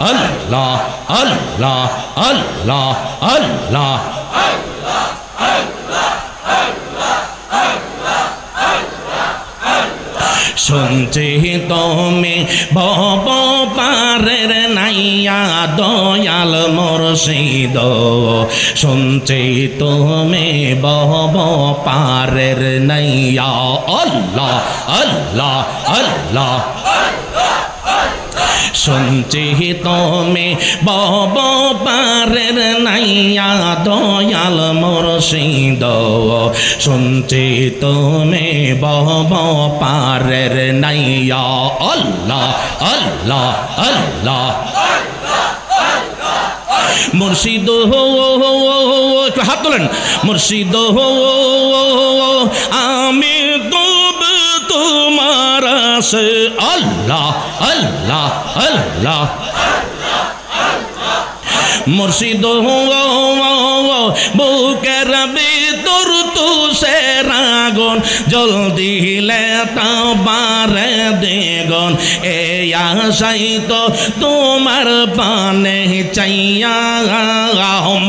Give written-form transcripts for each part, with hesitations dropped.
আল্লাহ আল্লাহ আল্লাহ আল্লাহ শুনছি তুমি ভব পারের নাইয়া দয়াল মুর্শিদ শুনছি তুমি ভব পারের নাইয়া আল্লাহ আল্লাহ আল্লাহ শুনছি তুমি ভব পারের নাইয়া দয়াল মুর্শিদ শুনছি তুমি ভব পারের নাইয়া আল্লাহ আল্লাহ আল্লাহ মুর্শিদ একটু হাত তোলেন মুর্শিদ আমি তোমার আছে আল্লাহ আল্লাহ আল্লাহ মুর্শিদ বুকের ভিতর তুষের আগুন জলদি লেতা বারে দেগুন এই আশাই তো তোমার পানে চাইয়া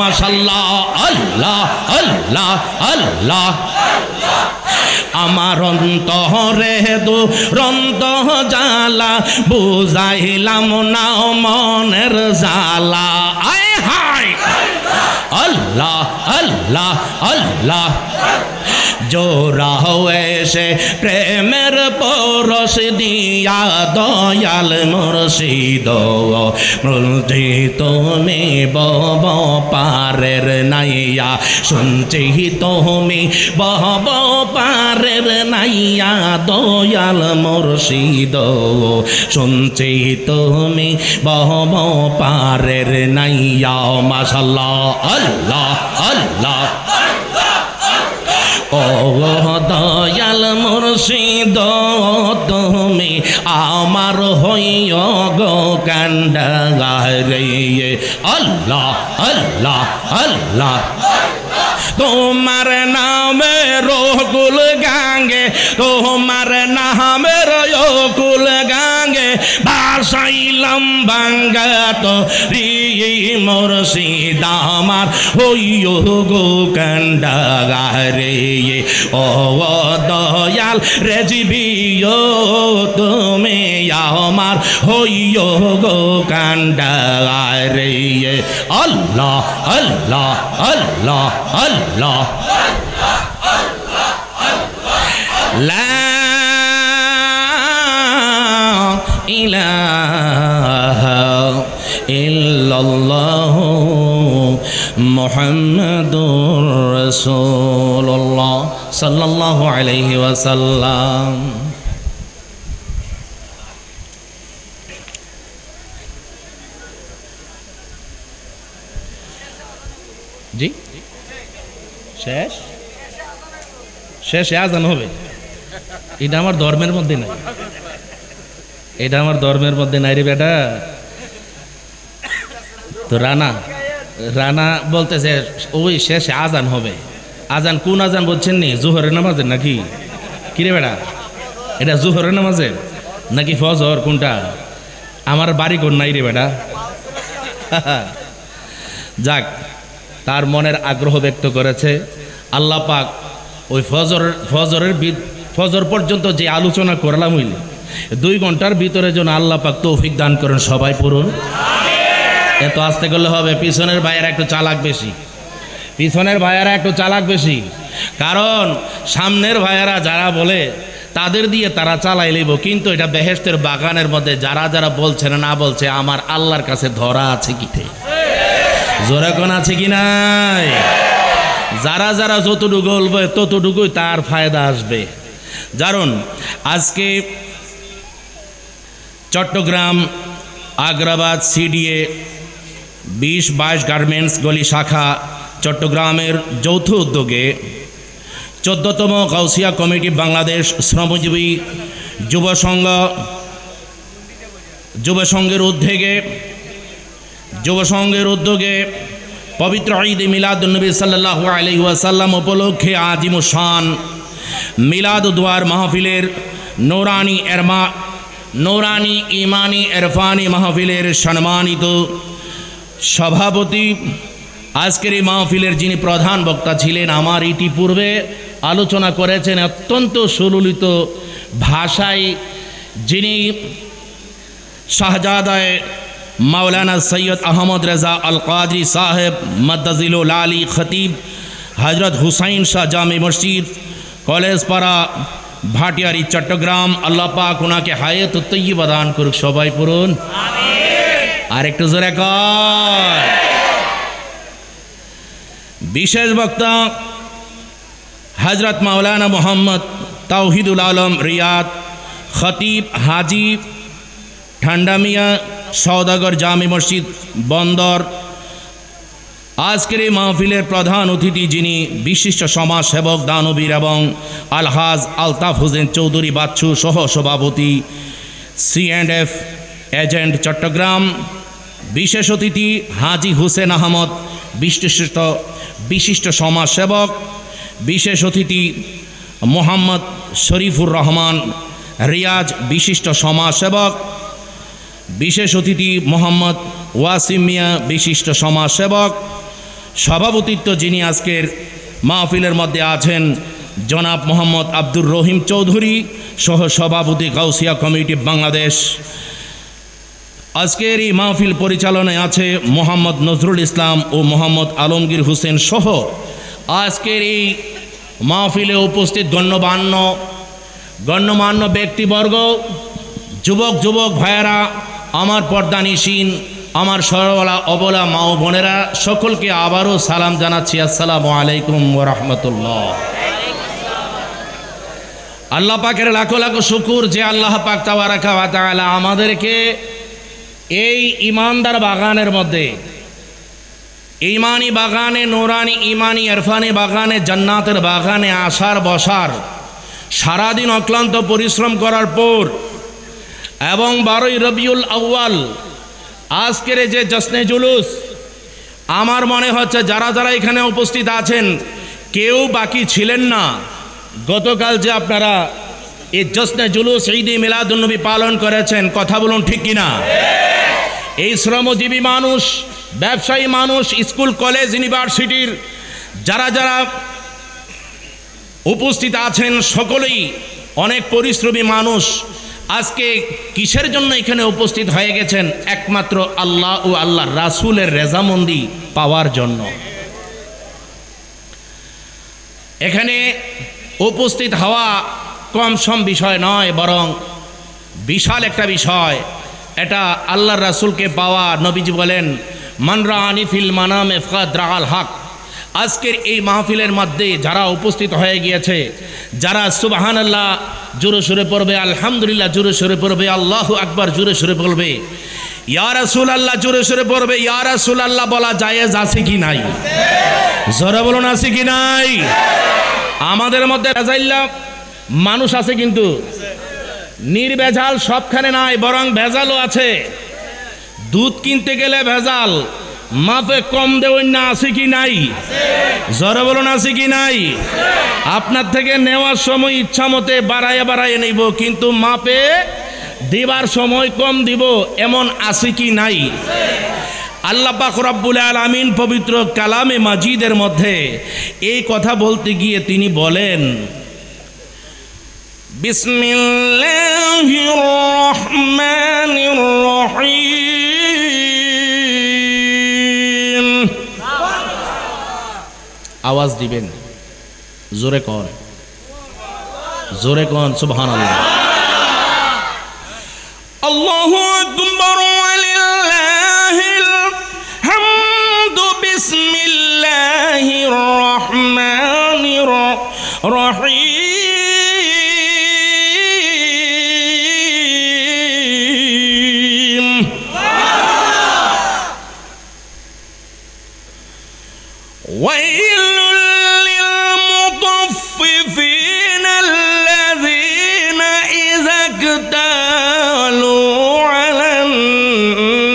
মাশাআল্লাহ আল্লাহ আল্লাহ আল্লাহ আমার অন্তরে দুরন্ত জ্বালা বুঝাইলাম না মনের জ্বালা আয় হায় আল্লাহ আল্লাহ আল্লাহ জোরা হয়েছে প্রেমের পরশ দিয়া দয়াল মুর্শিদ মুর্শি তুমি বব পারের নাইয়া শুনছি তুমি বব পারের নাইয়া দয়াল মুর্শিদ শুনছি তুমি বব পারের নাইয়া মাশাআল্লাহ আল্লাহ আল্লাহ ও দয়াল মুর্শিদ তুমি আমার হইও গো কান্ডারে আল্লাহ আল্লাহ আল্লাহ তোমার নামে রকুল গাঙ্গে তোমার নামের কুল গাঙ্গে ভাসাইলাম বাঙ্গা তো রি মুর্শিদ আমার হইও গো কান্ডারে ও দয়াল রেজিবিও তুমি আমার হইও গো কান্ডারে আল্লাহ আল্লাহ আল্লাহ আল্লাহ লা ইলাহা ইল্লাল্লাহ মুহাম্মাদুর রাসূলুল্লাহ সাল্লাল্লাহু আলাইহি ওয়াসাল্লাম। জি শেষ শেষে আজান হবে। এটা আমার ধর্মের মধ্যে নাই, এটা আমার ধর্মের মধ্যে নাই রে বেটা। তো রানা রানা বলতেছে ওই শেষে আজান হবে। আজান কোন আজান বলছেন নি? জোহরের নামাজের নাকি? কিরে বেটা এটা জোহরের নামাজের নাকি ফজর? কোনটা? আমার বাড়ি কোন নাই রে বেটা। যাক, তার মনের আগ্রহ ব্যক্ত করেছে। আল্লাহ পাক ওই ফজর পর্যন্ত যে আলোচনা করলাম হইলে 2 ঘন্টার ভিতরে যেন আল্লাহ পাক তৌফিক দান করেন। সবাই পড়ুন। এত আস্তে করলে হবে। পিছনের ভাইয়েরা একটু চালাক বেশি, পিছনের ভাইয়েরা একটু চালাক বেশি। কারণ সামনের ভাইয়েরা যারা বলে তাদের দিয়ে তারা চালাই লইব, কিন্তু এটা বেহেশতের বাগানের মধ্যে যারা যারা বলছে না বলছে আমার আল্লাহর কাছে ধরা আছে কিতে, জোরে কোন আছে কি নাই? যারা যারা যতটুকু বলবে ততটুকুই তার ফায়দা আসবে। জানুন আজকে চট্টগ্রাম আগ্রাবাদ সিডিএ 20-22 গার্মেন্টস গলি শাখা চট্টগ্রামের যৌথ উদ্যোগে 14তম গাউসিয়া কমিটি বাংলাদেশ শ্রমজীবী যুব সংঘের উদ্যোগে পবিত্র ঈদ মিলাদুন্নবী সাল্লাল্লাহু আলাইহি ওয়াসাল্লাম উপলক্ষে আজিমুশ শান মিলাদ দুয়ার মাহফিলের নূরানি নূরানি ইমানি ইরফানি মাহফিলের সম্মানিত সভাপতি, আজকের এই মাহফিলের যিনি প্রধান বক্তা ছিলেন, আমার ইতিপূর্বে আলোচনা করেছেন অত্যন্ত সুললিত ভাষায়, যিনি শাহজাদায় মাওলানা সৈয়দ আহমদ রেজা আল কাদরি সাহেব মদ্দাজিলুল আলী খতিব হজরত হুসাইন শাহ জামে মসজিদ কলেজপাড়া ভাটিয়ারি চট্টগ্রাম, আল্লাহ পাক ওনাকে হায়াত তৈয়্যিবা দান করুক। সবাই পড়ুন আমিন। আর একটু জোরে কর। বিশেষ বক্তা হজরত মাওলানা মোহাম্মদ তাওহিদুল আলম রিয়াদ খতিব হাজি ঠান্ডা মিয়া সওদাগর জামে মসজিদ বন্দর। আজকের এই মাহফিলের প্রধান অতিথি যিনি বিশিষ্ট সমাজসেবক দানবীর এবং আলহাজ আলতাফ হোসেন চৌধুরী বাচ্চু সহ সভাপতি C&F এজেন্ট চট্টগ্রাম। বিশেষ অতিথি হাজি হুসেন আহমদ বিশিষ্ট সমাজসেবক। বিশেষ অতিথি মোহাম্মদ শরীফুর রহমান রিয়াজ বিশিষ্ট সমাজসেবক। বিশেষ অতিথি মোহাম্মদ ওয়াসিম মিয়া বিশিষ্ট সমাজসেবক। সভাপতিত্ব যিনি আজকের মাহফিলের মধ্যে আছেন জনাব মোহাম্মদ আব্দুর রহিম চৌধুরী সহ সভাপতি গাউসিয়া কমিটি বাংলাদেশ। আজকের এই মাহফিল পরিচালনায় আছে মোহাম্মদ নজরুল ইসলাম ও মোহাম্মদ আলমগীর হোসেন সহ আজকের এই মাহফিলে উপস্থিত গণ্যমান্য ব্যক্তিবর্গ, যুবক ভাইয়েরা, আমার পর্দানিসীন, আমার সরলা অবলা মা ও বোনেরা, সকলকে আবারও সালাম জানাচ্ছি। আসসালামু আলাইকুম ওয়া রাহমাতুল্লাহ। আল্লাহ পাকের লাখো লাখো শুকুর যে আল্লাহ পাক তাবারাকা ওয়া তাআলা আমাদেরকে এই ইমানদার বাগানের মধ্যে, ইমানি বাগানে, নূরানি ইমানি ইরফানি বাগানে, জান্নাতের বাগানে আসার বসার, সারাদিন অক্লান্ত পরিশ্রম করার পর এবং 12ই রবিউল আউয়াল আজকের যে জশ্নে জুলুস, আমার মনে হচ্ছে যারা এখানে উপস্থিত আছেন কেউ বাকি ছিলেন না। গতকাল যে আপনারা এই জশ্নে জুলুস ঈদে মিলাদুন্নবী পালন করেছেন, কথা বলুন ঠিক কিনা? এই শ্রমজীবী মানুষ, ব্যবসায়ী মানুষ, স্কুল কলেজ ইউনিভার্সিটির যারা উপস্থিত আছেন সকলেই অনেক পরিশ্রমী মানুষ। আজকে কিসের জন্য এখানে উপস্থিত হয়ে গেছেন? একমাত্র আল্লাহ ও আল্লাহ রাসূলের রেজামন্দি পাওয়ার জন্য। এখানে উপস্থিত হওয়া কম সম বিষয় নয়, বরং বিশাল একটা বিষয়। এটা আল্লাহর রাসূলকে পাওয়া। নবীজি বলেন, মান রাআনি ফিল মানামে ফাকাদ রাআল হক। আজকের এই মাহফিলের মধ্যে যারা উপস্থিত হয়ে গিয়েছে, যারা সুবহানাল্লাহ জোরে সোরে পড়বে, আলহামদুলিল্লাহ জোরে সোরে পড়বে, আল্লাহু আকবার জোরে সোরে পড়বে, ইয়া রাসূলুল্লাহ জোরে সোরে পড়বে, ইয়া রাসূলুল্লাহ বলা জায়েজ আছে কি নাই? জোরে বলুন আছে কি নাই? আমাদের মধ্যে ভেজাইল্লা মানুষ আছে, কিন্তু নির্ভেজাল সবখানে নাই, বরং ভেজালও আছে। দুধ কিনতে গেলে ভেজাল, মাপে কম দেওয়ার না আছে কি নাই? জোরে বলুন আছে কি নাই? আপনার থেকে নেওয়ার সময় ইচ্ছা মতে বাড়ায় নেব, কিন্তু মাপে দিবার সময় কম দিব, এমন আছে কি নাই? আল্লাহ পাক রব্বুল আলামিন পবিত্র কালামে মাজিদের মধ্যে এই কথা বলতে গিয়ে তিনি বলেন, বিসমিল্লাহির রহমানির রহিম। আওয়াজ দিবেন, জোরে কন সুবহানাল্লাহ। আল্লাহু আকবার ওয়া লিল্লাহিল হামদু। বিসমিল্লাহির রহমানির রহিম। ওয়াইলুল লিল মুতাফফিফিন আল্লাযীনা ইযা ইকতালু আলান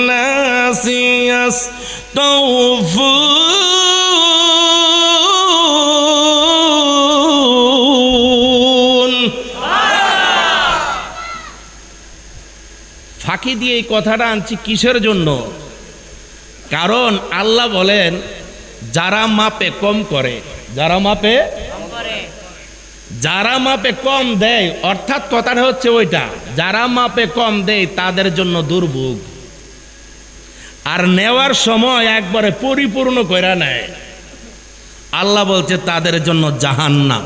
নাসি ইয়াস্তাওফুন। ফাঁকি দিয়ে এই কথাটা আনছি কিসের জন্য? কারণ আল্লাহ বলেন যারা মাপে কম করে, যারা মাপে কম দেয়, অর্থাৎ কথাটা হচ্ছে ওইটা, যারা মাপে কম দেয় তাদের জন্য দুর্ভোগ, আর নেওয়ার সময় একবারে পরিপূর্ণ কইরা নেয়, আল্লাহ বলছে তাদের জন্য জাহান্নাম।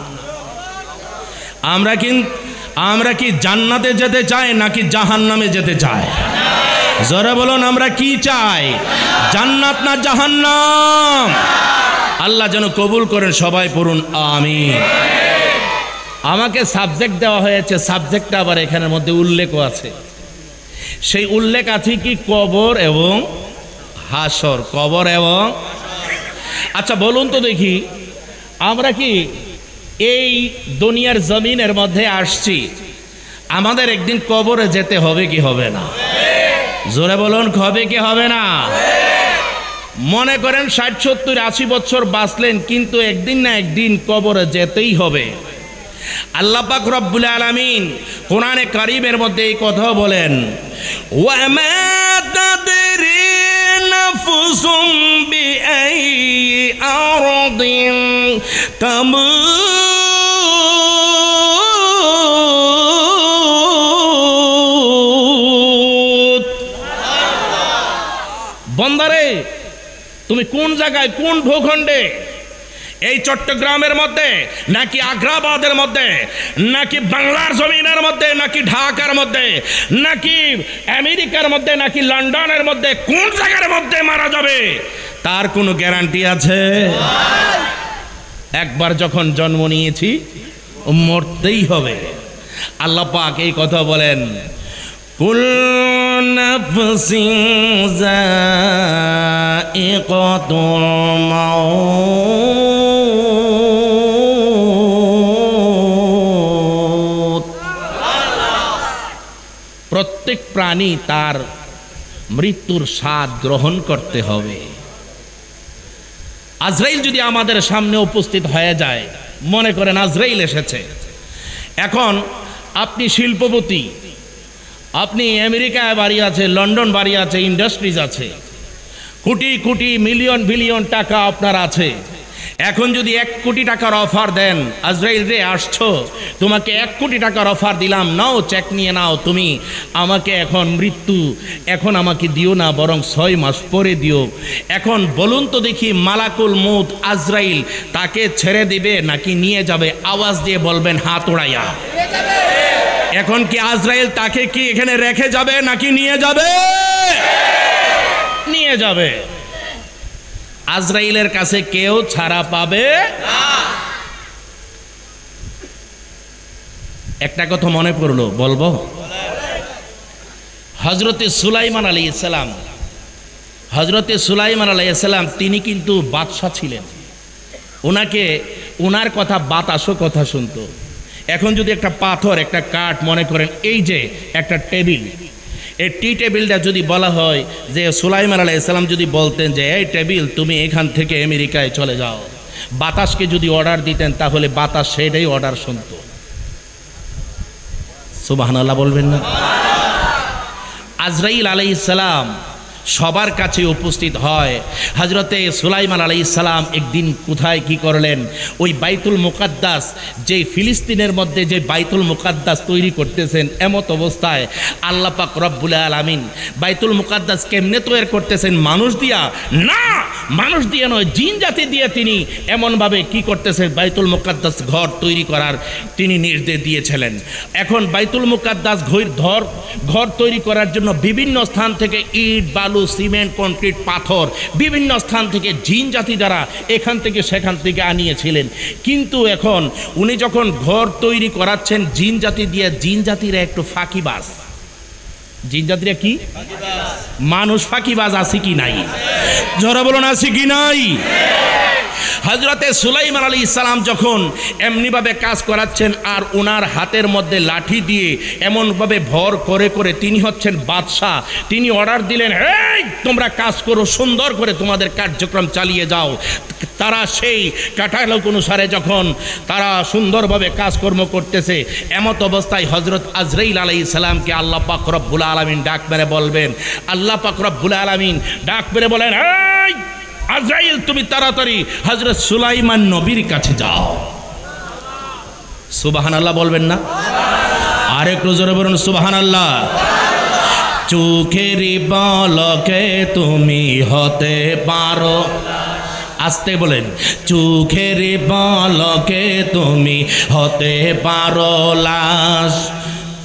আমরা কি জান্নাতে যেতে চাই নাকি জাহান্নামে যেতে চাই? জোরে বলুন আমরা কি চাই, জান্নাত না জাহান্নাম? আল্লাহ যেন কবুল করেন, সবাই পড়ুন আমিন। আমাকে সাবজেক্ট দেওয়া হয়েছে, সাবজেক্টটা আবার এখানের মধ্যে উল্লেখও আছে। সেই উল্লেখ আছে কি কবর এবং হাসর, কবর এবং। আচ্ছা বলুন তো দেখি, আমরা কি এই দুনিয়ার জমিনের মধ্যে আসছি, আমাদের একদিন কবরে যেতে হবে কি হবে না? জোরে বলুন হবে কি হবে না? মনে করেন 60, 70, 80 বছর বাঁচলেন, কিন্তু একদিন না একদিন কবরে যেতেই হবে। আল্লাহ পাক রব্বুল আলামিন কোরআনে কারীমের মধ্যে এই কথা বলেন, ওয়া মা তাদরি নাফসুম বিআইয়ি আরদিন তামুত। বন্দারে, তুমি কোন জায়গায়, কোন ভূখণ্ডে, এই চট্টগ্রামের মধ্যে নাকি আগ্রাবাদের মধ্যে নাকি বাংলার জমিনের মধ্যে নাকি ঢাকার মধ্যে নাকি আমেরিকার মধ্যে নাকি লন্ডনের মধ্যে, কোন জায়গার মধ্যে মারা যাবে তার কোনো গ্যারান্টি আছে? একবার যখন জন্ম নিয়েছি মরতেই হবে। আল্লাহ পাক এই কথা বলেন, কুল্লু নাফসিন যায়িকাতুল মাউত। প্রত্যেক প্রাণী তার মৃত্যুর স্বাদ গ্রহণ করতে হবে। আজরাইল যদি আমাদের সামনে উপস্থিত হয়ে যায়, মনে করেন আজরাইল এসেছে, এখন আপনি শিল্পপতি, আপনি আমেরিকায় বাড়ি আছে, লন্ডন বাড়ি আছে, ইন্ডাস্ট্রিজ আছে, কোটি কোটি মিলিয়ন বিলিয়ন টাকা আপনার আছে। এখন যদি 1 কোটি টাকার অফার দেন, আজরাইল রে আসছো, তোমাকে 1 কোটি টাকার অফার দিলাম, নাও চেক নিয়ে নাও, তুমি আমাকে এখন মৃত্যু এখন আমাকে দিও না, বরং 6 মাস পরে দিও। এখন বলুন তো দেখি, মালাকুল মউত আজরাইল তাকে ছেড়ে দিবে নাকি নিয়ে যাবে? আওয়াজ দিয়ে বলবেন হাত উড়াইয়া। এখন কি আজরাইল তাকে কি এখানে রেখে যাবে নাকি নিয়ে যাবে? নিয়ে যাবে। আজরাইলের কাছে কেউ ছাড়া পাবে না। একটা কথা মনে পড়লো, বলবো। হযরতে সুলাইমান আলাইহিস সালাম, হযরতে সুলাইমান আলাইহিস সালাম তিনি কিন্তু বাদশা ছিলেন। ওনাকে, ওনার কথা বাতাসও কথা শুনতো। এখন যদি একটা পাথর, একটা কাঠ, মনে করেন এই যে একটা টেবিল, এই টি টেবিলটা যদি বলা হয় যে সুলাইমান আলাইহিস সালাম যদি বলতেন যে এই টেবিল তুমি এখান থেকে আমেরিকায় চলে যাও, বাতাসকে যদি অর্ডার দিতেন তাহলে বাতাস সেটাই অর্ডার শুনতো। সুবহানাল্লাহ বলবেন না? আজরাইল আলাইহিস সালাম সবার কাছে উপস্থিত হয়। হযরতে সুলাইমান আলাইহিস সালাম একদিন কোথায় কি করলেন, ওই বাইতুল মুকাদ্দাস, যে ফিলিস্তিনের মধ্যে যে বাইতুল মুকাদ্দাস তৈরি করতেছেন, এমত অবস্থায় আল্লাহ পাক রব্বুল আলামিন বাইতুল মুকাদ্দাস কেমনে তৈরি করতেছেন? মানুষ দিয়া না, মানুষ দিয়ে নয়, জিন জাতি দিয়ে তিনি এমনভাবে কি করতেছেন, বাইতুল মুকাদ্দাস ঘর তৈরি করার তিনি নির্দেশ দিয়েছিলেন। এখন বাইতুল মুকাদ্দাস ঘর তৈরি করার জন্য বিভিন্ন স্থান থেকে ইট, বালু, সিমেন্ট, কংক্রিট, পাথর, বিভিন্ন স্থান থেকে জিন জাতি দ্বারা এখান থেকে সেখান থেকে আনিয়েছিলেন। কিন্তু এখন উনি যখন ঘর তৈরি করাচ্ছেন জিন জাতি দিয়ে, জিন জাতিরা একটু ফাঁকিবাজ। জিন জাতিরা কি? মানুষ ফাঁকিবাজ আছে কি নাই? জোরে বলুন আছে কি নাই? হযরতে সুলাইমান আলাইহিস সালাম যখন এমনিভাবে কাজ করাচ্ছেন আর ওনার হাতের মধ্যে লাঠি দিয়ে এমনভাবে ভর করে করে তিনি হচ্ছেন বাদশাহ, তিনি অর্ডার দিলেন, এই তোমরা কাজ করো, সুন্দর করে তোমাদের কার্যক্রম চালিয়ে যাও। তারা সেই ক্যাটালগ অনুসারে যখন তারা সুন্দরভাবে কাজকর্ম করতেছে, এমত অবস্থায় হযরত আজরাইল আলাইহিস সালামকে আল্লাহ পাক রব্বুল আলামিন ডাক মেরে বলবেন, আল্লাহ পাক রব্বুল আলামিন ডাক মেরে বলেন, এই আজরাইল তুমি তাড়াতাড়ি হযরত সুলাইমান নবীর কাছে যাও। সুবহানাল্লাহ বলবেন না? আরেকটু জোরে বলুন সুবহানাল্লাহ। চোখের পলকে তুমি হতে পারো, আস্তে বলেন, চোখের পলকে তুমি হতে পারো লাশ,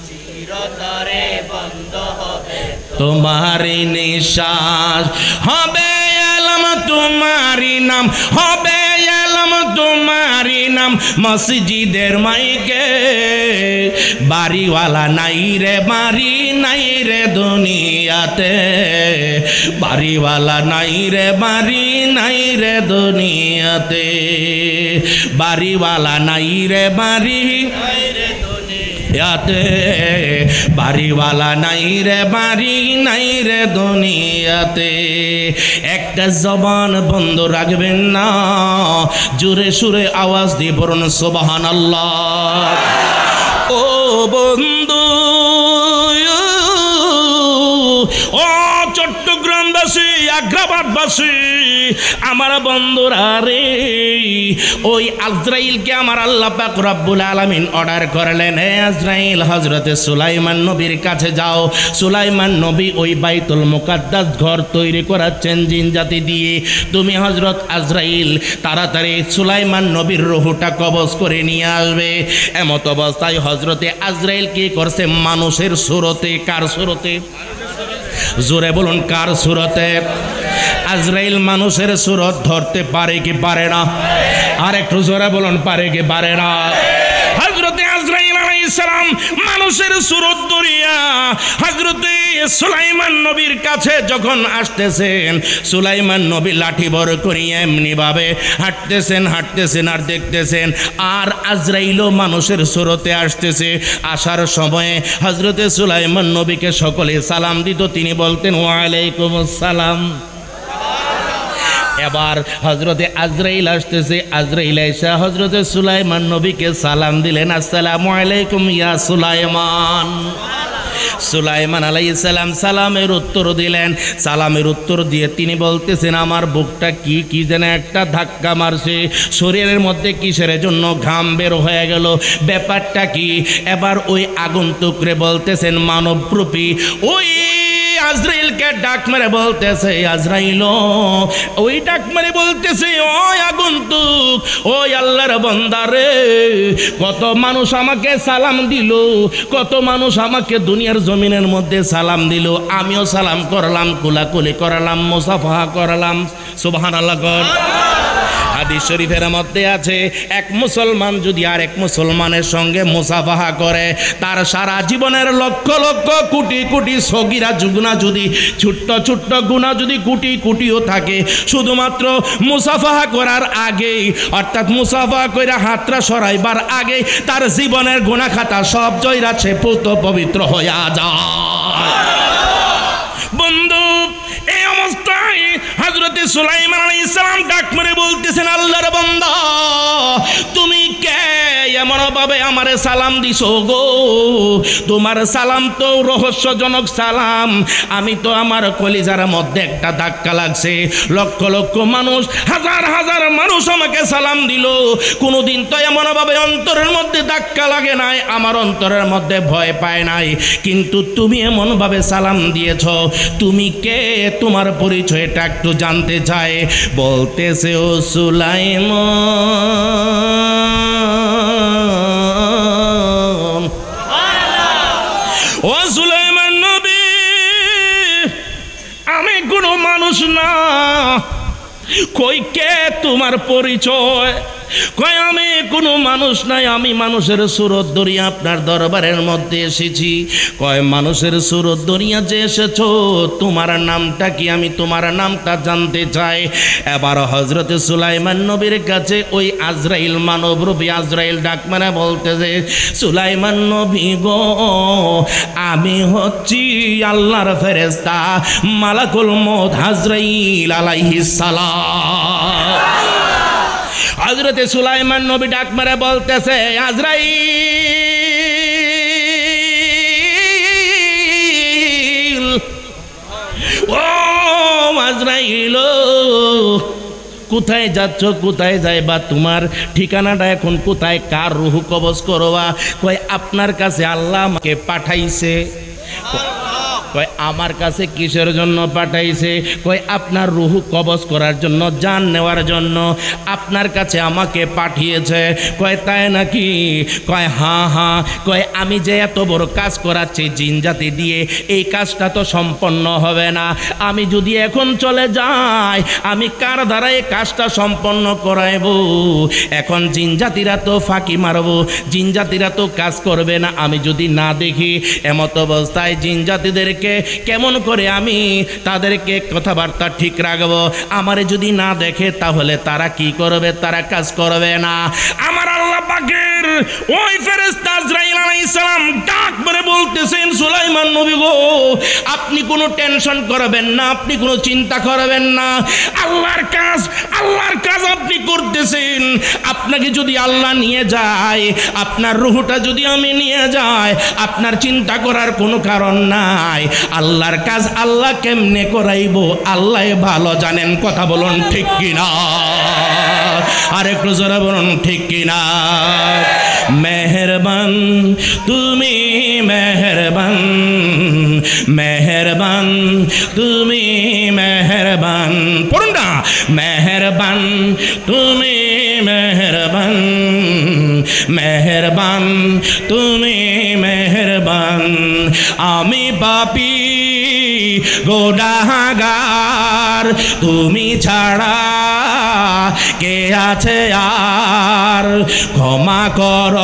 চিরতরে বন্ধ হবে তোমারি নিঃশ্বাস, হবে এলাম তোমারি নাম, হবে এলাম তোমারি নাম মসজিদের মাইকে, বাড়িওয়ালা নাই রে বাড়ি নাই রে দুনিয়াতে, বাড়িওয়ালা নাই রে বাড়ি নাই রে দুনিয়াতে, বাড়িওয়ালা নাই রে বাড়ি নাই রে দুনিয়াতে, বাড়িওয়ালা নাই রে বাড়ি নাই রে দুনিয়াতে। একটা জবান বন্ধ রাখবেন না, জোরে সুরে আওয়াজ দিয়ে বলুন সুবহানাল্লাহ। ও বন্ধু, ও চট্টগ্রামবাসী, আগ্রাবাদবাসী, আমার বন্ধুরা রে, ওই আজরাইলকে আমার আল্লাহ পাক রব্বুল আলামিন অর্ডার করলেন, হে আজরাইল হযরতে সুলাইমান নবীর কাছে যাও। সুলাইমান নবী ওই বাইতুল মুকাদ্দাস ঘর তৈরি করাচ্ছেন জিন জাতি দিয়ে, তুমি হযরত আজরাইল তাড়াতাড়ি সুলাইমান নবীর রূহটা কবজ করে নিয়ে আসবে। এমত অবস্থায় হযরতে আজরাইল কি করছে? মানুষের সুরতে, কার সুরতে? জোরে বলুন কার সুরতে? আজরাইল মানুষের সুরত ধরতে পারে কি পারে না? আর একটু জোরে বলুন পারে কি পারে না? হযরতে আজরাইল আলাইহিস সালাম মানুষের সুরত ধরিয়া হযরতে সুলাইমান নবীর কাছে যখন আসতেছেন, সুলাইমান নবী লাঠি বড় করিয়া এমনি ভাবে হাঁটতেছেন হাঁটতেছেন আর দেখতেছেন, আর আজরাইলও মানুষের সুরতে আসতেছে। আসার সময়ে হযরতে সুলাইমান নবীকে সকলে সালাম দিত, তিনি বলতেন ওয়া আলাইকুমুস সালাম। এবার হযরতে আজরাইল আসতেছে, আজরাইল এসে হযরতে সুলাইমান নবীকে সালাম দিলেন, আসসালামু আলাইকুম ইয়া সুলাইমান। সুলাইমান আলাইহিস সালাম সালামের উত্তর দিলেন। সালামের উত্তর দিয়ে তিনি বলতেছেন, আমার বুকটা কি কি যেন একটা ধাক্কা মারছে, শরীরের মধ্যে কিসের জন্য ঘাম বের হয়ে গেল, ব্যাপারটা কি? এবার ওই আগন্তুকরে বলতেছেন, মানবরূপী ওই আজরাইলকে ডাক মেরে বলতেছে, আজরাইল ওই ডাক মেরে বলতেছে, ওই আগন্তুক, ওই আল্লাহর বান্দা রে, কত মানুষ আমাকে সালাম দিল, কত মানুষ আমাকে দুনিয়ার জমিনের মধ্যে সালাম দিল, আমিও সালাম করলাম, কোলাকুলি করলাম, মুসাফাহা করলাম। সুবহানাল্লাহ। হাদিস শরীফের মধ্যে আছে, এক মুসলমান যদি আর এক মুসলমানের সঙ্গে মুসাফাহা করে, তার সারা জীবনের লক্ষ লক্ষ কোটি কোটি সগীরা গুনাহ যদি, ছোট্ট ছোট্ট গুনাহ যদি কোটি কোটিও থাকে, শুধুমাত্র মুসাফাহা করার আগেই, অর্থাৎ মুসাফাহা করে হাতটা সরাইবার আগেই তার জীবনের গুনাহ খাতা সব জয়রাছে পুত পবিত্র হইয়া যায়। বন্ধু, এই অবস্থায় হযরতে সুলাইমান আলাইহিস সালাম ডাক মেরে বলতেছেন, আল্লাহর বান্দা তুমি কে এমন ভাবে আমারে সালাম দিছো গো? তোমার সালাম তো রহস্যজনক সালাম, আমি তো আমার কলিজার মধ্যে একটা ধাক্কা লাগছে, লক্ষ লক্ষ মানুষ, হাজার হাজার মানুষ আমাকে সালাম দিল, কোনোদিন তো এমন ভাবে অন্তরের মধ্যে ধাক্কা লাগে নাই, আমার অন্তরের মধ্যে ভয় পায় নাই, কিন্তু তুমি এমন ভাবে সালাম দিয়েছ, তুমি কে? তোমার পরিচয়টা একটু জানতে চাই। বলতেছে, ও সুলাইমান, ও সুলাইমান নবী, আমি কোনো মানুষ না, কই কে তোমার পরিচয়? কয় আমি কোনো মানুষ নাই, আমি মানুষের সুরত ধরিয়া আপনার দরবারের মধ্যে এসেছি। কয় মানুষের সুরত ধরিয়া যে এসেছো, তোমার নামটা কি? আমি তোমার নামটা জানতে চাই। এবার হযরত সুলাইমান নবীর কাছে ওই আজরাইল, মানবরূপী আজরাইল ডাক মানে বলতেছে, সুলাইমান নবী গো, আমি হচ্ছি আল্লাহর ফেরেশতা মালাকুল মউত আজরাইল আলাইহিস সালাম। হযরত সুলাইমান নবী ডাক মেরে বলতেছে, আজরাইল, ও আজরাইল, কোথায় যাচ্ছ? কোথায় যাইবা? তোমার ঠিকানাটা এখন কোথায়? কার রূহ কবজ করবা? কয় আপনার কাছে আল্লাহ আমাকে পাঠাইছে। কয় আমার কাছে কিসের জন্য পাঠাইছে? কয় আপনার রূহ কবজ করার জন্য, জান নেওয়ার জন্য আপনার কাছে আমাকে পাঠিয়েছে। কয় তাই নাকি? কয় হ্যাঁ হ্যাঁ। কয় আমি যে এত বড় কাজ করাচ্ছি জিন জাতি দিয়ে, এই কাজটা তো সম্পন্ন হবে না। আমি যদি এখন চলে যাই, আমি কার দ্বারা এই কাজটা সম্পন্ন করাইব? এখন জিন জাতিরা তো ফাঁকি মারব, জিন জাতিরা তো কাজ করবে না আমি যদি না দেখি। এমত অবস্থায় জিন জাতিদেরকে কেমন করে আমি তাদেরকে কথাবার্তা ঠিক রাখবো? আমারে যদি না দেখে তাহলে তারা কি করবে? তারা কাজ করবে না। আমার আল্লাহ পাকের ওই ফেরেশতা আজরাইল আলাইহিস সালাম ডাক করে বলতেছেন, সুলাইমান নবী গো, আপনি কোনো টেনশন করবেন না, আপনি কোনো চিন্তা করবেন না। আল্লাহর কাজ আপনি করতেছেন। আপনাকে যদি আল্লাহ নিয়ে যায়, আপনার রূহটা যদি আমি নিয়ে যাই, আপনার চিন্তা করার কোনো কারণ নাই। আল্লাহর কাজ আল্লাহ কেমনে করাইব আল্লাহ ভালো জানেন। কথা বলুন ঠিক কিনা? আর একটু জোরে বলুন ঠিক কিনা? মেহেরবান তুমি, মেহেরবান, মেহেরবান তুমি, মেহেরবান। পড়ুন না, মেহেরবান তুমি, মেহেরবান, মেহেরবান তুমি, মেহেরবান। আমি পাপী গুনাহগার, তুমি ছাড়া কে আছে আর? ক্ষমা কর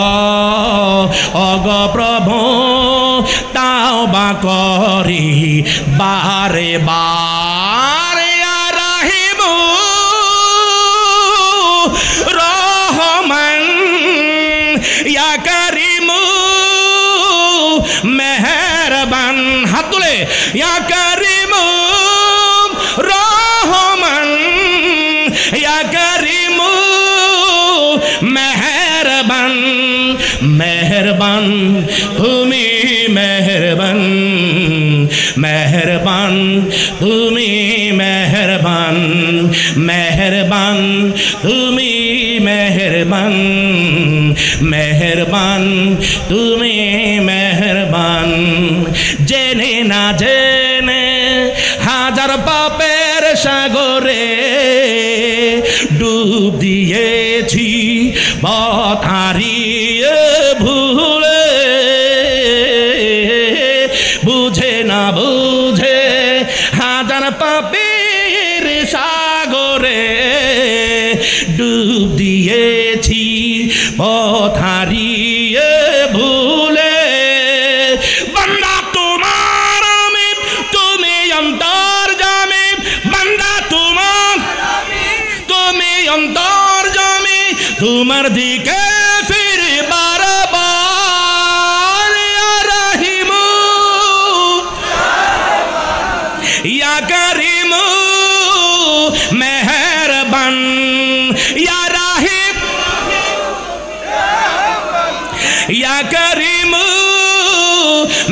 ওগো প্রভু, তাওবা করি বারে বারে। ইয়া রাহিমু রহমান, ইয়া কারিমু মেহেরবান। হাত তুলে, ইয়া কারিমু রহমান, ইয়া কারিমু মেহেরবান। মেহেরবান তুমি, মেহেরবান, মেহেরবান তুমি, মেহেরবান, মেহেরবান তুমি, মেহেরবান, মেহেরবান তুমি, মেহেরবান। জেনে না জেনে হাজার পাপের সাগরে ডুব দিয়েছি, পথ হারিয়ে ভুলে। বুঝে না বুঝে হাজার পাপের সাগরে ডুব দিয়েছি, পথ হারিয়ে ভুলে। বান্দা তোমার আমি, তুমি অন্তর্যামী। বান্দা তোমার, তুমি অন্তর্যামী, তোমার দিকে ফিরে বারবার। ইয়া রাহিমু, ইয়া কারিমু মেহেরবান, ইয়া রাহিম, ইয়া কারিমু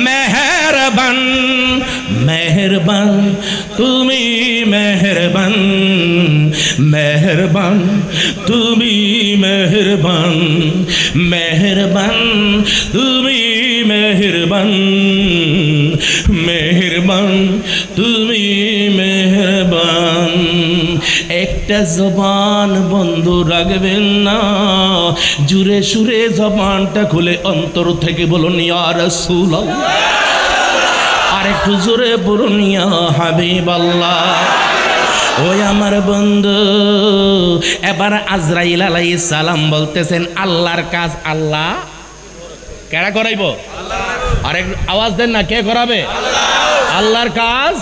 মেহেরবান। মেহেরবান তুমি, মেহেরবান, মেহেরবান তুমি, মেহেরবান, মেহেরবান তুমি, মেহেরবান, মেহেরবান তুমি, মেহেরবান। একটা জবান বন্ধু রাখবেন না, জুড়ে সুরে জবানটা খুলে অন্তর থেকে বলুন ইয়া রাসূলুল্লাহ। আর একটু জোরে বলুন ইয়া হাবিবাল্লাহ। ওই আমার বন্ধু, এবার আজরাইল আলাইহিস সালাম বলতেছেন আল্লাহর কাজ আল্লাহ কেডা করাইব? আরেক আওয়াজ দেন না, কে করাবে? আল্লাহর কাজ।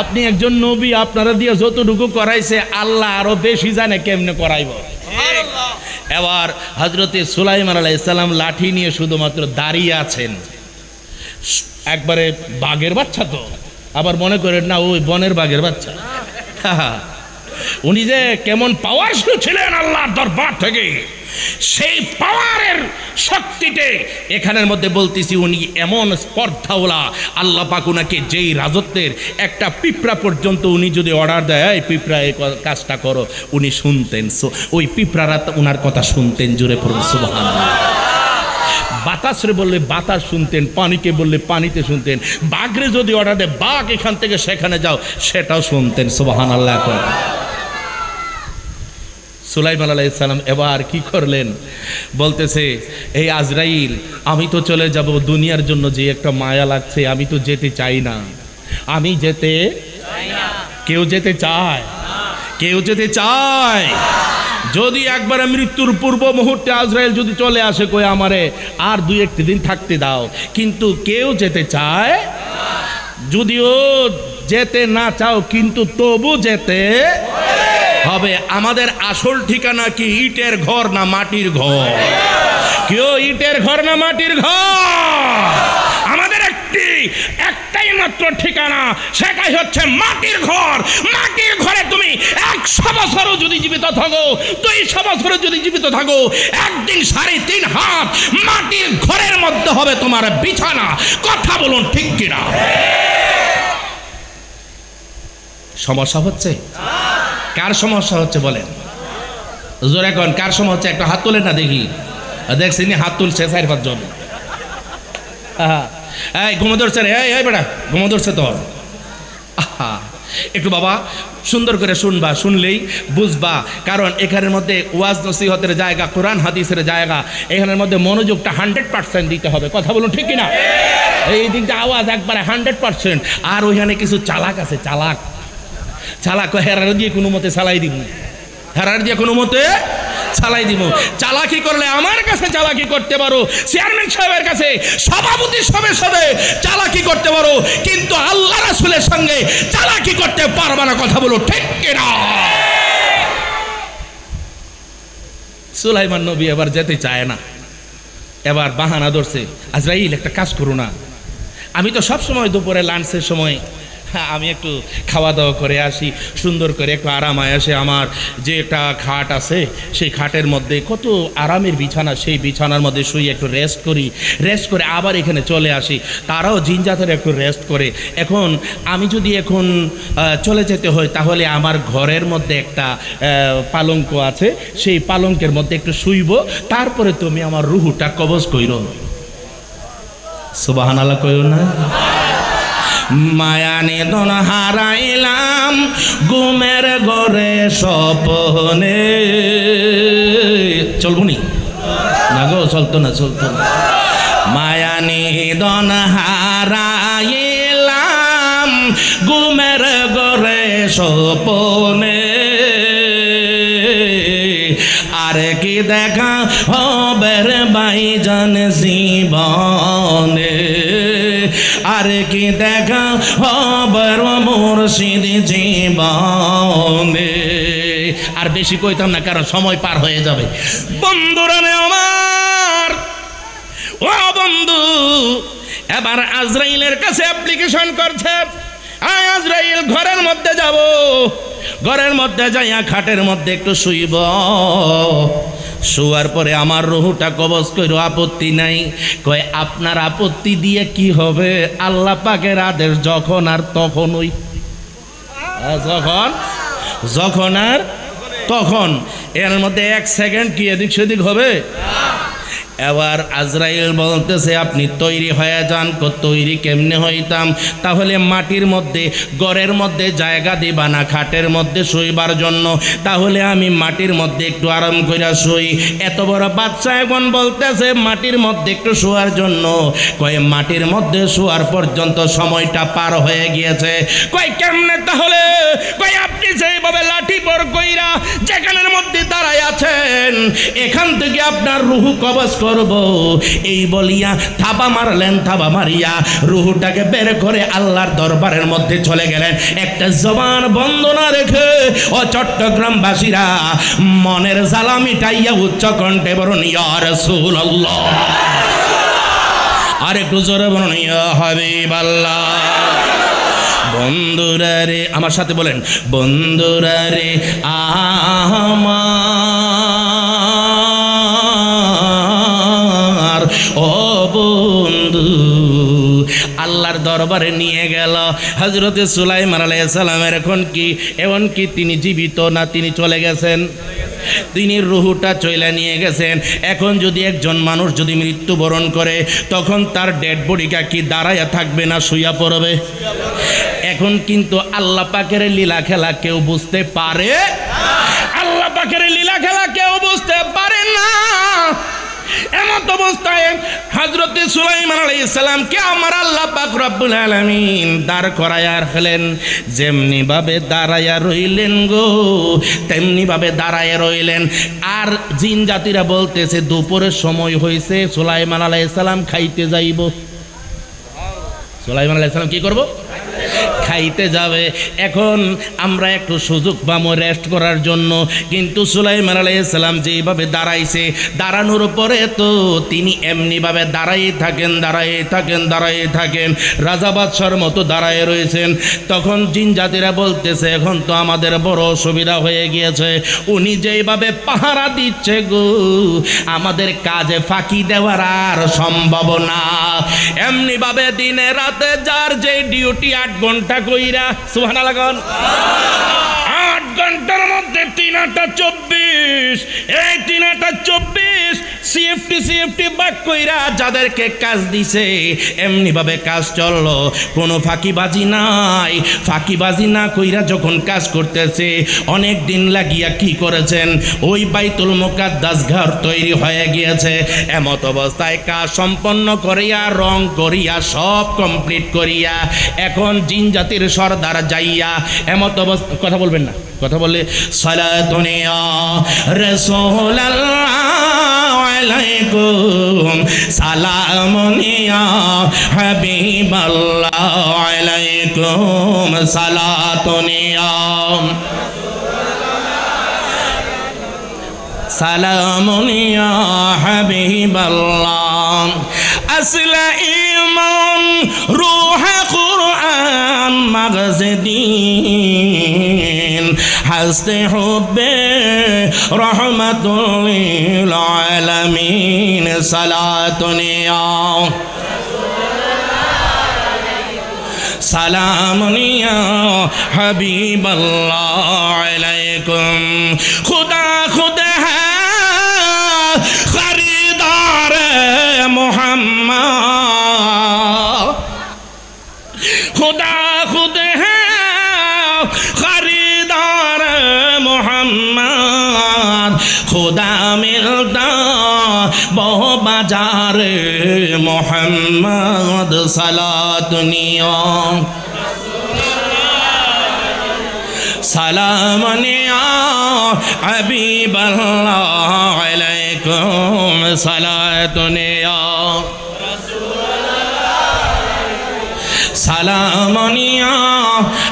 আপনি একজন নবী, আপনারা দিয়ে যতটুকু করাইছে আল্লাহ আরো বেশি জানে কেমনে করাইব। এবার হযরতে সুলাইমান আলাইহিস সালাম লাঠি নিয়ে শুধুমাত্র দাঁড়িয়ে আছেন। একবারে বাঘের বাচ্চা, তো আবার মনে করেন না ওই বনের বাঘের বাচ্চা। উনি যে কেমন পাওয়ারফুল ছিলেন আল্লাহর দরবার থেকে, সেই পাওয়ারের শক্তিতে এখানের মধ্যে বলতেছি উনি এমন স্পর্ধাওয়ালা। আল্লাহ পাক উনাকে যেই রাজত্বের একটা পিঁপড়া পর্যন্ত উনি যদি অর্ডার দেয় এই পিঁপড়া এই কাজটা করো, উনি শুনতেন। ওই পিঁপড়ারা উনার কথা শুনতেন। জোরে পড়ুন সুবহানাল্লাহ। বাতাসরে বললে বাতাস শুনতেন, পানিকে বললে পানিতে শুনতেন। বাঘরে যদি অর্ডার দেয় বাঘ এখান থেকে সেখানে যাও, সেটাও শুনতেন। সুবহানাল্লাহ। সুলাইমান আলাইহিস সালাম এবার কি করলেন? বলতেছে এই আজরাইল, আমি তো চলে যাব, দুনিয়ার জন্য যে একটা মায়া লাগছে, আমি তো যেতে চাই না। আমি যেতে চাই না। কেউ যেতে চায়? কেউ যেতে চায়? যদি একবার মৃত্যুর পূর্ব মুহূর্তে আজরাইল যদি চলে আসে, কই আমারে আর 2-1 দিন থাকতে দাও, কিন্তু কেউ যেতে চায়? যদিও যেতে না চাও, কিন্তু তবু যেতে হবে। আমাদের আসল ঠিকানা কি ইটের ঘর না মাটির ঘর? কেউ ইটের ঘর না মাটির ঘর? আমাদের একটাই মাত্র ঠিকানা, সেটাই হচ্ছে মাটির ঘর। মাটির ঘরে তুমি 100 বছরও যদি জীবিত থাকো, 200 বছরও যদি জীবিত থাকো, একদিন 3.5 হাত মাটির ঘরের মধ্যে হবে তোমার বিছানা। কথা বলুন ঠিক কিনা? সমস্যা হচ্ছে? কার সমস্যা হচ্ছে বলেন? জোরে কোন কার সমস্যা হচ্ছে? একটা হাত তোলেন না দেখি। দেখছেন হাত তুলছে 4-5 জন। এই ঘুমো ধরছে রে, এই বেটা ঘুমো ধরছে তোর। একটু বাবা সুন্দর করে শুনবা, শুনলেই বুঝবা। কারণ এখানের মধ্যে ওয়াজ নসিহতের জায়গা, কোরআন হাদিসের জায়গা। এখানের মধ্যে মনোযোগটা 100% দিতে হবে। কথা বলুন ঠিক কিনা? এই দিকটা আওয়াজ একবারে 100%। আর ওইখানে কিছু চালাক আছে, চালাক হেরার দিয়ে কোনো মতে চালাই দিব, হেরার দিয়ে কোনো মতে চালাই দিব। চালাকি করলে আমার কাছে চালাকি করতে পারো, চেয়ারম্যান সাহেবের কাছে, সভাপতি সাহেবের সাথে চালাকি করতে পারো, কিন্তু আল্লাহ রাসূলের সঙ্গে চালাকি করতে পারবে না। কথা বলো ঠিক কিনা? সুলাইমান নবী এবার যেতে চায় না। এবার বাহানা ধরছে, আজরাইল একটা কাজ করো না, আমি তো সব সময় দুপুরে লাঞ্চের সময় আমি একটু খাওয়া দাওয়া করে আসি, সুন্দর করে একটু আরাম আসে। আমার যে একটা খাট আছে, সেই খাটের মধ্যে কত আরামের বিছানা, সেই বিছানার মধ্যে শুয়ে একটু রেস্ট করি, রেস্ট করে আবার এখানে চলে আসি। তারাও জিনজাতের একটু রেস্ট করে। এখন আমি যদি এখন চলে যেতে হয়, তাহলে আমার ঘরের মধ্যে একটা পালঙ্ক আছে, সেই পালঙ্কের মধ্যে একটু শুইব, তারপরে তুমি আমার রুহুটা কবজ কইরো। সুবহানাল্লাহ কইও না? মায়া নিধন হারাইলাম ঘুমের ঘরে স্বপ্নে। চলবনি না গো? চলতো না। মায়া নিধন হারাইলাম ঘুমের ঘরে স্বপ্নে, আর কি দেখা হবে রে ভাইজান জীবনে, আর কি দেখা হবে মুর্শিদ জীবনে। আর বেশি কইতাম না, কারণ সময় পার হয়ে যাবে। বন্ধুরা আমার, ও বন্ধু, এবার আজরাইলের কাছে অ্যাপ্লিকেশন করছে। আজরাইল ঘরের মধ্যে যাব, ঘরের মধ্যে যাইয়া খাটের মধ্যে একটু শুইব, শোয়ার পরে আমার রুহুটা কবজ কইরো, আপত্তি নাই। কয় আপনার আপত্তি দিয়ে কি হবে? আল্লাহ পাকের আদেশ যখন আর তখনই, যখন আর তখন। এর মধ্যে 1 সেকেন্ড কি এদিক সেদিক হবে? এবার আজরাইল বলতেছে আপনি তৈরি হয়ে যান। তৈরি কেমনে হইতাম? তাহলে মাটির মধ্যে ঘরের মধ্যে জায়গা দিবা না খাটের মধ্যে শুইবার জন্য, তাহলে আমি মাটির মধ্যে একটু আরাম কইরা শুই। এত বড় বাচ্চা এখন বলতেছে মাটির মধ্যে একটু শোয়ার জন্য। কয় মাটির মধ্যে শোয়ার পর্যন্ত সময়টা পার হয়ে গিয়েছে। কয় কেমনে তাহলে? কয় আপনি এখান থেকে আপনার রুহু কবজ করব। এই বলিয়া থাবা মারলেন, থাবা মারিয়া রুহুটাকে বের করে আল্লাহর দরবারের মধ্যে চলে গেলেন। একটা জবান বন্ধ না রেখে ও চট্টগ্রামবাসীরা মনের জ্বালা মিটাইয়া উচ্চ কণ্ঠে বলুন ইয়া রাসূলুল্লাহ। আর একটু জোরে বলুন ইয়া হাবিবাল্লাহ। বন্ধুরা রে, আমার সাথে বলেন, বন্ধুরা রে আমার ও বন্ধু, আল্লাহর দরবারে নিয়ে গেল হযরতে সুলাইমান আলাইহিস সালামের। এখন কি তিনি জীবিত না তিনি চলে গেছেন? তিনি রুহুটা চইলা নিয়ে গেছেন। এখন যদি একজন মানুষ যদি মৃত্যুবরণ করে তখন তার ডেড বডিটা কি দাঁড়াইয়া থাকবে না শুইয়া পড়বে? এখন কিন্তু আল্লাহ পাকের লীলা খেলা কেউ বুঝতে পারে? আল্লাহ পাকের লীলা খেলা কেউ বুঝতে পারে না। এমত অবস্থায় হযরতে সুলাইমান আলাইহিস সালামকে আমার আল্লাহ পাক রব্বুল আলামিন দাঁড় করায়া রাখলেন। যেমনি ভাবে দাঁড়ায়া রইলেন গো, তেমনি ভাবে দাঁড়ায়া রইলেন। আর জিন জাতিরা বলতেছে দুপুরের সময় হয়েছে, সুলাইমান আলাইহিস সালাম খাইতে যাইব। সুলাইমান আলাইহিস সালাম কি করব? খাইতে যাবে। এখন আমরা একটু সুযোগ পাবো রেস্ট করার জন্য, কিন্তু সুলাইমান আলাইহিস সালাম যেভাবে দাঁড়াইছে, দাঁড়ানোর পরে তো তিনি এমনিভাবে দাঁড়াই থাকেন রাজা বাদশার মতো দাঁড়ায় রয়েছেন। তখন জিন জাতিরা বলতেছে এখন তো আমাদের বড় অসুবিধা হয়ে গিয়েছে, উনি যেইভাবে পাহারা দিচ্ছে গো, আমাদের কাজে ফাঁকি দেওয়ার আর সম্ভব না। এমনিভাবে দিনে রাতে যার যে ডিউটি 8 ঘন্টা কইরা, সুবহানাল্লাহ, 8 ঘন্টার মধ্যে 3-24, এই 3-24 সিএফটি বাক কইরা যাদেরকে কাজ দিছে এমনি ভাবে কাজ চললো, কোনো ফাঁকিবাজি নাই। ফাঁকিবাজি না কইরা যখন কাজ করতেছে, অনেক দিন লাগিয়া কি করেছেন, ওই বাইতুল মুকাদ্দাস ঘর তৈরি হয়ে গিয়েছে। এমত অবস্থায় কাজ সম্পন্ন করিয়া, রং করিয়া, সব কমপ্লিট করিয়া এখন জিন জাতির সর্দার যাইয়া এমত অবস্থা, কথা বলবেন না, কথা বললে সালাতুনিয়া রাসূলুল্লাহ আলাইকুম, সালামুনিয়া হাবিবাল্লাহ আলাইকুম, সালাতুনিয়া সালামুনিয়া হাবিবাল্লাহ। আসলা ঈমান রূহ কুরআন মাগজ দ্বীন, হাসতে হুব্বে রহমাতুল লিল আলামিন, সালাতুনিয়া সালামুনিয়া হাবিবাল্লাহ আলাইকুম। খুদা খুদা হ্যাঁ খরিদার মোহাম্মদ, খুদা খুদ হ্যাঁ খরিদার মোহাম্মদ, খুদা মিলতা বহু বাজার মোহাম্মদ, সালাতুনিয়া সালামুনিয়া হাবিবাল্লাহ আলাইকুম, সালাতুনিয়া সালামুনিয়া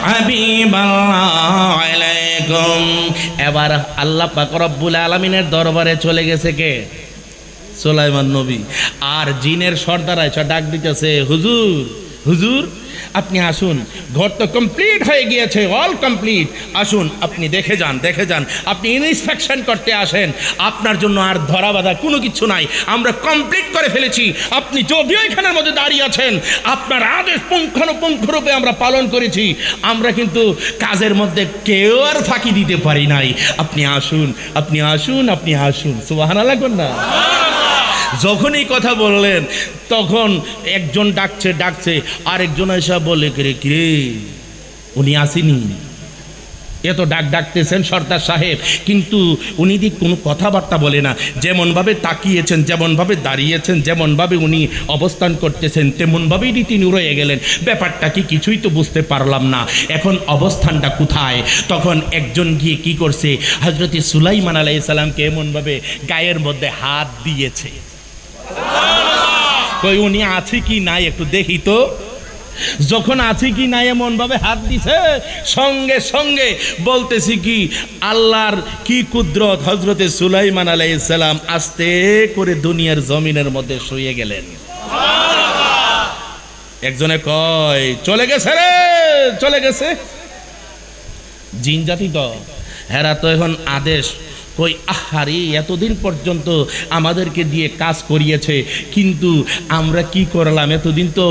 হাবিবাল্লাহ আলাইকুম। এবার আল্লাহ পাক রব্বুল আলামিনের দরবারে চলে গেছে কে? সুলাইমান নবী। আর জিনের সর্দার আইসা ডাক দিতেছে, হুজুর হুজুর আপনি আসুন, ঘর তো কমপ্লিট হয়ে গিয়েছে, অল কমপ্লিট, আসুন আপনি দেখে যান, আপনি ইন্সপেকশন করতে আসেন, আপনার জন্য আর ধরা বাঁধা কোনো কিছু নাই, আমরা কমপ্লিট করে ফেলেছি। আপনি যদিও এখানের মধ্যে দাঁড়িয়ে আছেন, আপনার আদেশ পুঙ্খানুপুঙ্খরূপে আমরা পালন করেছি, আমরা কিন্তু কাজের মধ্যে কেউ আর ফাঁকি দিতে পারি নাই। আপনি আসুন, আপনি আসুন, আপনি আসুন, সুবহানাল্লাহ না। যখন এই কথা বললেন তখন একজন ডাকছে, আরেকজন এসে বলে, কিরে উনি আসেনি, এত ডাকতেছেন সর্দার সাহেব, কিন্তু উনি দিক কোনো কথাবার্তা বলে না। যেমনভাবে তাকিয়েছেন, যেমনভাবে দাঁড়িয়েছেন, যেমনভাবে উনি অবস্থান করতেছেন, তেমনভাবেই তিনি রয়ে গেলেন। ব্যাপারটা কি কিছুই তো বুঝতে পারলাম না, এখন অবস্থানটা কোথায়? তখন একজন গিয়ে কি করছে, হযরত সুলাইমান আলাইহিস সালামকে এমনভাবে গায়ের মধ্যে হাত দিয়েছে। কই উনি আছে কি নাই একটু দেখি তো। যখন আছে কি নাই এমনভাবে হাত দিছে, সঙ্গে সঙ্গে বলতেছি কি আল্লাহর কি কুদরত, হযরতে সুলাইমান আলাইহিস সালাম আস্তে করে দুনিয়ার জমিনের মধ্যে শুয়ে গেলেন। একজনে কয় চলে গেছে রে, চলে গেছে। জিন জাতি তো হেরা তো এখন আদেশ, কই আহারে এতদিন পর্যন্ত আমাদেরকে দিয়ে কাজ করিয়েছে, কিন্তু আমরা কি করলাম? এতদিন তো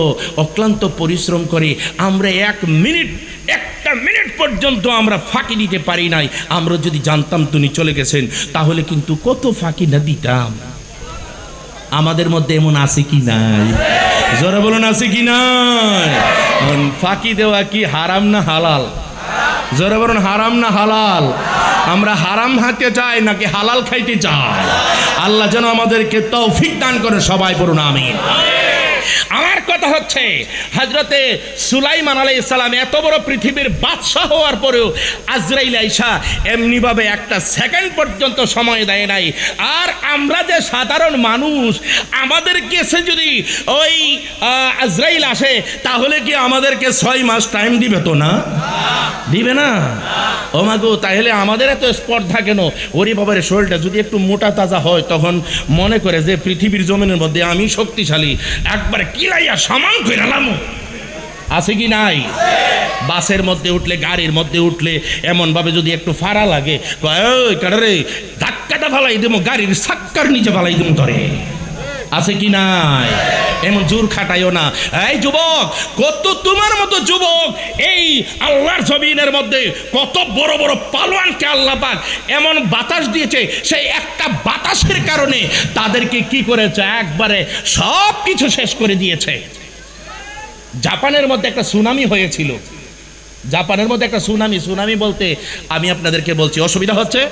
অক্লান্ত পরিশ্রম করে আমরা একটা মিনিট পর্যন্ত আমরা ফাঁকি দিতে পারি নাই। আমরা যদি জানতাম তুমি চলে গেছেন, তাহলে কিন্তু কত ফাঁকি না দিতাম। আমাদের মধ্যে এমন আছে কি নাই? জোরে বলুন আছে কি নাই? ফাঁকি দেওয়া কি হারাম না হালাল? জোরে বলুন হারাম না হালাল? আমরা হারাম হাতে চাই নাকি হালাল খাইতে চাই? আল্লাহ যেন আমাদেরকে তৌফিক দান করে, সবাই বলুন আমিন। আমার কথা হচ্ছে হযরতে সুলাইমান আলাইহিস সালাম এত বড় পৃথিবীর বাদশাহ হওয়ার পরেও আজরাইল আইসা এমনিভাবে একটা সেকেন্ড পর্যন্ত সময় দেয় নাই। আর আমরা যে সাধারণ মানুষ, আমাদের কাছে যদি ওই আজরাইল আসে, তাহলে কি আমাদেরকে 6 মাস টাইম দিবে তো? না দিবে না। ও মাগো, তাহলে আমাদের এত স্পর্ধা কেন? ওরে বাবার শরীরটা যদি একটু মোটা তাজা হয়, তখন মনে করে যে পৃথিবীর জমিনের মধ্যে আমি শক্তিশালী, একবারে কিলাইয়া সামান কইরালাম। আছে কি নাই? বাসের মধ্যে উঠলে, গাড়ির মধ্যে উঠলে এমনভাবে যদি একটু ফাড়া লাগে, ওই কাটারে ধাক্কাটা ফালাই দেবো, গাড়ির চাক্কার নিচে ফালাই দেবো ধরে। আছে কি নাই? এমন জোর খাটাইও না। এই যুবক, কত তোমার মতো যুবক এই আল্লাহর জমিনের মধ্যে কত বড় বড় পালোয়ানকে আল্লাহ পাক এমন বাতাস দিয়েছে, সেই একটা বাতাসের কারণে তাদেরকে কি করেছে, একবারে সব কিছু শেষ করে দিয়েছে। জাপানের মধ্যে একটা সুনামি হয়েছিল। জাপানের মধ্যে একটা সুনামি বলতে আমি আপনাদেরকে বলছি, অসুবিধা হচ্ছে?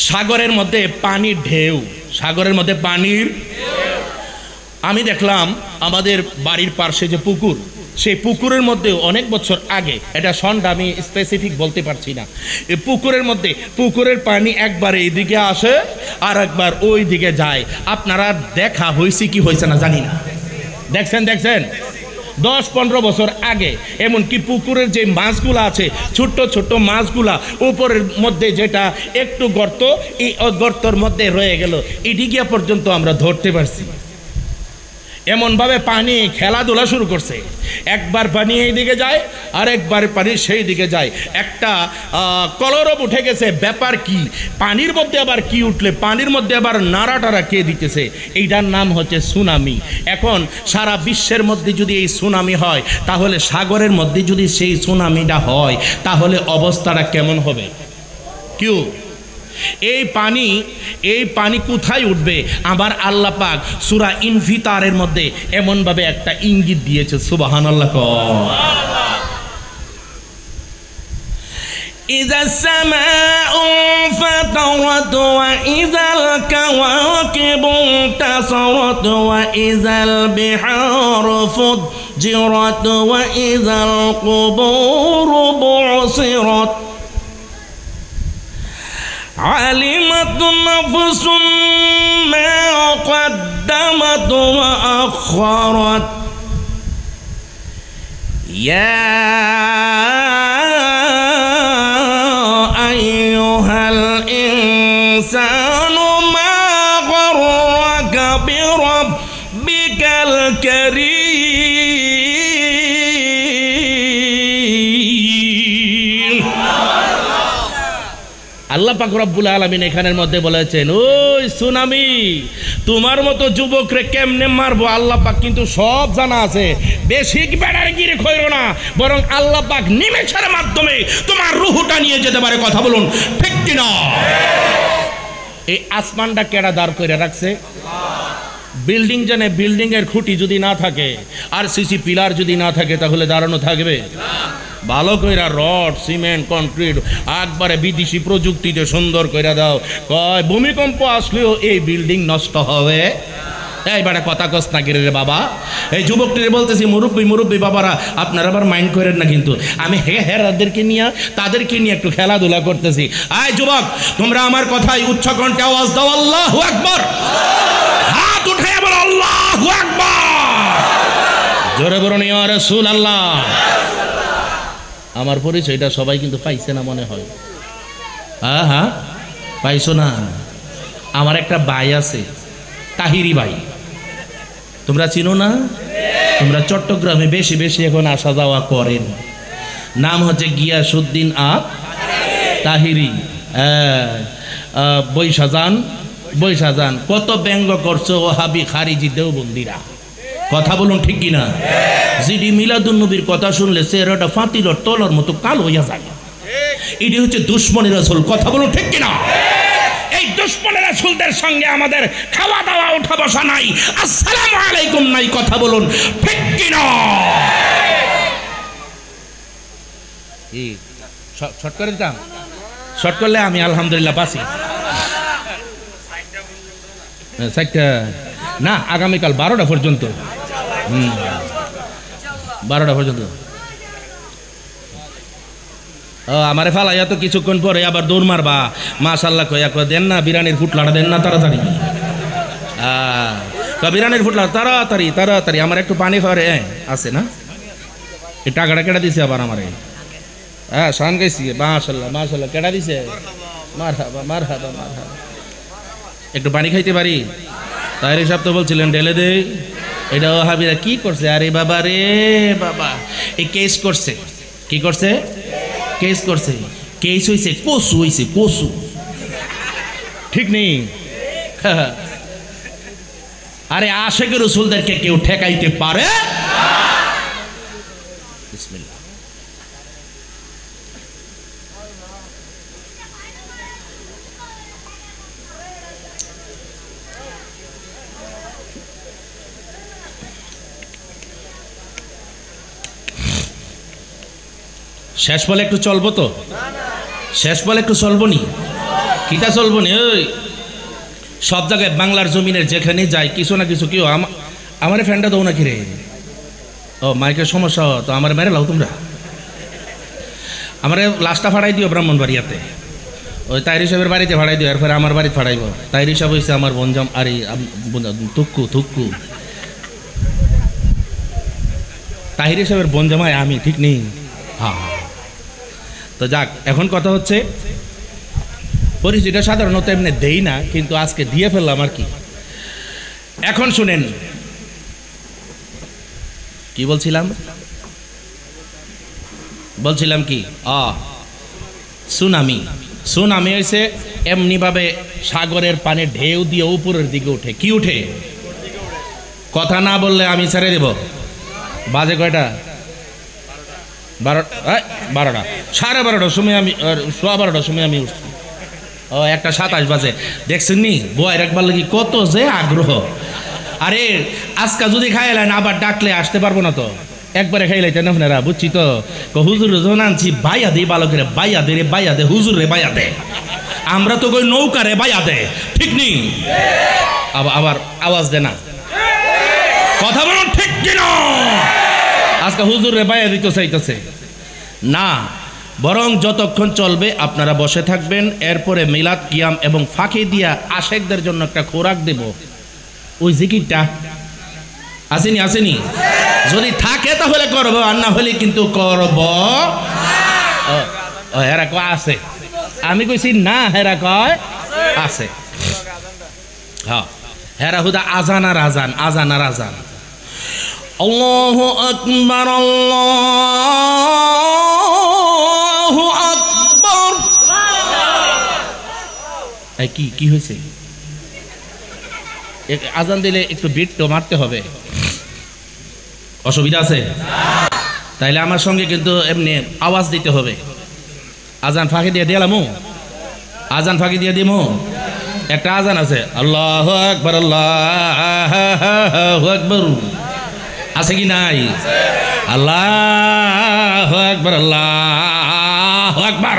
সাগরের মধ্যে পানির ঢেউ, সাগরের মধ্যে পানির। আমি দেখলাম আমাদের বাড়ির পাশে যে পুকুর, সেই পুকুরের মধ্যে অনেক বছর আগে, এটা সনটা আমি স্পেসিফিক বলতে পারছি না, এই পুকুরের মধ্যে পুকুরের পানি একবার এইদিকে আসে আর একবার ওই দিকে যায়। আপনারা দেখা হয়েছে কি হয়েছে না জানি না, দেখছেন 10-15 বছর আগে এমনকি পুকুরের যে মাছগুলো আছে, ছোট্ট ছোট্ট মাছগুলা উপরের মধ্যে যেটা একটু গর্ত, এই গর্তর মধ্যে রয়ে গেল, এদিকে পর্যন্ত আমরা ধরতে পারছি। এমনভাবে পানি খেলাধুলা শুরু করছে, একবার পানি এই দিকে যায় আর একবার পানি সেই দিকে যায়। একটা কলরব উঠে গেছে, ব্যাপার কি? পানির মধ্যে আবার কি উঠলে, পানির মধ্যে আবার নাড়াটারা কে দিতেছে, এইটার নাম হচ্ছে সুনামি। এখন সারা বিশ্বের মধ্যে যদি এই সুনামি হয়, তাহলে সাগরের মধ্যে যদি সেই সুনামিটা হয়, তাহলে অবস্থাটা কেমন হবে? কিউ এই পানি কোথায় উঠবে? আবার আল্লাহ পাক সূরা ইনফিতারের মধ্যে এমনভাবে একটা ইঙ্গিত দিয়েছে, সুবহানাল্লাহ। ইযাস সামাউ ফাতারাত ওয়া ইযাল কাওয়াকিবু তাসারাত ওয়া ইযাল বিহারু ফুজ্জিরাত ওয়া ইযাল কুবুরু বু'সিরাত علمت نفس ما قدمت وأخرت يا أيها الإنسان ما غرك بربك الكريم আল্লাহ পাক রব্বুল আলামিন এখানের মধ্যে বলেছেন, ওই সুনামি তোমার মতো যুবকরে কেমনে মারবো আল্লাহ পাক কিন্তু সব জানা আছে। বেশি বেড়ার গিরে খইরো না, বরং আল্লাহ পাক নিমেষের মাধ্যমে তোমার রুহটা নিয়ে যেতে পারে। কথা বলুন ঠিক কিনা? এই আসমানটা কেডা দাঁড় করে রাখছে? বিল্ডিং জানে, বিল্ডিং এর খুঁটি যদি না থাকে আর সিসি পিলার যদি না থাকে, তাহলে দাঁড়ানো থাকবে? ভালো কইরা রড সিমেন্ট কংক্রিট একবারে বিদেশি প্রযুক্তিতে সুন্দর কইরা দাও, কয় ভূমিকম্প আসলেও এই বিল্ডিং নষ্ট হবে। এইবারে কথা কস না রে বাবা। এই যুবকটিরে বলতেছি, মুরব্বী বাবারা আপনারা আবার মাইন্ড করেন না, কিন্তু আমি হেরাদেরকে নিয়ে তাদেরকে নিয়ে একটু খেলাধুলা করতেছি। আয় যুবক, তোমরা আমার কথায় উচ্চ কণ্ঠে আওয়াজ দাও, আল্লাহু আকবার। হাত উঠে বলো আল্লাহু আকবার। জোরে বলুন ইয়া রাসূলুল্লাহ। আমার পরিচয়টা সবাই কিন্তু পাইছে না মনে হয়। হ্যাঁ পাইছো না? আমার একটা ভাই আছে, তাহিরি ভাই, তোমরা চিনো না? তোমরা চট্টগ্রামে বেশি বেশি এখন আসা যাওয়া করেন। নাম হচ্ছে গিয়াসউদ্দিন তাহিরি। বৈশাজান কত ব্যঙ্গ করছো ওহাবি খারিজি দেওবন্দিরা, কথা বলুন ঠিক কিনা? জিডি মিলাদুন নবীর কথা শুনলে চেহারাটা ফাতিলর তলার মতো কালো হইয়া যায়। এটি হচ্ছে দুশ্মনের রাসূল, কথা বলুন ঠিক কিনা? এই দুশ্মনের রাসূলদের সঙ্গে আমাদের খাওয়া দাওয়া উঠা বসা নাই, আসসালামু আলাইকুম নাই, কথা বলুন ঠিক কিনা? শর্ট করে দিতাম, শর্ট করলে আমি আলহামদুলিল্লাহ বাঁচি। না, আগামীকাল 12টা পর্যন্ত। 12টা পর্যন্ত আমারে ফালাইয়া তো কিছুক্ষণ পরে আবার দৌড় মারবা। মাশাল্লাহ কয়া দেন না বিরিয়ানির ফুটলাটা দেন না তাড়াতাড়ি। বিরিয়ানির ফুটলা তাড়াতাড়ি তাড়াতাড়ি। আমার একটু পানি খাওয়ারে আছে না? এই টাকাটা কেটে দিছে আবার আমারে। হ্যাঁ শান গাইছি। মাশাল্লাহ মাশাল্লাহ কেটে দিছে। মারহাবা মারহাবা মারহাবা। একটু পানি খাইতে পারি? তাইর হিসাব তো বলছিলেন ঢেলে দে। এটা ওহাবিরা কি করছে? আরে বাবা রে বাবা, এই কেস করছে। কি করছে? কেস করছে। কেস হইছে কসু, হইছে কসু, ঠিক নেই? আরে আশেকের রাসূলদেরকে কেউ ঠেকাইতে পারে? বিসমিল্লাহ। শেষ বলে একটু চলবো তো? শেষ বলে একটু চলবো নি? কিতা চলবো নি? ওই সব জায়গায় বাংলার জমিনের যেখানে যাই কিছু না কিছু কেউ আমার ফ্যানটা দৌ নাকি রে? ও মাইকের সমস্যা তো আমার মেরে লাও তোমরা। আমার লাশটা ফাড়াই দিও ব্রাহ্মণবাড়িয়াতে, ওই তাইর হিসাবের বাড়িতে ফাড়াই দিও, এরপরে আমার বাড়িতে ফাড়াইব। তাইর হিসাব হয়েছে আমার বনজাম। আরে থুক্কু থুক্কু তাহির হিসাবের বনজামাই আমি, ঠিক নেই? হ্যাঁ। তো যাক, এখন কথা হচ্ছে পরিচয়টা সাধারণত এমনি দেই না, কিন্তু আজকে দিয়ে ফেললাম আর কি। এখন শুনেন কি বলছিলাম কি? সুনামি। সুনামি হয়েছে এমনিভাবে সাগরের পানি ঢেউ দিয়ে উপরের দিকে উঠে। কি উঠে? কথা না বললে আমি ছেড়ে দেব। বাজে কয়টা? 12টা 12:30টার সময় আমি 12:15টার সময় আমি উঠছি। 1:27 বাজে। দেখছেন নি বয় রাখবার লাগি কত যে আগ্রহ। আরে আজকা যদি খাইলেন আবার ডাকলে আসতে পারবো না তো, একবারে খাইলাইতেন আপনারা, বুঝছি তো? হুজুর যখন আনছি বাইয়া দে, ভালো করে বাইয়া দে রে, বাইয়া দে হুজুর রে, বাইয়া দে। আমরা তো কই নৌকা রে, বাইয়া দে, ঠিক নেই? আবার আওয়াজ দে না, কথা বলুন ঠিক কিনা? আজকে হুজুর রে বাইয়া দিতে চাইতেছে না, বরং যতক্ষণ চলবে আপনারা বসে থাকবেন। এরপরে মিলাদ কিয়াম এবং ফাঁকি দিয়া আশেকদের জন্য একটা খোরাক দেব। ওই জিকিরটা আসেনি আসেনি? যদি থাকে তাহলে করবো, আর না হলে কিন্তু করব। হেরা কয় আছে, আমি কইছি না, হেরা কয় আছে। হ্যাঁ, হেরা হুদা আজান আর আজান, আজান আর আজান। আল্লাহু আকবার আল্লাহু আকবার। এই কি হয়েছে? আজান দিলে একটু বিট তো মারতে হবে, অসুবিধা আছে? তাইলে আমার সঙ্গে কিন্তু এমনি আওয়াজ দিতে হবে। আজান ফাঁকি দিয়ে দিলাম, আজান ফাঁকি দিয়ে দিমু। একটা আজান আছে, আল্লাহু আকবার আল্লাহু আকবার, আছে কি নাই? আল্লাহু আকবার, আল্লাহু আকবার,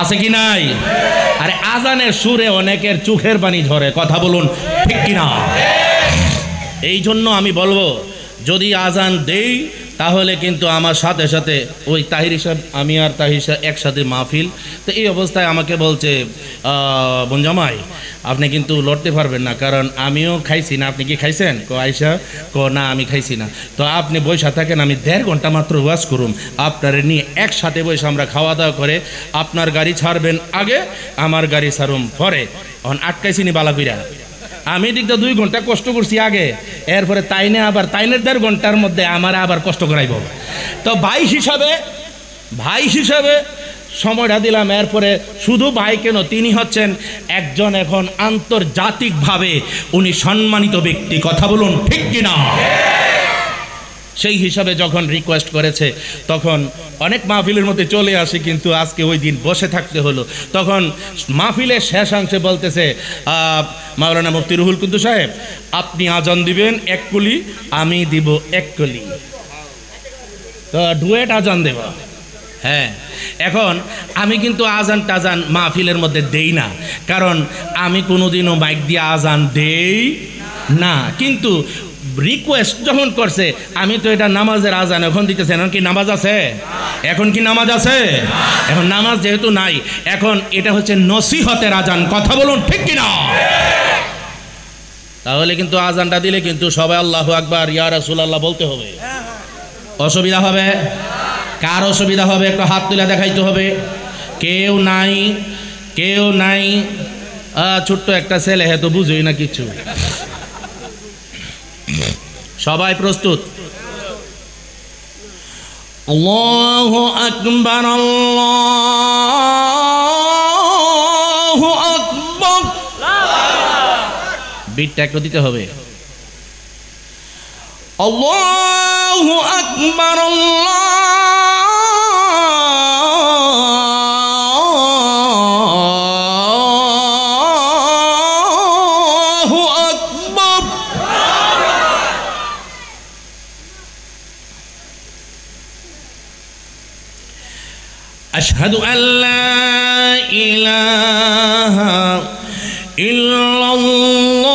আছে কি নাই? আরে আজানের সুরে অনেকের চোখের পানি ঝরে, কথা বলুন ঠিক কিনা? এই জন্য আমি বলবো, যদি আজান দেই তাহলে কিন্তু আমার সাথে সাথে ওই তাহির সাহেব, আমি আর তাহির সাহেব একসাথে মাহফিল। তো এই অবস্থায় আমাকে বলছে বনজামাই আপনি কিন্তু লড়তে পারবেন না, কারণ আমিও খাইছি না। আপনি কি খাইছেন? আয়সা না আমি খাইছি না। তো আপনি বৈশা থাকেন, আমি 1.5 ঘন্টা মাত্র ওয়াজ করুম, আপনার নিয়ে একসাথে বসে আমরা খাওয়া দাওয়া করে আপনার গাড়ি ছাড়বেন আগে, আমার গাড়ি ছাড়ুম পরে। এখন আটকাইছিনি বালাপিরা, আমি দিকটা 2 ঘন্টা কষ্ট করছি আগে, এরপরে তাইনে আবার তাইনের 1.5 ঘন্টার মধ্যে আমার আবার কষ্ট করাইব। তো ভাই হিসাবে সময়টা দিলাম। এরপরে শুধু ভাই কেন, তিনি হচ্ছেন একজন এখন আন্তর্জাতিকভাবে উনি সম্মানিত ব্যক্তি, কথা বলুন ঠিক কিনা? সেই হিসাবে যখন রিকোয়েস্ট করেছে তখন অনেক মাহফিলের মধ্যে চলে আসি, কিন্তু আজকে ওই দিন বসে থাকতে হলো। তখন মাহফিলের শেষাংশে বলতেছে মাওলানা মুফতি রুহুল কুদ্দুস সাহেব আপনি আজান দিবেন 1 কলি, আমি দিব 1 কলি, তো ডুয়েট আজান দেব। হ্যাঁ, এখন আমি কিন্তু আজান টাজান মাহফিলের মধ্যে দেই না, কারণ আমি কোনোদিনও মাইক দিয়ে আজান দেই না। কিন্তু রিকোয়েস্ট যখন করছে, আমি তো এটা নামাজের আজান এখন দিতেছে। এখন কি নামাজ আছে? এখন কি নামাজ আছে? এখন নামাজ যেহেতু নাই, এখন এটা হচ্ছে নসিহতের আজান, কথা বলুন ঠিক কিনা? তাহলে কিন্তু আজানটা দিলে কিন্তু সবাই আল্লাহু আকবার ইয়া রাসূলুল্লাহ বলতে হবে। অসুবিধা হবে? কার অসুবিধা হবে? একটু হাত তুলে দেখাইতে হবে। কেউ নাই। ছোট্ট একটা ছেলে, হয়তো বুঝোই না কিছু। সবাই প্রস্তুত? আল্লাহু আকবার, আল্লাহু আকবার। বিটটা একটু দিতে হবে। আল্লাহু আকবার, আল্লাহু আকবার। আশহাদু আল্লা ইলাহা ইল্লাল্লাহ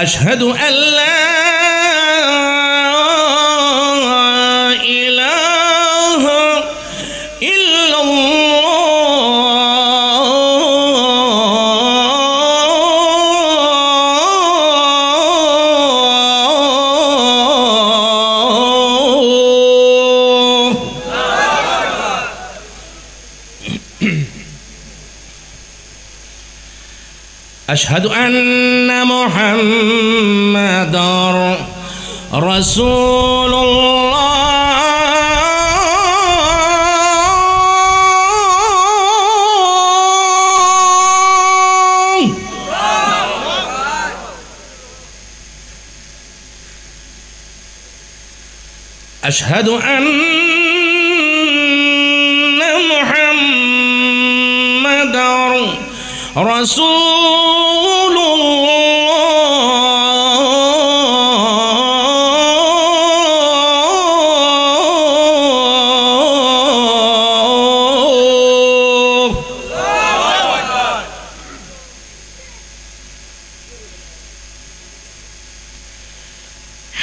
আশহাদু আল্লা ইলাহা আশহাদু আন্না মুহাম্মাদার রাসূলুল্লাহ। আশহাদু আন্না মুহাম্মাদার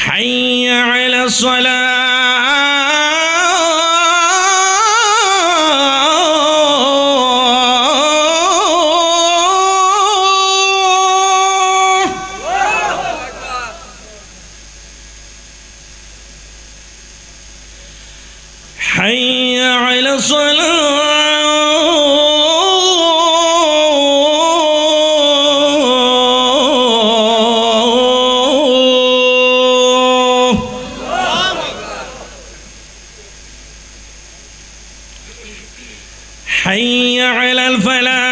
হাইয়া আলা حي على الصلاة. حي على الفلاح.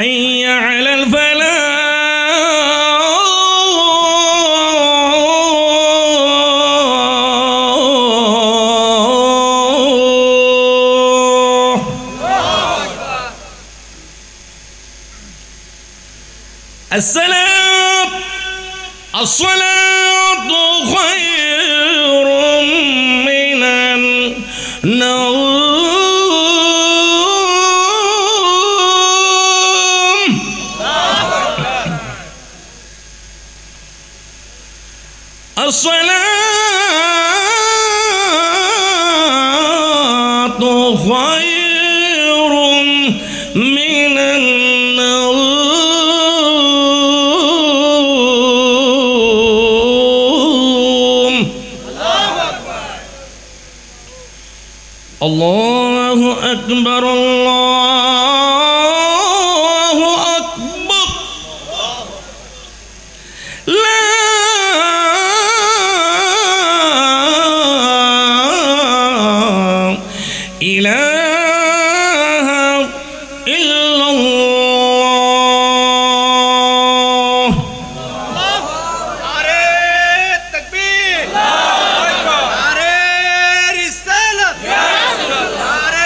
হাইয়া আলাল ফালাহ الصلاة خير من النوم الصلاة خير من النوم الله أكبر الله أكبر لا إله إلا الله نعرة التكبير نعرة الرسالة نعرة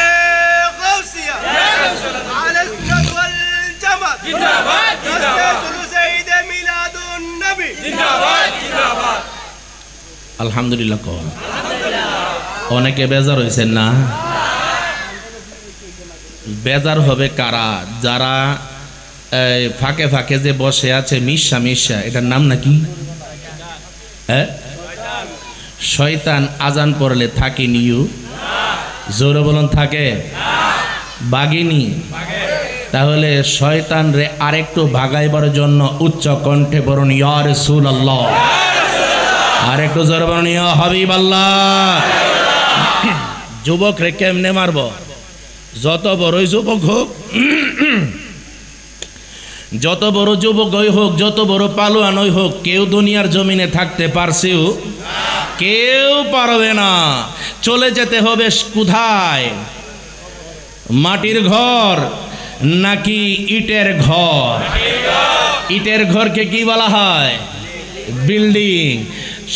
غوثية على السد والجمل تسجيل سيد ميلاد النبي আলহামদুলিল্লাহ কর অনেকে বেজার হয়েছেন না বেজার হবে কারা যারা ফাঁকে ফাঁকে যে বসে আছে মিশা মিশা এটার নাম নাকি হ্যাঁ শয়তান আজান পড়লে থাকে নিউ জোরে বলুন থাকে বাগিনি তাহলে শয়তান রে আরেকটু ভাগাইবার জন্য উচ্চ কণ্ঠে বলুন ইয়া রাসূলুল্লাহ আরেকটু জোরে বলুন ইয়া হাবিবাল্লাহ যুবক রে কেমনে মারব যত বড়ই যুবক হোক যত বড় যুবকই হোক যত বড় পালোয়ানই হোক কেউ দুনিয়ার জমিনে থাকতে পারছেও কেউ পারবে না চলে যেতে হবে কোথায় মাটির ঘর নাকি ইটের ঘর ইটের ঘরকে কি বলা হয় বিল্ডিং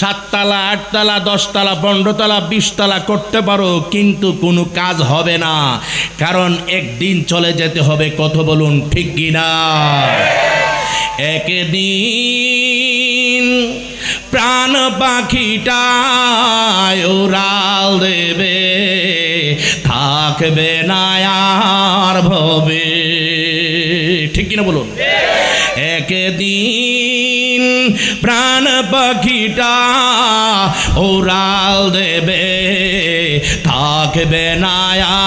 7 তলা 8 তলা 10 তলা 15 তলা 20 তলা করতে পারো কিন্তু কোনো কাজ হবে না কারণ একদিন চলে যেতে হবে কথা বলুন ঠিক কি না একদিন প্রাণ পাখিটা উড়াল দেবে থাকবে না আর ভবে ঠিক কি না বলুন একদিন প্রাণ পাখিটা উড়াল দেবে থাকবে না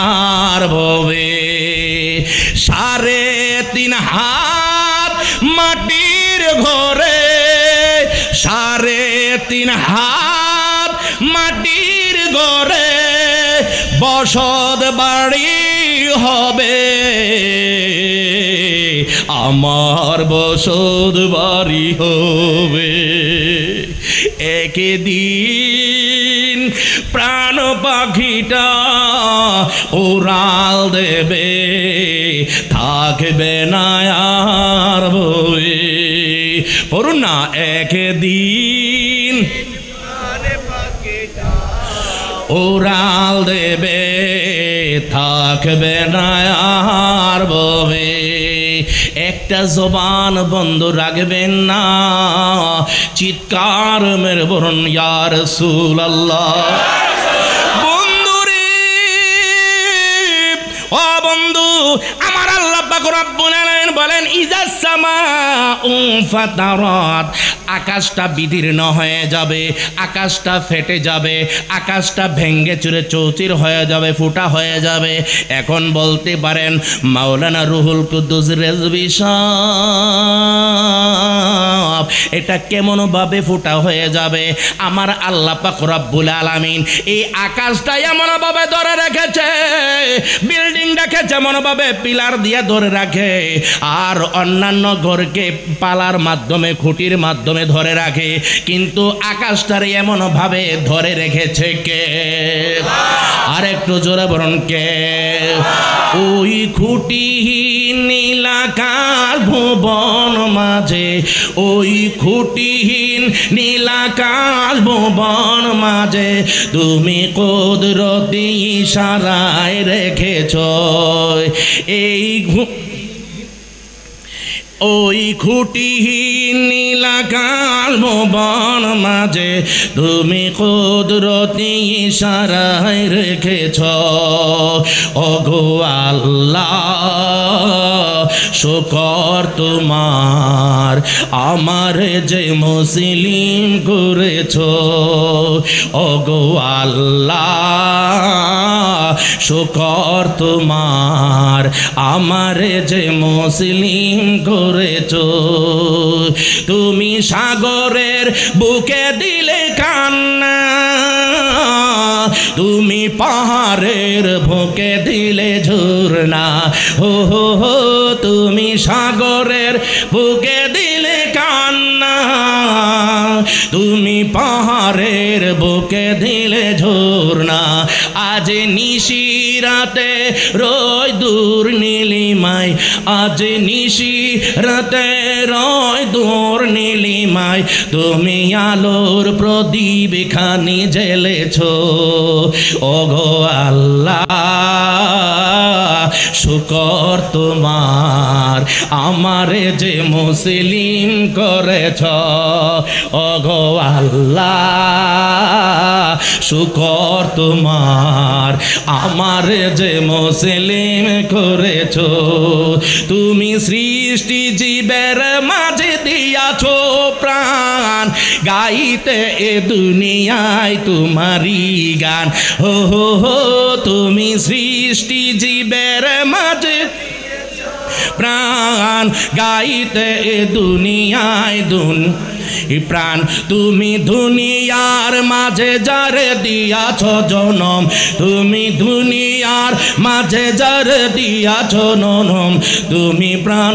আর ভবে 3.5 হাত মাটির ঘরে 3.5 হাত মাটির ঘরে বসত বাড়ি হবে আমার বসত বাড়ি হবে একদিন প্রাণ পাখিটা উড়াল দেবে থাকবে না আর বই পড়ুন না একদিন উড়াল দেবে থাকবে না আর ববে একটা জবান বন্ধ রাখবেন না চিৎকার মেরে বলুন ইয়া রাসূলুল্লাহ বন্ধুরে ও বন্ধু আমার আল্লাহ পাক রব্বুল আলামিন বলেন ইজাস সামাউ ফাতারাত আকাশটা বিদীর্ণ হয়ে যাবে আকাশটা ফেটে যাবে আকাশটা ভেঙ্গে চুরে চৌচির হয়ে যাবে ফুটা হয়ে যাবে এখন বলতে পারেন মাওলানা রুহুল কুদ্দুস রেজভী সাহেব এটা কেমন ভাবে ফুটা হয়ে যাবে আমার আল্লাহ পাক রব্বুল আলামিন এই আকাশটা এমন ভাবে ধরে রেখেছে বিল্ডিং রেখেছে যেমন ভাবে পিলার দিয়ে ধরে রাখে আর অন্যান্য ঘরকে পালার মাধ্যমে খুঁটির মাধ্যমে ধরে রাখে, কিন্তু আকাশটারে এমন ভাবে ধরে রেখেছে কে? আর একটু জোরে বলুন কে? ওই খুঁটিহীন নীলাকাশ ভুবন মাঝে, ওই খুঁটিহীন নীলাকাশ ভুবন মাঝে তুমি কুদরতি ইশারায় রেখেছ এই ওই খুঁটিহীন নীলাকাশ ভুবন মাঝে তুমি কুদরতি ইশারায় রেখেছ। ওগো আল্লাহ শুকর তোমার আমার যে মুসলিম করেছ। ওগো আল্লাহ শুকর তোমার আমার যে মুসলিম করেছো। তুমি সাগরের বুকে দিলে কান্না, তুমি পাহাড়ের বুকে দিলে ঝরনা। হো হো হো তুমি সাগরের বুকে দিলে কান্না, তুমি পাহাড়ের বুকে দিলে ঝরনা। আজ নিশিরাতে রয় দূর নীলিমায়, আজ নিশিরাতে রয় দূর নীলিমায় তুমি আলোর প্রদীপ খানি জ্বেলেছ। ওগো আল্লাহ শুকর তোমার আমারে যে মুসলিম করেছ। ওগো আল্লাহ শুকর তোমার আমারে যে মুসলিম করেছ। তুমি সৃষ্টি জীবের মাঝে দিয়াছো প্রাণ, গাইতে এ দুনিয়ায় তোমারই গান। হো হো হো তুমি সৃষ্টি জীবের মাঝে প্রাণ, গাইতে এ দুনিয়ায় প্রাণ। তুমি দুনিয়ার মাঝে যারে দিয়াছ জনম, তুমি দুনিয়ার মাঝে যারে দিয়াছ জনম, তুমি প্রাণ।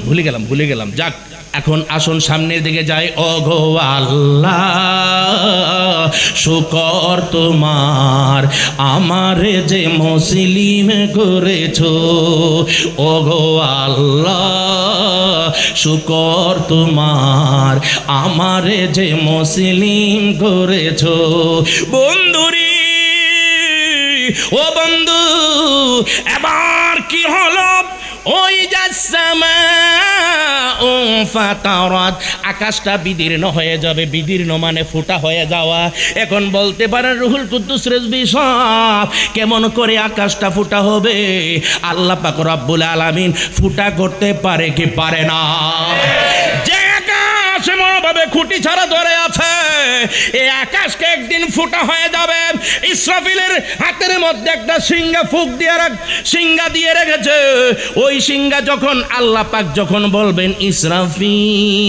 ভুলে গেলাম যাক, এখন আসুন সামনের দিকে যাই। ওগো আল্লাহ শুকর তোমার আমারে যে মুসলিম করেছ। ওগো আল্লাহ শুকর তোমার আমারে যে মুসলিম করেছ। বন্ধুরি ও বন্ধু এবার কি হলো? ওই যাসমা ফাতারাত, আকাশটা বিদীর্ণ হয়ে যাবে। বিদীর্ণ মানে ফুটা হয়ে যাওয়া। এখন বলতে পারেন রুহুল কুদ্দুস রেজভী সাহেব কেমন করে আকাশটা ফুটা হবে? আল্লাহ পাক রব্বুল আলামিন ফুটা করতে পারে কি পারে না? যে আকাশ এমনভাবে খুঁটি ছাড়া ধরে আছে, এই আকাশকে একদিন ফুটা হয়ে যাবে। ইসরাফিলের হাতের মধ্যে একটা সিংহা দিয়ে রেখেছে। ওই সিংহা যখন আল্লাহ পাক যখন বলবেন ইসরাফিল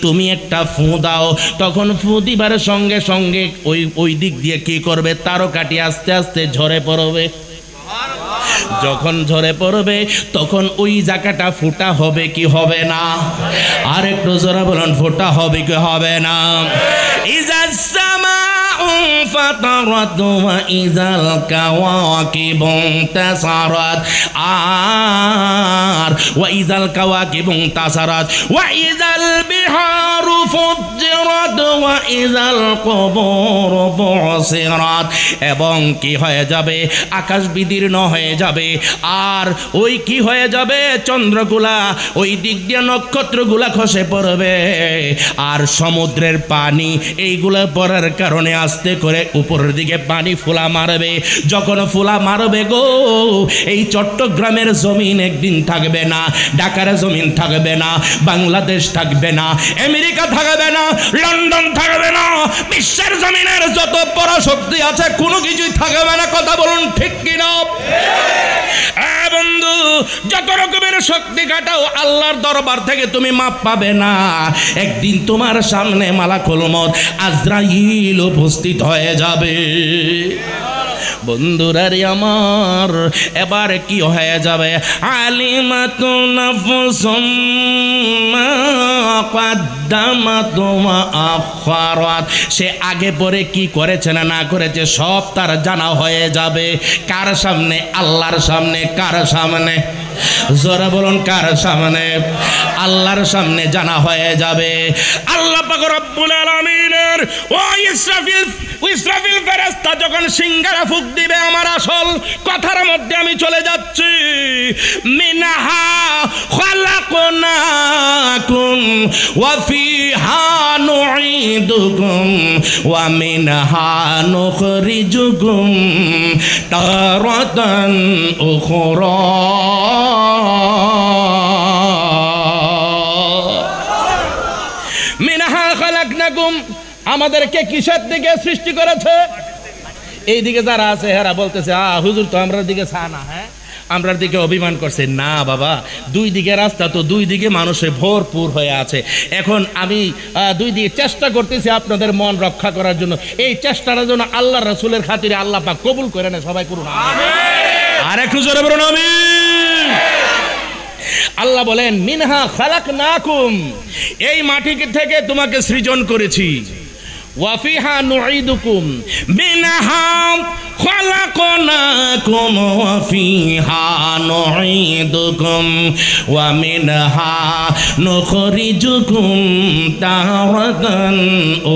তুমি একটা ফু দাও, তখন ফু দিবার সঙ্গে সঙ্গে ওই দিক দিয়ে কি করবে? তারকাটি আস্তে আস্তে ঝরে পড়বে। যখন ঝরে পড়বে তখন ওই জায়গাটা ফুটা হবে কি হবে না? আর একটু জোরে বলুন, ফুটা হবে কি হবে না? ইজাস সামাউ ফাতারাত ওয়া ইজাল কাওয়াকিবু তাসারাত, আর ওয়া ইজাল কাওয়াকিবু তাসারাত ওয়া ইজাল বিহারু ফুজ্জিরাত ওয়া ইজাল কুবুর বুসিরাত। এবং কি হয়ে যাবে? আকাশ বিদীর্ণ হয়ে যাবে। আর ওই কি হয়ে যাবে? চন্দ্রগুলা ওই দিক দিয়ে নক্ষত্রগুলা খসে পড়বে। আর সমুদ্রের পানি এইগুলা পড়ার কারণে আস্তে করে উপরের দিকে পানি ফুলা মারবে। যখন ফুলা মারবে গো, এই চট্টগ্রামের জমিন একদিন থাকবে না, ঢাকার জমিন থাকবে না, বাংলাদেশ থাকবে না, আমেরিকা থাকবে না, লন্ডন থাকবে না, বিশ্বের জমিনের যত পরাশক্তি আছে কোনো কিছুই থাকবে না। কথা বলুন ঠিক কিনা? বন্ধু যত রকমের শক্তি খাটাও আল্লাহর দরবার থেকে তুমি মাপ পাবে না। একদিন তোমার সামনে মালাকুল মউত আজরাইল উপস্থিত হয়ে যাবে। বন্ধুরা রে আমার, এবার কি হয়ে যাবে? আলিমাতু নাফসুম মা কদ্দামাত ওয়া আখারাত, সে আগে পরে কি করেছে না না করেছে সব তার জানা হয়ে যাবে। কার সামনে? আল্লাহর সামনে। কার সামনে? জোরে বলুন, কার সামনে? আল্লাহর সামনে জানা হয়ে যাবে। আল্লাহ পাক রব্বুল আলামিনের ও ইসরাফিল ফেরেশতা যখন সিংহারা ফুঁক দিবে, আমার আসল কথার মধ্যে আমি চলে যাচ্ছি। মিনহা খালাকনাকুম ওয়া ফিহা নুঈদুকুম ওয়া মিনহা নুখরিজুকুম তারাতান উখরা। মিনহা খালাকনাকুম, আমাদেরকে কিসের দিকে সৃষ্টি করেছে? এই দিকে যারা আছে হেরা বলতেছে হুজুর তো আমরার দিকে চা না, হ্যাঁ আমরার দিকে অভিমান করছে। না বাবা, দুই দিকে রাস্তা তো দুই দিকে মানুষে ভরপুর হয়ে আছে। এখন আমি দুই দিকে চেষ্টা করতেছি আপনাদের মন রক্ষা করার জন্য। এই চেষ্টার জন্য আল্লাহ রাসূলের খাতিরে আল্লাহ পাক কবুল করে নেয়। সবাই করুন আমিন। আর একটু জোরে বলুন আমিন। আল্লাহ বলেন মিনহা খালাকনাকুম, এই মাটি থেকে তোমাকে সৃজন করেছি। ওয়া ফিহা নুঈদুকুম, মিনহা খালাকনাকুম ওয়া ফিহা নুঈদুকুম ওয়া মিনহা নুখরিজুকুম তারাতান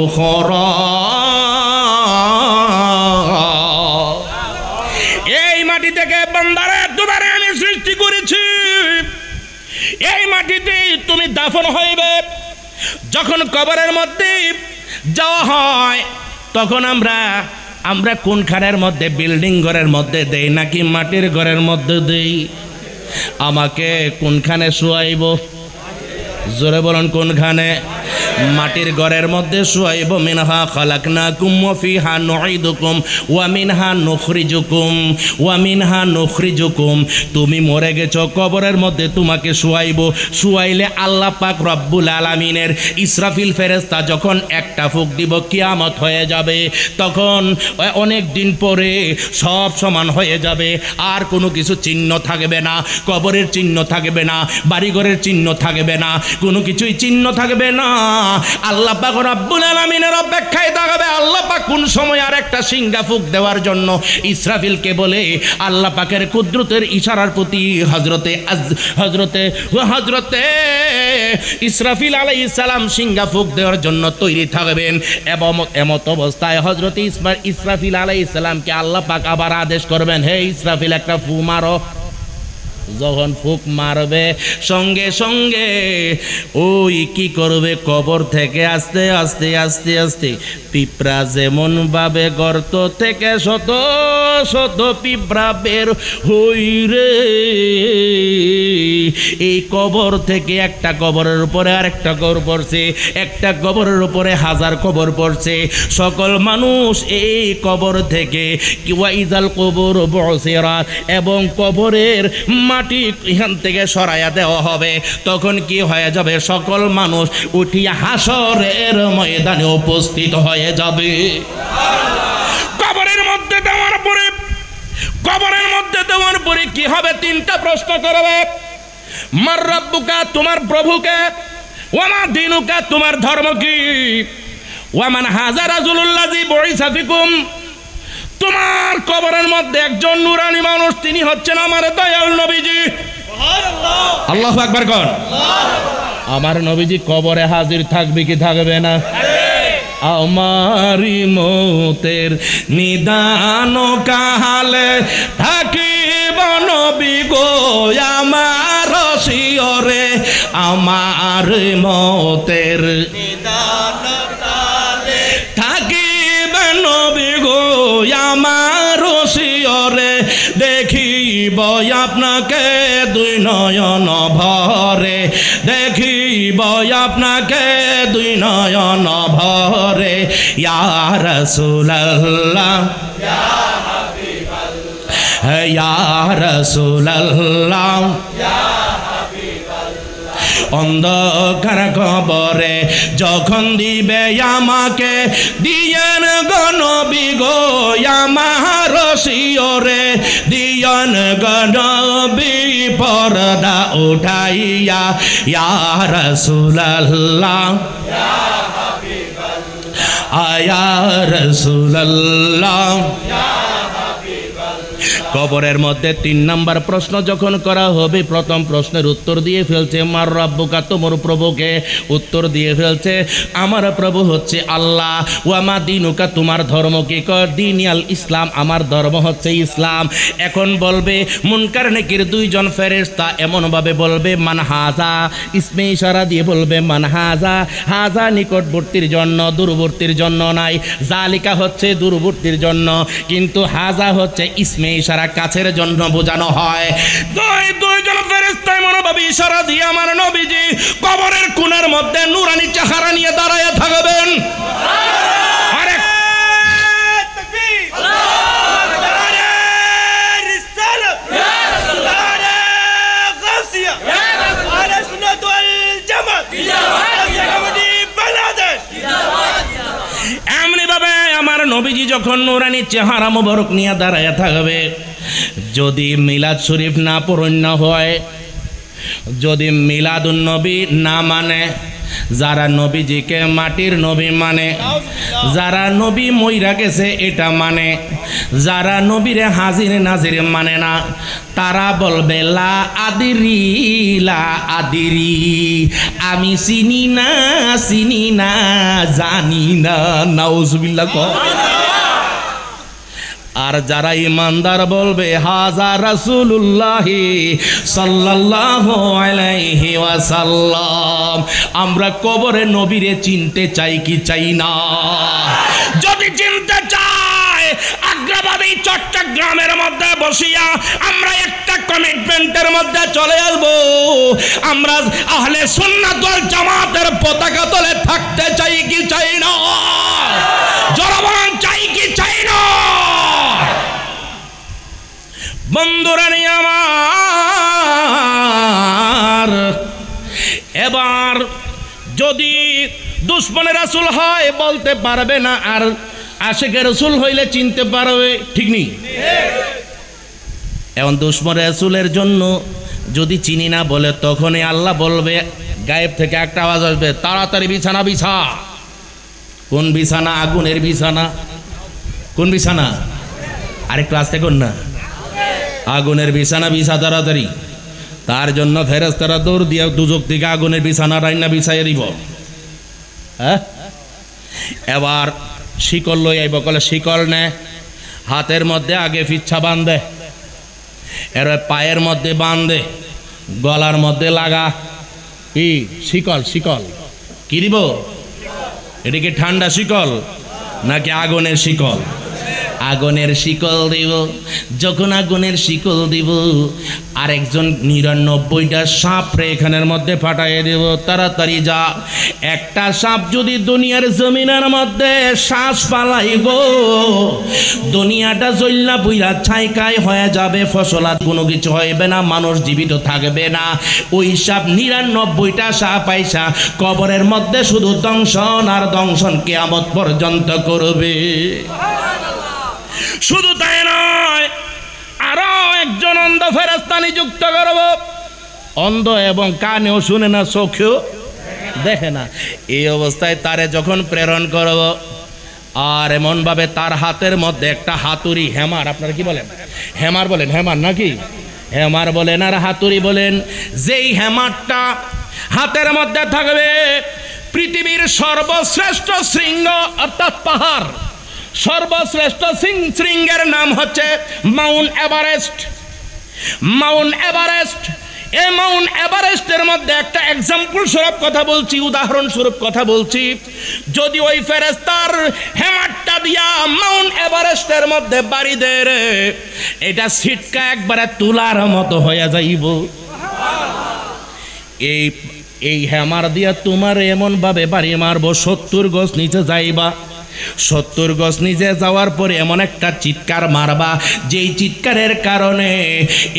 উখরা। এই মাটি থেকে বান্দারে দুবারে আমি সৃষ্টি করেছি। এই মাটিতে তুমি দাফন হইবে। যখন কবরের মধ্যে যাওয়া হয় তখন আমরা কোনখানের মধ্যে? বিল্ডিং ঘরের মধ্যে দেই নাকি মাটির ঘরের মধ্যে দেই? আমাকে কোনখানে শুয়াইব? জোরে বলুন, কোনখানে? মাটির ঘরের মধ্যে শুয়াইব। মিনহা খালাকনাকুম ওয়া ফিহা নুঈদুকুম ওয়া মিনহা নুখরিজুকুম। তুমি মরে গেছো, কবরের মধ্যে তোমাকে শুয়াইব। শুয়াইলে আল্লাহ পাক রব্বুল আলামিনের ইসরাফিল ফেরেশতা যখন একটা ফুঁক দিব, কিয়ামত হয়ে যাবে। তখন অনেক দিন পরে সব সমান হয়ে যাবে, আর কোনো কিছু চিহ্ন থাকবে না। কবরের চিহ্ন থাকবে না, বাড়িঘরের চিহ্ন থাকবে না, কোনো কিছুই চিহ্ন থাকবে না। আল্লাহ পাক রব্বুল আলামিনের অপেক্ষায় থাকবে আল্লাহ পাক কোন সময় আর একটা সিংহা ফুঁক দেওয়ার জন্য। ইসরাফিলকে বলে আল্লাহ পাকের কুদরতের ইশারার প্রতি হযরতে ইসরাফিল আলাইহিস সালাম সিংহা ফুঁক দেওয়ার জন্য তৈরি থাকবেন। এবং এমত অবস্থায় হযরতে ইসরাফিল আলাইহিস সালামকে আল্লাহ পাক আবার আদেশ করবেন, হে ইসরাফিল একটা ফু মারো। যখন ফুক মারবে সঙ্গে সঙ্গে ওই কি করবে? কবর থেকে আস্তে আস্তে আস্তে আস্তে পিঁপড়া যেমন ভাবে গর্ত থেকে শত শত পিঁপড়া বের হই রে, এই কবর থেকে একটা কবরের উপরে আরেকটা কবর পড়ছে, একটা কবরের উপরে হাজার কবর পড়ছে। সকল মানুষ এই কবর থেকে ওয়াইজাল কবর বুসিরাত, এবং কবরের মাটি এখান থেকে সরাইয়া দেওয়া হবে। তখন কি হয়ে যাবে? সকল মানুষ উঠিয়া হাসরের ময়দানে উপস্থিত হয়ে যাবে। কবরের মধ্যে দেওয়ার পরে কি হবে? তিনটা প্রশ্ন করবে। মার রাব্বুকা, তোমার প্রভুকে। ওয়া মা দীনুকা, তোমার ধর্ম কি। ওয়া মান হাযা রাজুলুল্লাযী বুইসা ফিকুম, তোমার কবরের মধ্যে একজন নূরানী মানুষ, তিনি হচ্ছেন আমার দয়াল নবীজি। আল্লাহু আকবার কোন। আমার নবীজি কবরে হাজির থাকবে কি থাকবে না? আমারি মৌতের নিদান কালে থাকিব নবী গো আমার শিয়রে, আমার মৌতের নিদান কালে থাকিব নবী গো আমার শিয়রে, দেখিব আপনাকে দুই নয়ন ভরে, দেখিব আপনাকে দুই নয়ন ভরে। ইয়া রাসূলুল্লাহ, ইয়া হাবিবাল্লাহ, ইয়া রাসূলুল্লাহ অন্ধকার কবরে যখন দিবে আমাকে দিয়েন গো নবী গো আমার শিওরে দিয়েন গো নবী পর্দা উঠাইয়া ইয়া রাসূলুল্লাহ ইয়া রাসূলুল্লাহ। কবরের মধ্যে ৩ নাম্বার প্রশ্ন যখন করা হবে, প্রথম প্রশ্নের উত্তর দিয়ে ফেলছে মার রাব্বুকা, তোমার প্রভুকে। উত্তর দিয়ে ফেলছে আমার প্রভু হচ্ছে আল্লাহ। ওয়ামা দিনুকা, তোমার ধর্ম কি? দিনিয়াল ইসলাম, আমার ধর্ম হচ্ছে ইসলাম। এখন বলবে মুনকার নেকির 2 জন ফেরেশতা এমনভাবে বলবে মান হাজা, ইসমে ইশারা দিয়ে বলবে মান হাজা। হাজা নিকটবর্তীর জন্য, দূরবর্তীর জন্য নাই। জালিকা হচ্ছে দূরবর্তীর জন্য, কিন্তু হাজা হচ্ছে ইসমে ইশারা, কাছের জন্য বোঝানো হয়। দুই জন ফেরেশতা মনোভাবে ইশারা দিয়ে আমার নবীজি কবরের কোণার মধ্যে নুরানি চেহারা নিয়ে দাঁড়ায় থাকবেন। আরে তাকবীর, নারে রিসালাত, নারে গাউসিয়া, আহলে সুন্নাত ওয়াল জামাত, বাংলাদেশ। এমনি ভাবে আমার নবীজি যখন নুরানি চেহারা মোবারক নিয়ে দাঁড়ায় থাকবে, যদি মিলাদ শরীফ না পূর্ণ হয়, যদি মিলাদুন নবী না মানে, যারা নবীজিকে মাটির নবী মানে, যারা নবী মইরা গেছে এটা মানে, যারা নবীরে হাজির নাজির মানে না, তারা বলবে লা আদিরি লা আদিরি, আমি চিনি না জানি না। নাউজুবিল্লাহ। আর যারা ইমানদার বলবে হাজা রাসূলুল্লাহ সাল্লাল্লাহু আলাইহি ওয়াসাল্লাম, আমরা কবরে নবীরে চিনতে চাই কি চাই না? যদি চিনতে চাই, আগ্রাবাদী চট্টগ্রামের মধ্যে বসিয়া আমরা একটা কমিটমেন্টের মধ্যে চলে আসবো। আমরা আহলে সুন্নাত ওয়াল জামাতের পতাকা তলে থাকতে চাই কি চাই না? জনগণ চাই কি চাই না? বন্ধুরা নিয়ে আমার, এবার যদি দুশমনে রাসূল হয় বলতে পারবে না, আর আশিকে রাসূল হইলে চিনতে পারবে, ঠিক নেই? এখন দুশমনে রাসূলের জন্য যদি চিনি না বলে, তখনই আল্লাহ বলবে, গায়েব থেকে একটা আওয়াজ আসবে, তাড়াতাড়ি বিছানা বিছা। কোন বিছানা? আগুনের বিছানা। কোন বিছানা? আরেকটু আস্তে কোন না, আগুনের বিছানা বিছা তাড়াতাড়ি। তার জন্য ফেরেশতারা দৌড় দিয়ে দুজক থেকে আগুনের বিছানা রাইনা বিছাইয়ে দিব। হ্যাঁ, এবার শিকল লই আইব, কলে শিকল নে, হাতের মধ্যে আগে ফিচ্ছা বাঁধে, এর পায়ের মধ্যে বাঁধে, গলার মধ্যে লাগা কি শিকল। শিকল কি দিব? এটা কি ঠান্ডা শিকল নাকি আগুনের শিকল? আগুনের শিকল দিব। যখন আগুনের শিকল দিব, আরেকজন 99টা সাপ রে এখানের মধ্যে ফাটাইয়ে দেব, তাড়াতাড়ি যা। একটা সাপ যদি দুনিয়ার জমিনের মধ্যে শ্বাস পালাইব, দুনিয়াটা জ্বললা বুইরা ছাইকাই হয়ে যাবে, ফসলাত কোনো কিছু হইবে না, মানুষ জীবিত থাকবে না। ওই সাপ 99টা সাপ আইসা কবরের মধ্যে শুধু দংশন আর দংশন কিয়ামত পর্যন্ত করবে। শুধু তাই নয়, আরো একজন অন্ধ ফেরেশতা নিযুক্ত করব। অন্ধ এবং কানেও শুনে না, চোখেও দেখে না। এই অবস্থায় তারে যখন প্রেরণ করব, আর এমনভাবে তার হাতের মধ্যে একটা হাতুড়ি, হেমার, আপনারা কি বলেন? হেমার বলেন, হেমার নাকি? হেমার বলেন আর হাতুড়ি বলেন। যেই হেমারটা হাতের মধ্যে থাকবে, পৃথিবীর সর্বশ্রেষ্ঠ শৃঙ্গ অর্থাৎ পাহাড়, সর্বশ্রেষ্ঠ শৃঙ্গের নাম হচ্ছে মাউন্ট এভারেস্ট। মাউন্ট এভারেস্ট, এই মাউন্ট এভারেস্টের মধ্যে একটা এক্সাম্পল স্বরূপ কথা বলছি, উদাহরণ স্বরূপ কথা বলছি। যদি ওই ফেরেশতার হেমারটা দিয়া মাউন্ট এভারেস্টের মধ্যে বাড়ি দেয়, এটা ছিটকা একবারে তুলার মতো হয়ে যাইব। এই হেমার দিয়া তোমার এমন ভাবে বাড়ি মারবো, 70 গজ নিচে যাইবা, 70 গজ নিচে যাওয়ার পরে এমন একটা চিৎকার মারবা, যেই চিৎকারের কারণে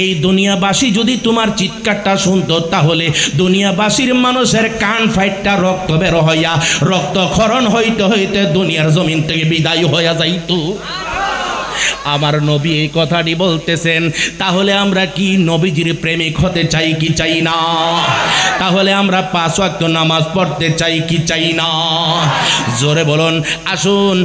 এই দুনিয়াবাসী যদি তোমার চিৎকারটা শুনতো, তাহলে দুনিয়াবাসীর মানুষের কান ফাইটটা রক্ত বের হইয়া রক্তক্ষরণ হইতে হইতে দুনিয়ার জমিন থেকে বিদায় হইয়া যাইতো। আমার নবী এই কথাটি বলতেছেন। তাহলে আমরা কি নবীজির প্রেমিক হতে চাই কি চাই না? তাহলে আমরা 5 ওয়াক্ত নামাজ পড়তে চাই কি চাই না? জোরে বলুন। আসুন,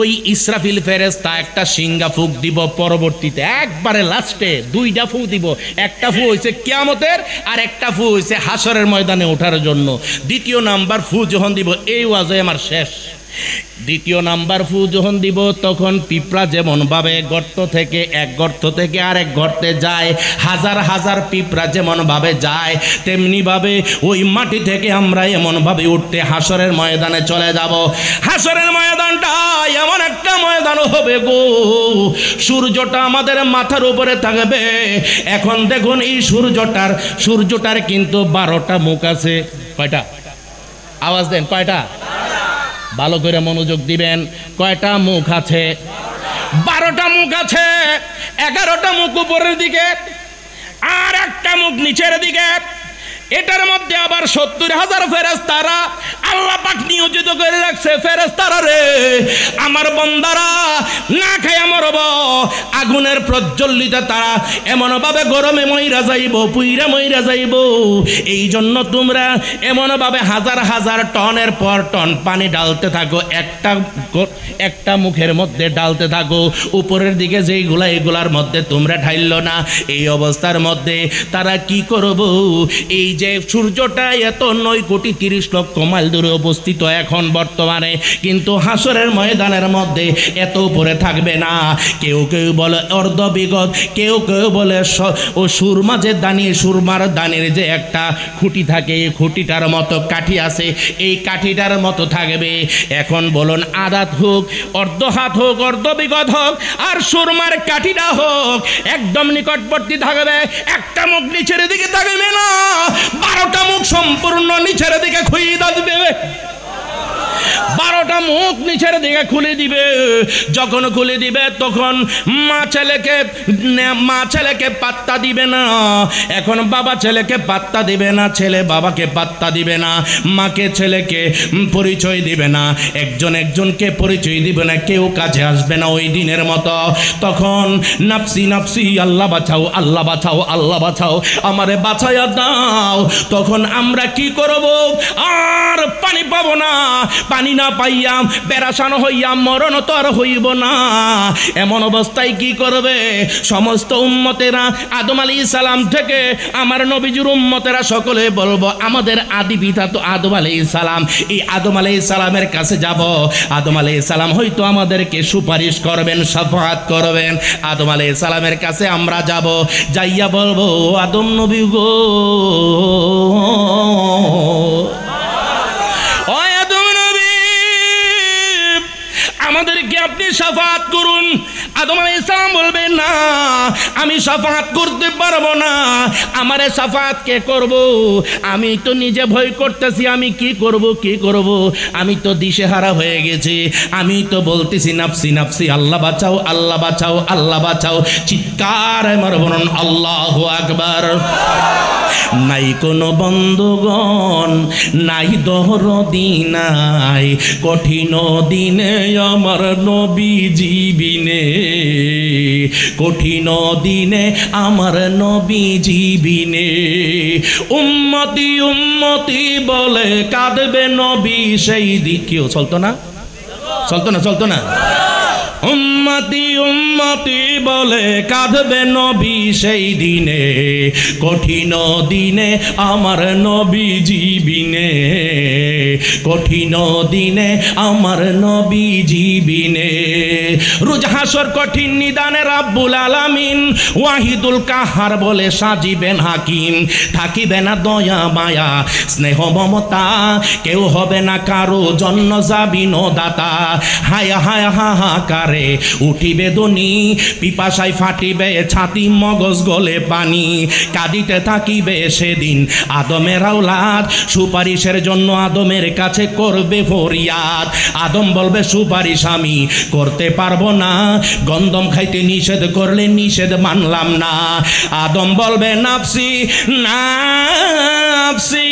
ওই ইসরাফিল ফেরেশতা একটা সিংহা ফুঁক দিব, পরবর্তীতে একবারে লাস্টে 2টা ফুঁ দিব। একটা ফুঁ হয়েছে কিয়ামতের, আর একটা ফুঁ হয়েছে হাসরের ময়দানে ওঠার জন্য। দ্বিতীয় নাম্বার ফুঁ যখন দিব, এই ওয়াজে আমার শেষ। দ্বিতীয় নাম্বার ফু যখন দিব, তখন পিঁপড়া যেমনভাবে গর্ত থেকে এক গর্ত থেকে আরেক গর্তে যায়, হাজার হাজার পিঁপড়া যেমনভাবে যায়, তেমনিভাবে ওই মাটি থেকে আমরা এমনভাবে উঠতে হাসরের ময়দানে চলে যাব। হাসরের ময়দানটা এমন একটা ময়দান হবে গো, সূর্যটা আমাদের মাথার উপরে থাকবে। এখন দেখুন, এই সূর্যটার কিন্তু 12টা মুখ আছে। কয়টা? আওয়াজ দেন, কয়টা? ভালো করে মনোযোগ দিবেন। কয়টা মুখ আছে? 12টা মুখ আছে। 11টা মুখ উপরের দিকে, আর একটা মুখ নিচের দিকে। এটার মধ্যে আবার 70,000 ফেরেশতারা আল্লাহ পাক নিয়োজিত করে রাখছে। ফেরেশতারা রে, আমার বান্দারা না খায়া মরব, আগুনের প্রজ্বলিত তারা এমনভাবে গরমে মইরা যাইব, পুইরা মইরা যাইব। এই জন্য তোমরা এমনভাবে হাজার হাজার টনের পর টন পানি ঢালতে থাকো, একটা মুখের মধ্যে ঢালতে থাকো। উপরের দিকে যেইগুলা, এগুলার মধ্যে তোমরা ঢাইল না। এই অবস্থার মধ্যে তারা কি করব? এই যে সূর্যটা এত 9,30,00,000 মাইল দূরে অবস্থিত এখন বর্তমানে, কিন্তু হাসরের ময়দানের মধ্যে এত উপরে থাকবে না। কেউ কেউ বলে অর্ধবিগত, কেউ কেউ বলে ও সুরমা যে দানি, সুরমার দানির যে একটা খুঁটি থাকে, এই খুঁটিটার মতো কাঠি আছে, এই কাঠিটার মতো থাকবে। এখন বলুন, আদাত হোক, অর্ধ হাত হোক, অর্ধবিগত হোক, আর সুরমার কাঠিটা হোক, একদম নিকটবর্তী থাকবে। একটা মুখ নিচের দিকে থাকবে না, 12টা মুখ সম্পূর্ণ নিচের দিকে খুলে দিবে। 12টা মুখ নিচের দিকে খুলে দিবে। যখন খুলে দিবে, তখন মা ছেলেকে পাত্তা দিবে না। এখন বাবা ছেলেকে পাত্তা দিবে না, ছেলে বাবাকে পাত্তা দিবে না, মাকে ছেলেকে পরিচয় দিবে না, একজনকে পরিচয় দিবে না, কেউ কাছে আসবে না ওই দিনের মতো। তখন নাফসি নাফসি, আল্লাহ বাঁচাও, আল্লাহ বাঁচাও, আল্লাহ বাঁচাও, আমারে বাঁচাইয়া দাও। তখন আমরা কি করব? আর পানি পাবো না। পানি না পাইয়া পেরেশান হইয়া মরণ তো আর হইব না। এমন অবস্থায় কি করবে? সমস্ত উম্মতেরা আদম আলাইহিস সালাম থেকে আমার নবীজির উম্মতেরা সকলে বলবো, আমাদের আদি পিতা তো আদম আলাইহিস সালাম, এই আদম আলাইহিস সালামের কাছে যাব। আদম আলাইহিস সালাম হয়তো আমাদেরকে সুপারিশ করবেন, শাফাআত করবেন। আদম আলাইহিস সালামের কাছে আমরা যাব, যাইয়া বলবো, আদম নবী গো, আমাদেরকে আপনি শাফাআত করুন। আদম আলাইহিস সালাম বলবেন, না, আমি শাফাআত করতে পারবো না। আমারে শাফাআত কে করব? আমি তো নিজে ভয় করতেছি, আমি কি করব? আমি তো দিশেহারা হয়ে গেছি। আমি তো বলতেছি নাফসি নাফসি, আল্লাহ বাঁচাও, আল্লাহ বাঁচাও, আল্লাহ বাঁচাও। চিৎকার আমার বলুন, আল্লাহু আকবার। নাই কোনো বন্ধুগণ, নাই দরদি, নাই কঠিন দিনে আমার নবীজি বিনে, কঠিন দিনে আমার নবীজি বিনে। উম্মতি উম্মতি বলে কাঁদবে নবী সেই দিকেও। চলতো না? উম্মতি উম্মতি বলে কাঁদবে নবী সেই দিনে, কঠিন দিনে আমার নবীজি বিনে, কঠিন দিনে আমার নবীজি বিনে। রোজ হাসর কঠিন নিদানে রাব্বুল আলামিন ওয়াহিদুল কাহার বলে সাজিবেন হাকিম। থাকিবে না দয়া মায়া স্নেহ মমতা, কেউ হবে না কারো জন্য যাবিন দাতা। হায় হায় হাহাকার রে উঠিবে ধ্বনি, পিপাসায় ফাটিবে ছাতি, মগজ গলে পানি, কাঁদিতে থাকিবে সেদিন আদমের আওলাদ, সুপারিশের জন্য আদমের কাছে করবে ফরিয়াদ। আদম বলবে সুপারিশ আমি করতে পারবো না, গন্ধম খাইতে নিষেধ করলে নিষেধ মানলাম না। আদম বলবে নাফসি নাফসি,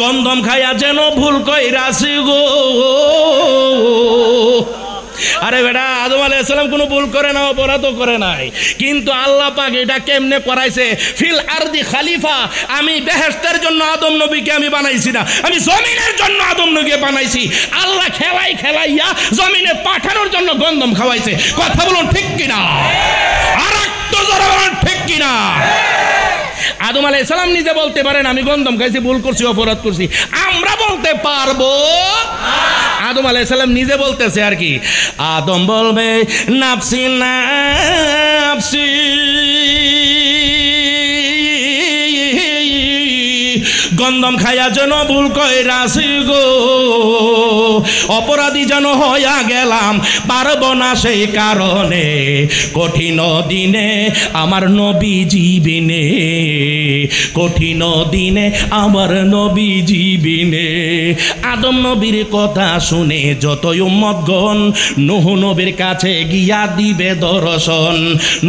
গন্ধম খাইয়া যেন ভুল কইরাছি গো। আরে বেটা, আদম আলাইহিস সালাম কোনো ভুল করে না, অপরাধও করে নাই, কিন্তু আল্লাহ পাক এটা কেমনে করাইছে? ফিল আরদি খালিফা, আমি বেহেশতের জন্য আদম নবীকে আমি বানাইছি না, আমি জমিনের জন্য আদম নবীকে বানাইছি। আল্লাহ খেলাইয়া জমিনে পাঠানোর জন্য গন্ধম খাওয়াইছে। কথা বলুন ঠিক কিনা? আর একটু জোরে বলুন ঠিক কিনা? আদম আলাইহিস সালাম নিজে বলতে পারেন আমি গন্ধম খাইছি, ভুল করছি, অপরাধ করছি। আমরা বলতে পারবো? আদম আলাইহিস সালাম নিজে বলতেছে আর কি। আদম বলবে নাফসি নাফসি, গন্ধম খাইয়া যেন ভুল কইরাছি গো, অপরাধী যেন হইয়া গেলাম, পারবো না সেই কারণে, কঠিন দিনে আমার নবী জীবিনে, কঠিন দিনে আমার নবী জীবিনে। আদম নবীর কথা শুনে যতই উম্মতগণ নূহ নবীর কাছে গিয়া দিবে দর্শন,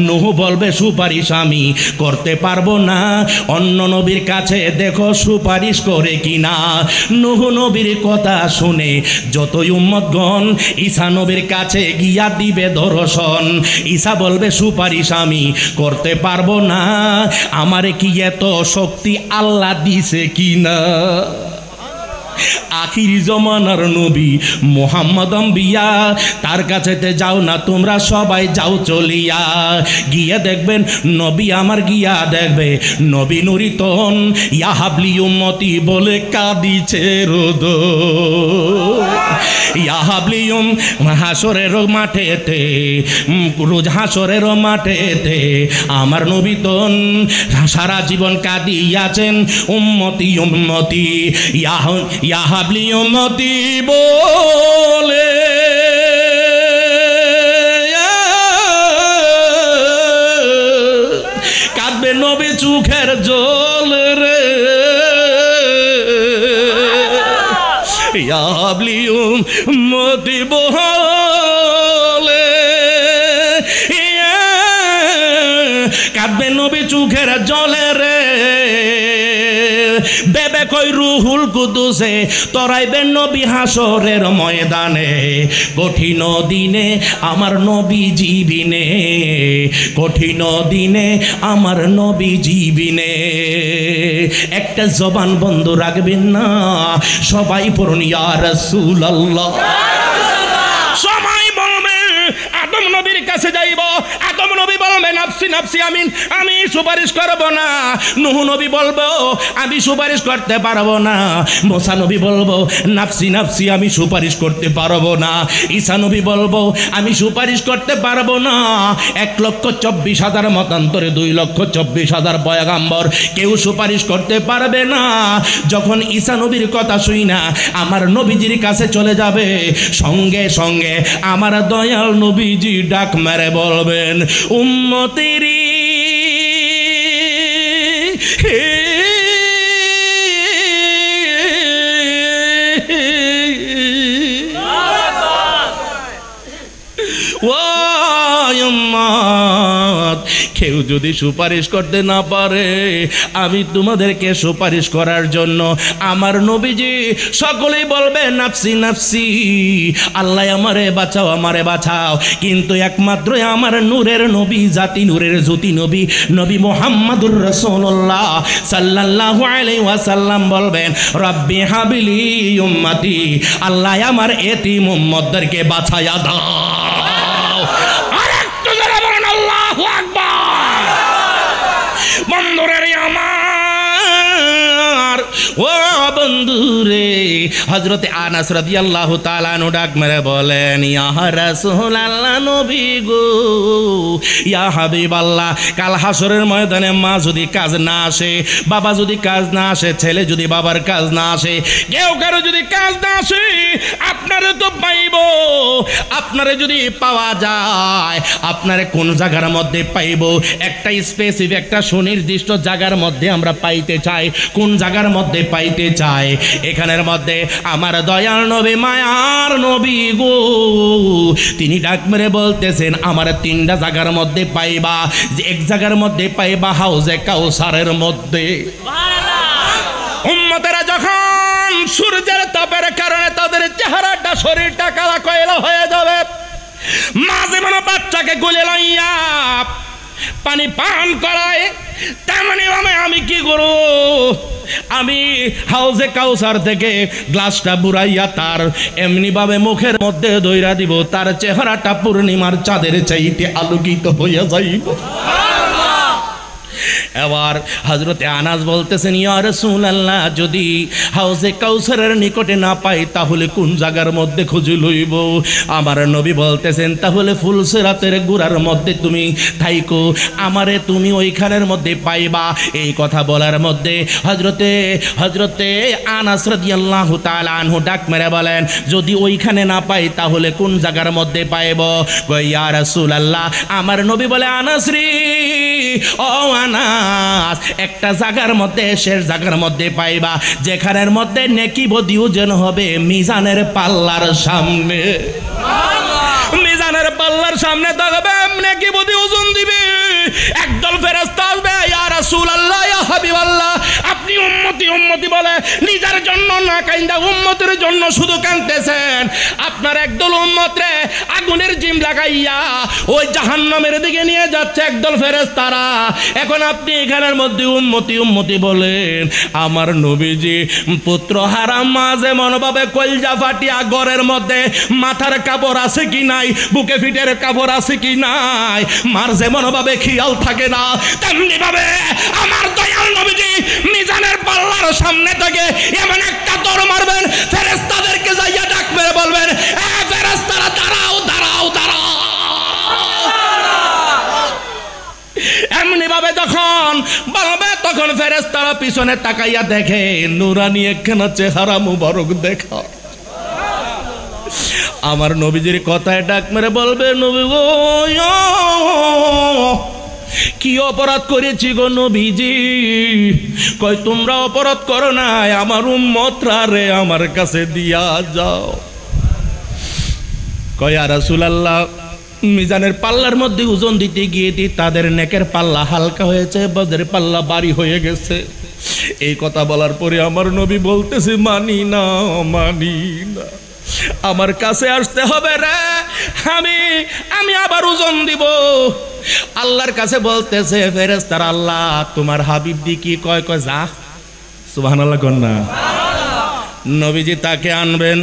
নূহ বলবে সুপারিশ আমি করতে পারবো না, অন্য নবীর কাছে দেখো সুপারিশ করে কিনা। নূহ নবীর কথা শুনে যতই উম্মতগণ ঈসা নবীর কাছে গিয়া দিবে দর্শন, ঈসা বলবে সুপারিশ আমি করতে পারবো না, আমারে কি এত শক্তি আল্লাহ দিছে কিনা। আখির জমানার নবী মুহাম্মদ আম্বিয়া, তার কাছেতে যাও না তোমরা সবাই যাও চলিয়া, গিয়ে দেখবেন নবী আমার, গিয়া দেখবে নবী নুরিতন ইয়া হাবলি উম্মতি বলে কাঁদিছে রোদ, ইয়া হাবলি হাসরের মাঠেতে, রোজ হাসরের মাঠেতে আমার নবীতন সারা জীবন কাঁদিয়াছেন উম্মতি উম্মতি, ইয়া হাবলি উম্মতি বলে কাঁদবে নবী চোখের জল রে, ইয়া হাবলি উম্মতি বলে কাঁদবে নবী চোখের জলে রে। বেবে কই রুহুল কুদুসে তরাইবেন নবী হাসরের ময়দানে, কঠিন দিনে আমার নবী জীবিনে, কঠিন দিনে আমার নবী জীবিনে। একটা জবান বন্ধ রাখবেন না, সবাই পড়ুন ইয়া রাসূলুল্লাহ। সবাই বলবে আদম নবীর কাছে যাইব, আদম নবী বলবে নাফসি নাফসি, আমি সুপারিশ করব না। নূহ নবী বলবো আমি সুপারিশ করতে পারবো না। মুসা নবী বলবো নাফসি নাফসি, আমি সুপারিশ করতে পারবো না। ঈসা নবী বলবো আমি সুপারিশ করতে পারবো না। 1,24,000 মতান্তরে 2,24,000 পয়গাম্বর, কেউ সুপারিশ করতে পারবে না। যখন ঈসা নবীর কথা শুই না আমার নবীজির কাছে চলে যাবে, সঙ্গে সঙ্গে আমার দয়াল নবীজি ডাক মেরে বলবেন উম্মতেরি কেউ যদি সুপারিশ করতে না পারে, আমি তোমাদেরকে সুপারিশ করার জন্য আমার নবীজি সকলেই বলবে নাফসি নাফসি, আল্লাহ আমারে বাঁচাও আমারে বাঁচাও। কিন্তু একমাত্র আমার নূরের নবী, জাতি নূরের জ্যোতি নবী, নবী মুহাম্মদুর রাসূলুল্লাহ সাল্লাল্লাহু আলাইহি ওয়াসাল্লাম বলবেন রব্বি হাবিলি উম্মতি, আল্লাহ আমার এতিম উম্মতদেরকে বাঁচায়া দাও। আরেকটু জোরে বলেন আল্লাহু আকবার। বন্ধুরে আমার, ও বন্ধুরে হযরতে আনাস রাদিয়াল্লাহু তাআলা আনহু ডাক মেরে বলেন, ইয়া রাসূলুল্লাহ, নবী গো, ইয়া হাবিবাল্লাহ, কাল হাসরের ময়দানে মা যদি কাজ না আসে, বাবা যদি কাজ না আসে, ছেলে যদি বাবার কাজ না আসে, কেউ কারো যদি কাজ না আসে, আপনারে তো পাইব। আপনারে যদি পাওয়া যায়, আপনারে কোন জায়গার মধ্যে পাইব? একটা স্পেসিফিক, একটা সুনির্দিষ্ট জায়গার মধ্যে আমরা পাইতে চাই। কোন জায়গার মধ্যে পাইতে চাই? এখানের মধ্যে আমার দয়াল নবী, মায়ার নবী গো, তিনি ডাক মেরে বলতেছেন, আমার তিনটা জায়গার মধ্যে পাইবা। যে এক জায়গার মধ্যে পাইবা হাউজে কাউসারের মধ্যে। উম্মতেরা যখন সূর্যের তাপের কারণে তাদের চেহারাটা, শরীরটা কালা কয়লা হয়ে যাবে, মাঝে মনে বাচ্চাকে গুলে লইয়া পানি পান করায়, তেমনি ভাবে আমি কি করব? আমি হাউজে কাউসার থেকে গ্লাসটা বুড়াইয়া তার এমনি ভাবে মুখের মধ্যে দইরা দিব, তার চেহারাটা পূর্ণিমার চাঁদের চাইতে আলোকিত হইয়া যাইব। এবার হযরতে আনাস বলতেছেন, ইয়া রাসূলুল্লাহ, যদি হাউজে কাউসারের নিকটে না পাই তাহলে কোন জায়গার মধ্যে খুঁজে লইব? আমার নবী বলতেছেন, তাহলে ফুলসিরাতের গুড়ার মধ্যে তুমি থাইকো, আমারে তুমি ওইখানের মধ্যে পাইবা। এই কথা বলার মধ্যে হযরতে আনাস রাদিয়াল্লাহু তাআলা আনহু ডাক মেরে বলেন, যদি ওইখানে না পাই তাহলে কোন জায়গার মধ্যে পাইব? ইয়া রাসূলুল্লাহ, আমার নবী বলে, আনাস রে, ও আনাস, একটা জায়গার মধ্যে, শেষ জায়গার মধ্যে পাইবা, যেখানের মধ্যে নেকি বদি ওজন হবে মিজানের পাল্লার সামনে। মিজানের পাল্লার সামনে থাকবে, নেকি বদি ওজন দিবে, একদল ফেরেশতা আসবে, ইয়া রাসূলুল্লাহ, ইয়া হাবিবাল্লাহ, আপনি উম্মতি উম্মতি বলে নিজের জন্য না কাইন্দা উম্মতের জন্য শুধু কাঁদতেছেন। আপনার একদল উম্মতরে আগুনের জিম লাগাইয়া ওই জাহান্নামের দিকে নিয়ে যাচ্ছে একদল ফেরেশতারা। এখন আপনি এখানের মধ্যে উম্মতি উম্মতি বলেন। আমার নবীজি পুত্র হারাম মাঝে মনোভাবে কলজা ফাটিয়া ঘরের মধ্যে মাথার কাপড় আছে কি নাই, বুকে ফিটের কাপড় আছে কি নাই, মার যে মনোভাবে খেয়াল থাকে না, তেমনি ভাবে আমার দয়াল নবীজি মিজানের পাল্লার সামনে থেকে এমন একটা দৌড় মারবেন, ফেরেশতাদেরকে যাইয়া ডাক মেরে বলবেন, এ ফেরেশতারা, দাঁড়াও দাঁড়াও দাঁড়াও। এমনি ভাবে যখন বলবে, তখন ফেরেশতারা পিছনে তাকাইয়া দেখে নুরানি একখানা চেহারা মুবারক দেখা। আমার নবীজির কথায় ডাক মেরে বলবে, নবী গো, কি অপরাধ করেছি গো নবীজি? কই, তোমরা অপরাধ করো নাই, আমার উম্মতরা রে আমার কাছে দিয়া যাও। কই, ইয়া রাসূলুল্লাহ, মিজানের পাল্লার মধ্যে ওজন দিতে গিয়ে তাদের নেকের পাল্লা হালকা হয়েছে, বদের পাল্লা ভারী হয়ে গেছে। এই কথা বলার পরে আমার নবী বলতেছে, মানি না, মানি না, আমার কাছে আসতে হবে রে, আমি আবার ওজন দিব। আল্লাহর কাছে বলতেছে ফেরেশতারা, আল্লাহ তোমার হাবিব দি কি কয়? কয় যা। সুবহানাল্লাহ কোন না? নবীজি তাকে আনবেন,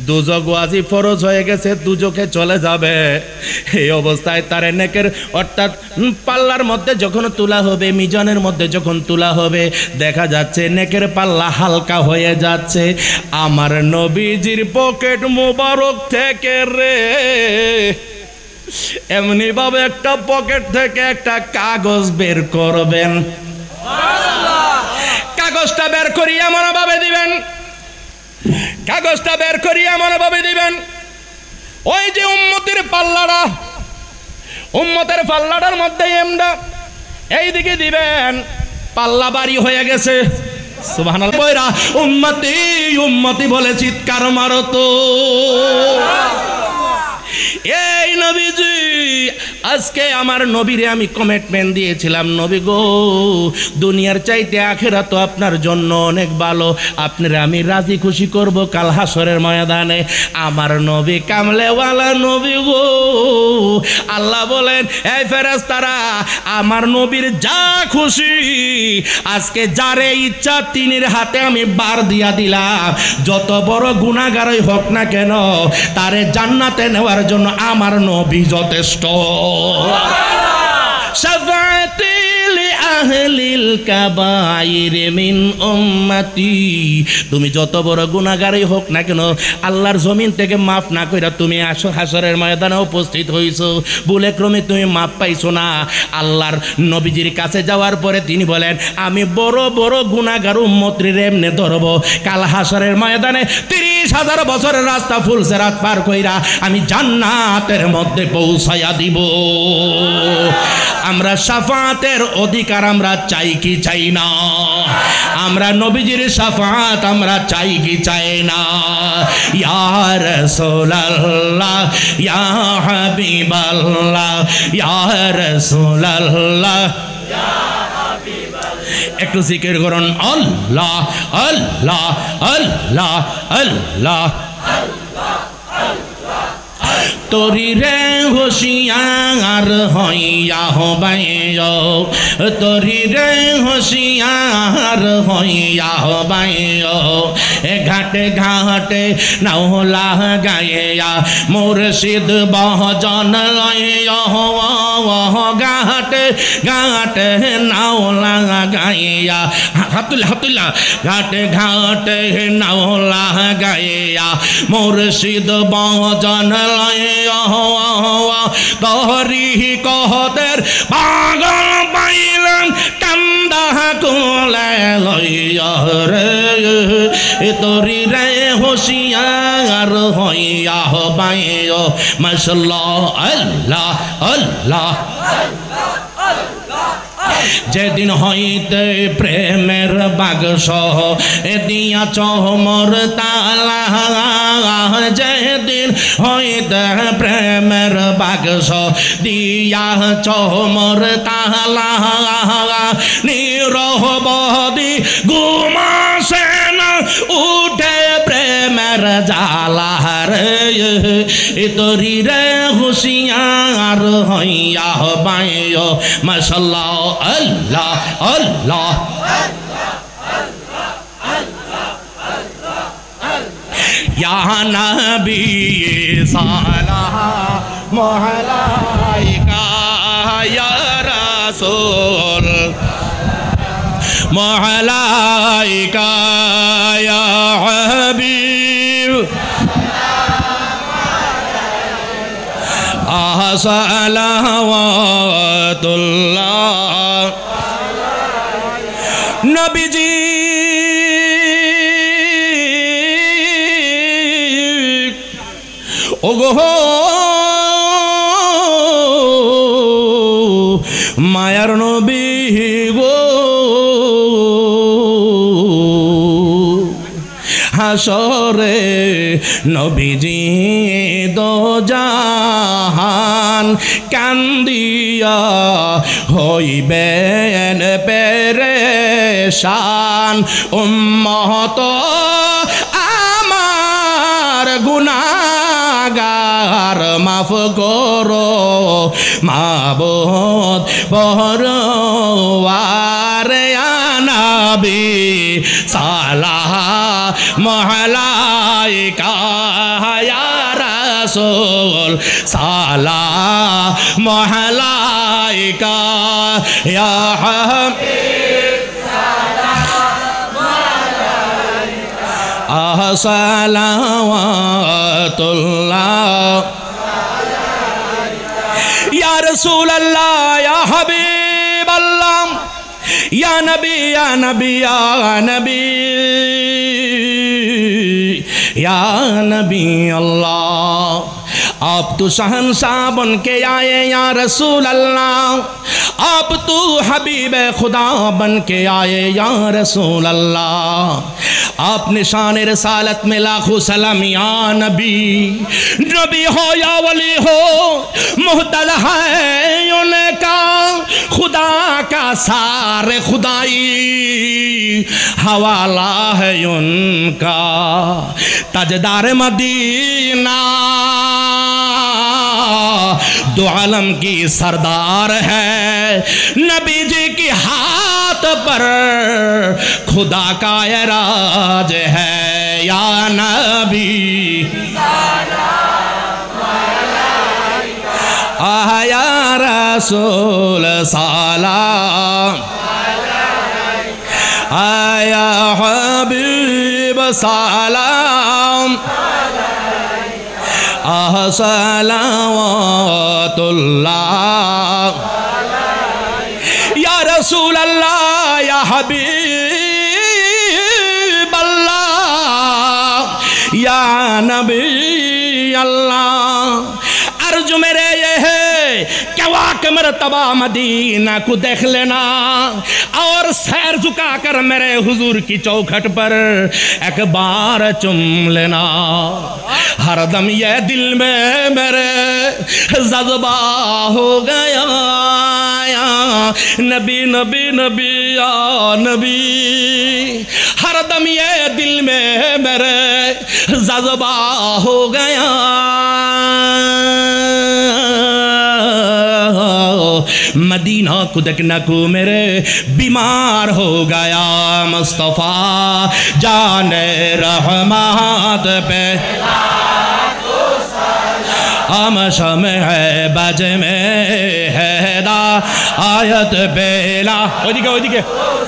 দুজক ওয়াজিব ফরজ হয়ে গেছে, দুজকে চলে যাবে। এই অবস্থায় তার নেকের অর্থাৎ পাল্লার মধ্যে যখন তোলা হবে, মিজানের মধ্যে যখন তোলা হবে, দেখা যাচ্ছে নেকের পাল্লা হালকা হয়ে যাচ্ছে। আমার নবীজির পকেট মোবারক থেকে রে এমনি ভাবে একটা পকেট থেকে একটা কাগজ বের করবেন, কাগজটা বের করিয়া এমন ভাবে দিবেন, কাগজটা বের করিয়া এমন ভাবে দিবেন, ওই যে উম্মতের পাল্লাটার মধ্যে এমডা এইদিকে দিবেন, পাল্লা ভারী হয়ে গেছে। সুবহানাল্লাহ। বইরা উম্মতি উম্মতি বলে চিৎকার মারো তো। এই নবীজি, আজকে আমার নবীরে আমি কমিটমেন্ট দিয়েছিলাম, নবী গো, দুনিয়ার চাইতে আখিরাত তো আপনার জন্য অনেক ভালো, আপনারা আমি রাজি খুশি করব কাল হাসরের ময়দানে। আমার নবী কামলেওয়ালা নবী গো, আল্লাহ বলেন, এই ফেরেশতারা, আমার নবীর যা খুশি, আজকে যারে ইচ্ছা তিনের হাতে আমি বার দিয়া দিলাম, যত বড় গুনাহগারই হোক না কেন, তারে জান্নাতে নেওয়ার জন্য আমার নবী যথেষ্ট। শাফাআতি আহলিল কাবাইর মিন উম্মতি, তুমি যত বড় গুনাহগারই হোক না কেন আল্লাহর জমিন থেকে মাফ না কইরা তুমি আসো হাসরের ময়দানে উপস্থিত হইছো, ভুলে ক্রমে তুমি মাফ পাইছো না। আল্লাহর নবীজির কাছে যাওয়ার পরে তিনি বলেন আমি বড় বড় গুনাহগার উম্মতদের এমনে ধরব, কাল হাসরের ময়দানে 30,000 বছরের রাস্তা ফুলসেরাত পার কইরা আমি জান্নাতের মধ্যে পৌঁছায়া দিব। আমরা শাফাতের অধিকার আমরা চাই কি চাই না? আমরা নবীজির শাফাত আমরা চাই কি চাই না? ইয়া রাসূলুল্লাহ ইয়া হাবিবাল্লাহ ইয়া রাসূলুল্লাহ ইয়া হাবিবাল্লাহ। একটু জিকির করুন আল্লাহ আল্লাহ আল্লাহ আল্লাহ আল্লাহ। তোরি রে হোশিয়ার হইয়া হবাইও, তোরি রে হোশিয়ার হইয়া হবাইও, এ ঘাটে ঘাটে নাও লাগাইয়া মুর্শিদ বহজন লইয়া, ঘাটে ঘাটে নাও লাগাইয়া হাতুল্লা হাতুল্লা, ঘাটে ঘাটে নাও লাগাইয়া মুর্শিদ বহজন লইয়া, তহরি কহতের পাগল পাইলেন কান্দা কোলে লইয়া রে, তোরি রে হোশিয়ার হইয়া হবাইও। মাশাআল্লাহ আল্লাহ আল্লাহ। যেদিন হইতে প্রেমের বাগস দিয়াছ মোর তালা, যেদিন হইতে প্রেমের বাগস দিয়াছ মোর তালা, নিরবদি ঘুমাসে না উঠে প্রেমের জালা রে, তোরি রে হুশিয়ার হইয়া হবাইও। মাশাআল্লাহ আল্লাহ আল্লাহ। ইয়া নবী সালাম আলাইকা ইয়া রাসূল আলাইকা ইয়া হাবিব সালাওয়াতুল্লাহ। নবীজি ওগো মায়ার নবী গো, হাসরে নবীজি দো জাহান কান্দিয়া হইবেন পেরেশান, উম্মত আমার গুনাহগার মাফ করো মাবুদ পরওয়ার নবী সালাম আলাইকা ইয়া রাসূল সালাম আলাইকা ইয়া হাবিব সালাম আলাইকা সালাওয়াতুল্লাহ। ইয়া রাসূলুল্লাহ ইয়া হাবিবাল্লাহ ইয়া নবী ইয়া নবী ইয়া নবী या नबी अल्लाह, आप तो शहंशाह बन के आए या रसूल अल्लाह, आप तो हबीब खुदा बन के आए या रसूल अल्लाह, आप निशान रसालत में लाखों सलाम या नबी। नबी हो या वली हो मुहतल है उनका खुदा का सारे खुदाई हवाला है उनका, ताजदार मदीना दो आलम की सरदार है, नबी जी की हाथ पर खुदा का एराज है या नबी या रसूल सलाम या हबीब सलाम सलावतुल्लाह या रसूल अल्लाह या हबीब अल्लाह या नबी अल्लाह। अर्ज मेरे ये है कि वाक़ मरतबा मदीना को देख लेना और सैर झुका कर मेरे हुजूर की चौखट पर एक बार चुम लेना। हरदम ये दिल में मेरे जज्बा हो गया नबी नबी नबी या नबी। हरदम ये दिल में मेरे जज्बा हो गया मदीना को देखना को मेरे बीमार हो गया। मुस्तफ़ा जाने रहमत पे हम शम है बज में हैदा आयत बेला ओदिके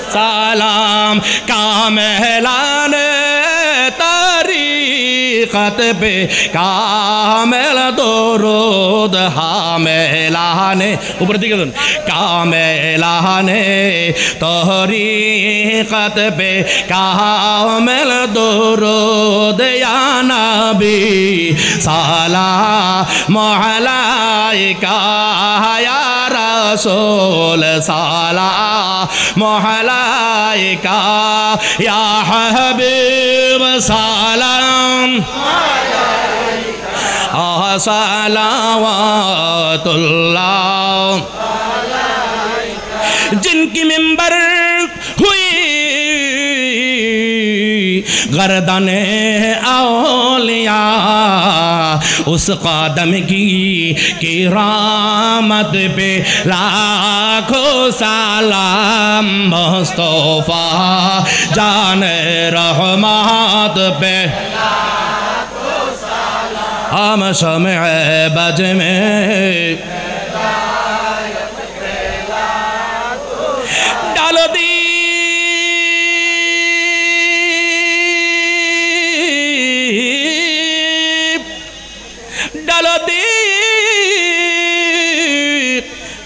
सलाम कामेलाने तरीक़त पे कामेल दुरूद हामेलाने ऊपर दिखे कामेलाने तरीक़त पे कामेल दुरूद या नबी सलाम अलैका या रसूल सलाम अलैका या हबीब सलाम सलावतुल्लाह। जिनकी मिंबर हुई गर्दने औलिया उस कदम की किरामत पे लाखों सलाम। मुस्तफ़ा जाने रहमत पे हम शम्अ बज में डाल दी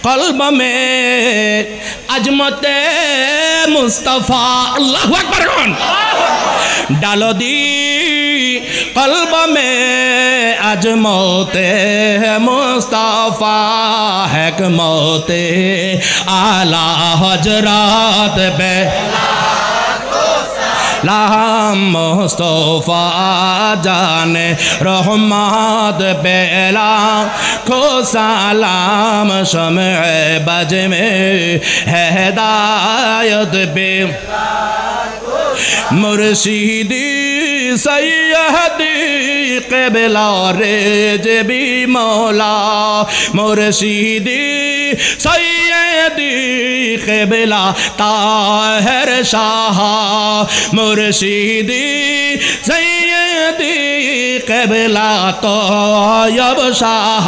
कल्ब में अजमत मुस्तफ़ा अल्लाहु अकबर कौन डालो दी कल्ब में अजमत मुस्तफ़ा है मौत आला हजरात पे लाम मुस्तफ़ा जाने रहमत बेला को सलाम शम्अ बज में हिदायत बे मुर्शिदी सैयदी क़िबला रेज़बी मौला मुर्शिदी सैयदी क़िबला ताहिर शाह मुर्शिदी सैयदी क़िबला तैयब शाह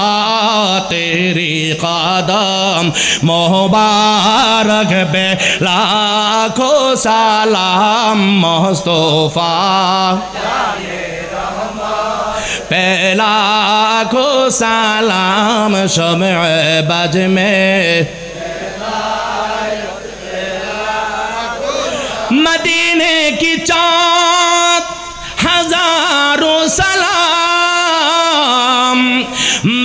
तेरी कदम मुबारक पे लाखों सलाम मुस्तफ़ा पहला को सलाम शम्अ बज में मदीने की चाँद हजारों सलाम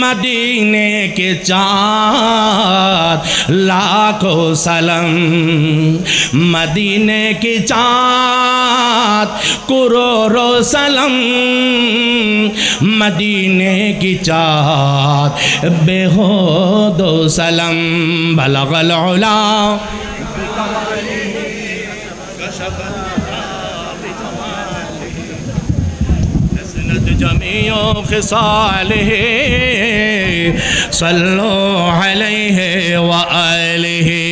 मदीने के चाँद लाखों सलाम मदीने की चाँद करोड़ों सलाम मदीने की चाँद बेहुदो सलाम बलगल उला जमीओ खिसालिही सल्लु अलैहि व आलिहि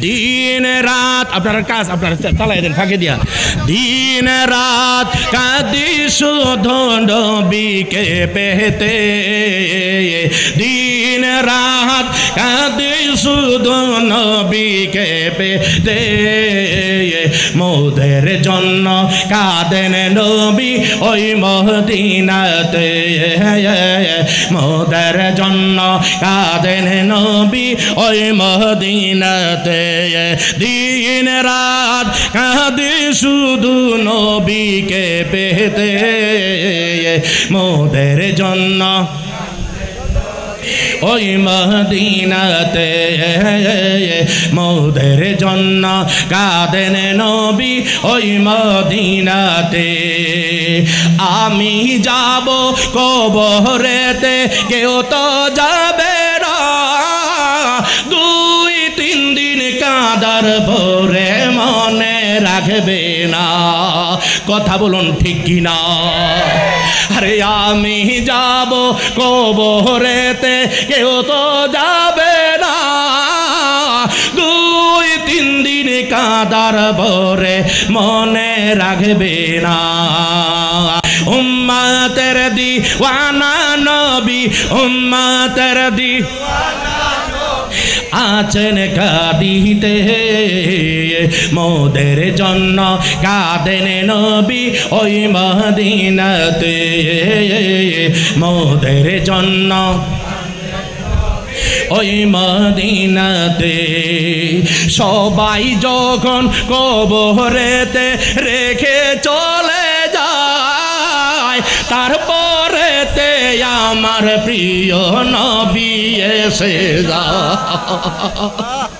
दिन रात আপনার কাজ আপনার চালাই দেন ফাঁকি দিয়া दिन रात কাদি শুধু নবীকে পেতে दिन रात কাদি শুধু নবীকে পেতে মোদের মোদের জন্য কাঁদেন নবী ওই মদিনাতে মোদের জন্য কাঁদেন নবী ওই মদিনাতে দিন রাত কাঁদে শুধু নবীকে পেতে মোদের জন্য ওই মদিনাতে মোদের জন্য কাঁদেন নবী ওই মদিনাতে আমি যাব কবরেতে কেউ তো যাবে না 2-3 দিন কাঁদার ভরে মনে রাখবে না কথা বলুন ঠিক কিনা আরে আমি যাব কবরেতে কেউ তো যাবে না 2-3 দিন কাঁদার ভরে মনে রাখবে না উম্মতের দিওয়ানা নবী উম্মতের দিওয়ানা আছেন কাঁদিতে মোদের জন্য কাঁদেন নবী ওই মদিনাতে মোদের জন্য ওই মদিনাতে সবাই যখন কবরেতে রেখে চলে যায় তারপরেতে আমার প্রিয় নবী এসে যায়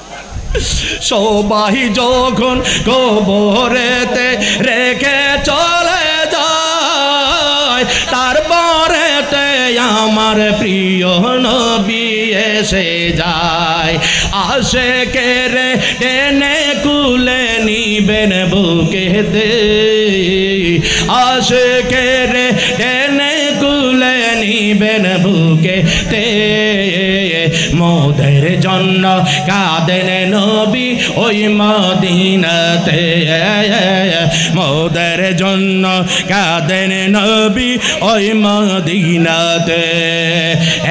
সবাই যখন কবরেতে রেখে চলে যায় তারপরেতে আমার প্রিয় নবী এসে যায় আশিকের টেনে কুলে নিবেন বুকেতে আশিকের টেনে কুলে নিবেন বুকেতে মোদের জন্য কাঁদেন নবী ওই মদিনাতে মোদের জন্য কাঁদেন নবী ওই মদিনাতে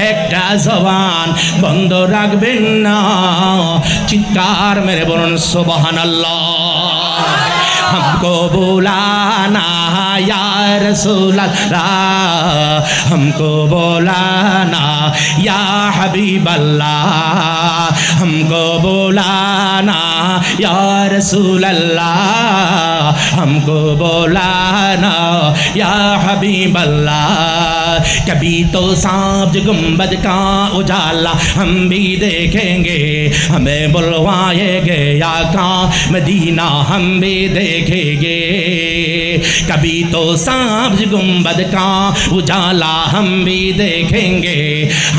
একটা জবান বন্ধ রাখবেন না চিৎকার মেরে বলুন সুবহানাল্লাহ हमको बुलाना या रसूल अल्लाह हमको बुलाना या हबीब अल्लाह हमको बुलाना या रसूल अल्लाह हमको बुलाना या हबीब अल्लाह कभी तो सांप गुंबद का उजाला हम भी देखेंगे हमें बुलवाएंगे आका मदीना हम भी देखेंगे कभी तो सांप गुंबद का उजाला हम भी देखेंगे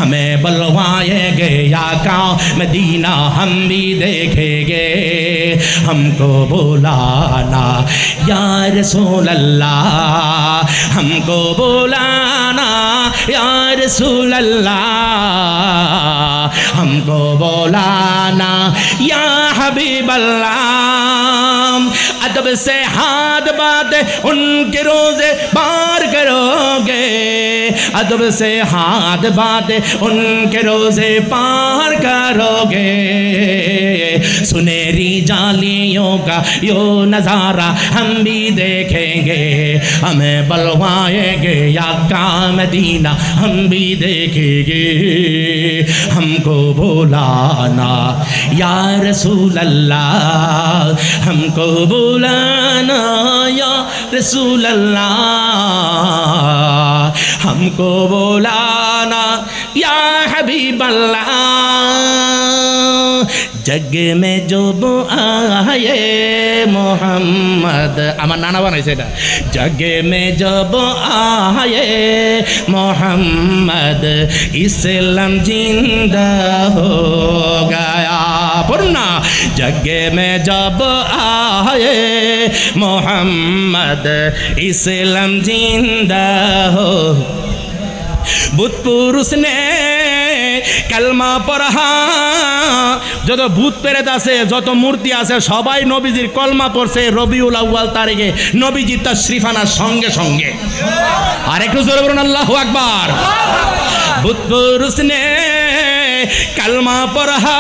हमें बुलवाएंगे आका मदीना हम भी देखेंगे हमको बुलाना या रसूल अल्लाह हमको बुलाना या रसूल अल्लाह हमको बुलाना या हबीब अल्लाह अदब से हाथ बांधे उनके रोजे पार करोगे अदब से हाथ बांधे उनके रोजे पार करोगे सुनहरी जालियों का यो नज़ारा हम भी देखेंगे हमें बलवाएंगे या का मदीना हम भी देखेंगे हमको बुलाना या रसूल अल्लाह हमको बुलाना या रसूल अल्लाह हमको बुलाना या हबीब अल्लाह जग में जो आए मोहम्मद আমার নানা বানাইছে এটা जग में जब आए मोहम्मद इस्लाम जिंदा हो गया पढ़ना जग में जब आए मोहम्मद इस्लाम जिंदा हो बुत पुरुष ने कलमा पढ़ा যত ভূত প্রেত আছে যত মূর্তি আছে সবাই নবীজির কলমা পড়ছে রবিউল আউয়াল তারিখে নবীজি তাশরিফ আনার সঙ্গে সঙ্গে আর একটু জোরে বলুন আল্লাহু আকবার ভূত পুরুষ নে कलमा पढ़ा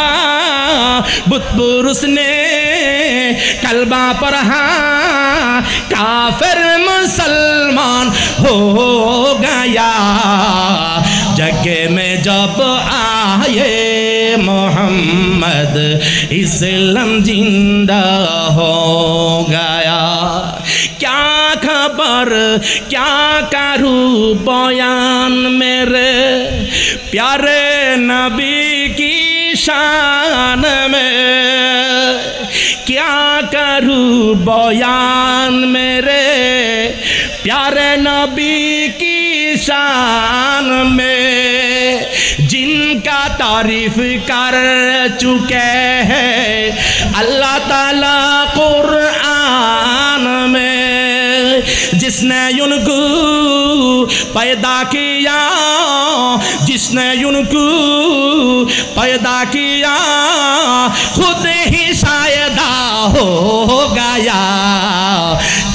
बुत पुरुष ने कलमा पढ़ा काफिर मुसलमान हो गया जग में जब आए मोहम्मद इस्लाम जिंदा हो गया क्या खबर क्या करूं बयान मेरे प्यारे नबी की शान में क्या करूं बयान मेरे प्यारे नबी की शान में जिनका तारीफ कर चुके हैं अल्लाह ताला कुरान में जिसने उनको पैदा किया जिसने उनको पैदा किया खुद ही शायदा हो गया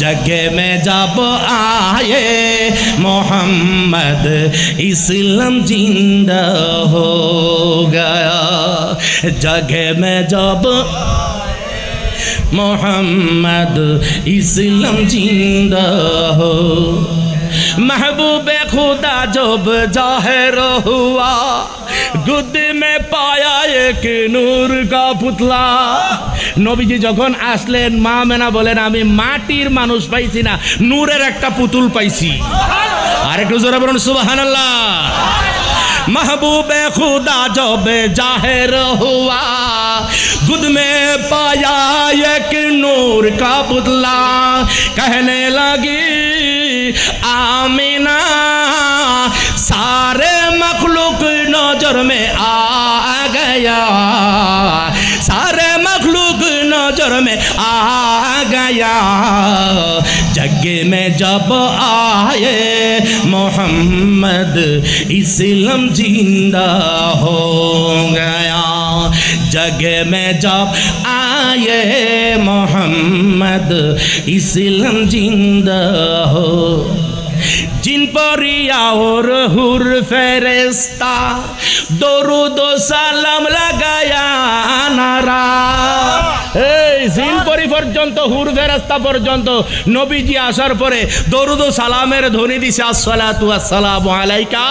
जग में जब आए मोहम्मद इस्लाम जिंदा हो गया जग में जब मोहम्मद इस्लाम जिंदा हो महबूबे खुदा जब जाहिर हुआ गुद में पाया एक नूर का पुतला नबीजी যখন আসলেন মা মেনা বলেন আমি মাটির মানুষ পাইছি না নূরের একটা পুতুল পাইছি আর একটু জোরে বলুন সুবহানাল্লাহ महबूबे खुदा जब जाहिर हुआ गुद में पाया एक नूर का पुतला कहने लगी आमीना सारे मखलूक नजर में आ गया सारे मखलूक नजर में आ गया जग में जब आए मोहम्मद इस्लाम जिंदा हो गया जग में जब आए मोहम्मद इस्लाम जिंदा हो जिन पर और हुर फेरेस्ता दरूद सालाम लगाया नारा জিন পরি পর্যন্ত হুর ফেরেশতা পর্যন্ত নবীজি আসার পরে দরুদ ও সালামের ধ্বনি দিছে আসসালাতু ওয়াসসালামু আলাইকা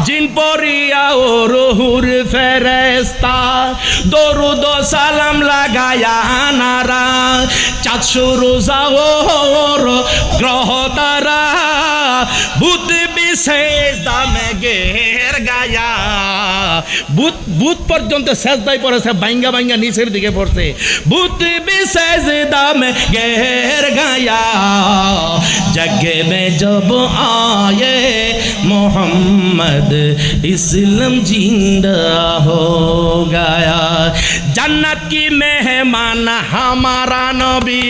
জিন পরি और हुर फेरेस्ता दरूद ও সালাম লাগায়া নারা চাঁদ রোজা और গ্রহ তারা ভূত বিশেষ দামে গের গায়া ভূত ভূত পর্যন্ত সেজদায় পড়েছে ভাঙ্গা ভাঙ্গা নিচের দিকে পড়ছে ভূত বিশেষ দামে গের গায়া जग में जब आए मोहम्मद इस्लाम जिंदा हो गया जन्नत की मेहमान हमारा नबी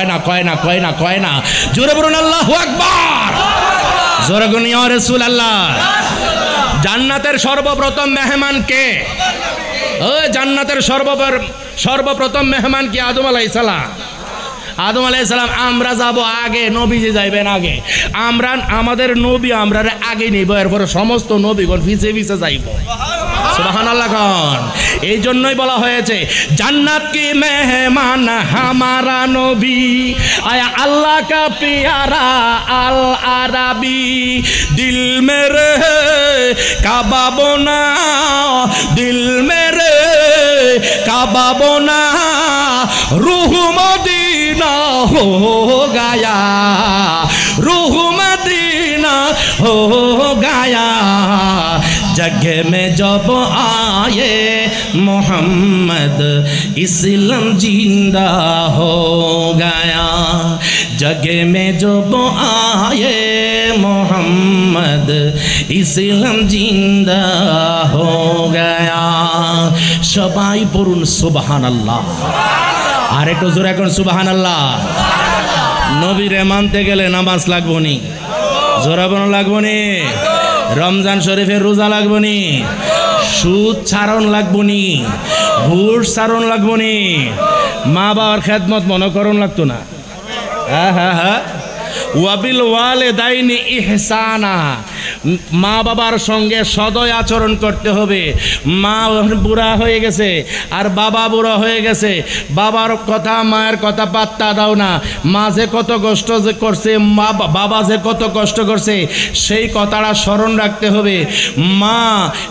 ना कय ना जोरे बोलुन अल्लाहु আকবার जोरे बोलुन या रसूल अल्लाह জান্নাতের সর্বপ্রথম মেহমান কে ও জান্নাতের সর্বপ্রথম মেহমান কি আদম আলাইহিস সালাম আদম আলাইহিস সালাম আমরা যাব আগে নবীজি যাইবেন আগে আমরা আমাদের নবী আমরা আগে নিব এরপর সমস্ত নবীগণ পিছে পিছে যাইব সুবহানাল্লাহ খান এই জন্যই বলা হয়েছে জান্নাত কি মেহমান हमारा নবী আয়া আল্লাহ কা প্যারা আল আরাবী দিল মেরে কাবা বনা দিল মেরে কাবা বনা रूह मदीना हो गया रूह मदीना हो गया जग में जब आए मोहम्मद इस्लाम जिंदा हो गया जग में जब आए मोहम्मद इस्लाम जिंदा हो गया सबाई पढ़ुन सुबहानाल्लाह আর একটু জোরে এখন সুবহানাল্লাহ নবীরে মানতে গেলে নামাজ লাগবো নি জোরাবন লাগবো নি রমজান শরীফের রোজা লাগবো নি সুদ ছাড়ন লাগবো নি ঘুষ ছাড়ন লাগবো নি মা বাবার খেদমত মনে করণ লাগতো না হ্যাঁ ওয়াবিল ওয়ালিদাইনি ইহসানা মা বাবার সঙ্গে সদয় আচরণ করতে হবে। মা বুড়া হয়ে গেছে আর বাবা বুড়া হয়ে গেছে, বাবার কথা মায়ের কথা পাত্তা দাও না। মা যে কত কষ্ট যে করছে, বাবা যে কত কষ্ট করছে, সেই কথাটা স্মরণ রাখতে হবে। মা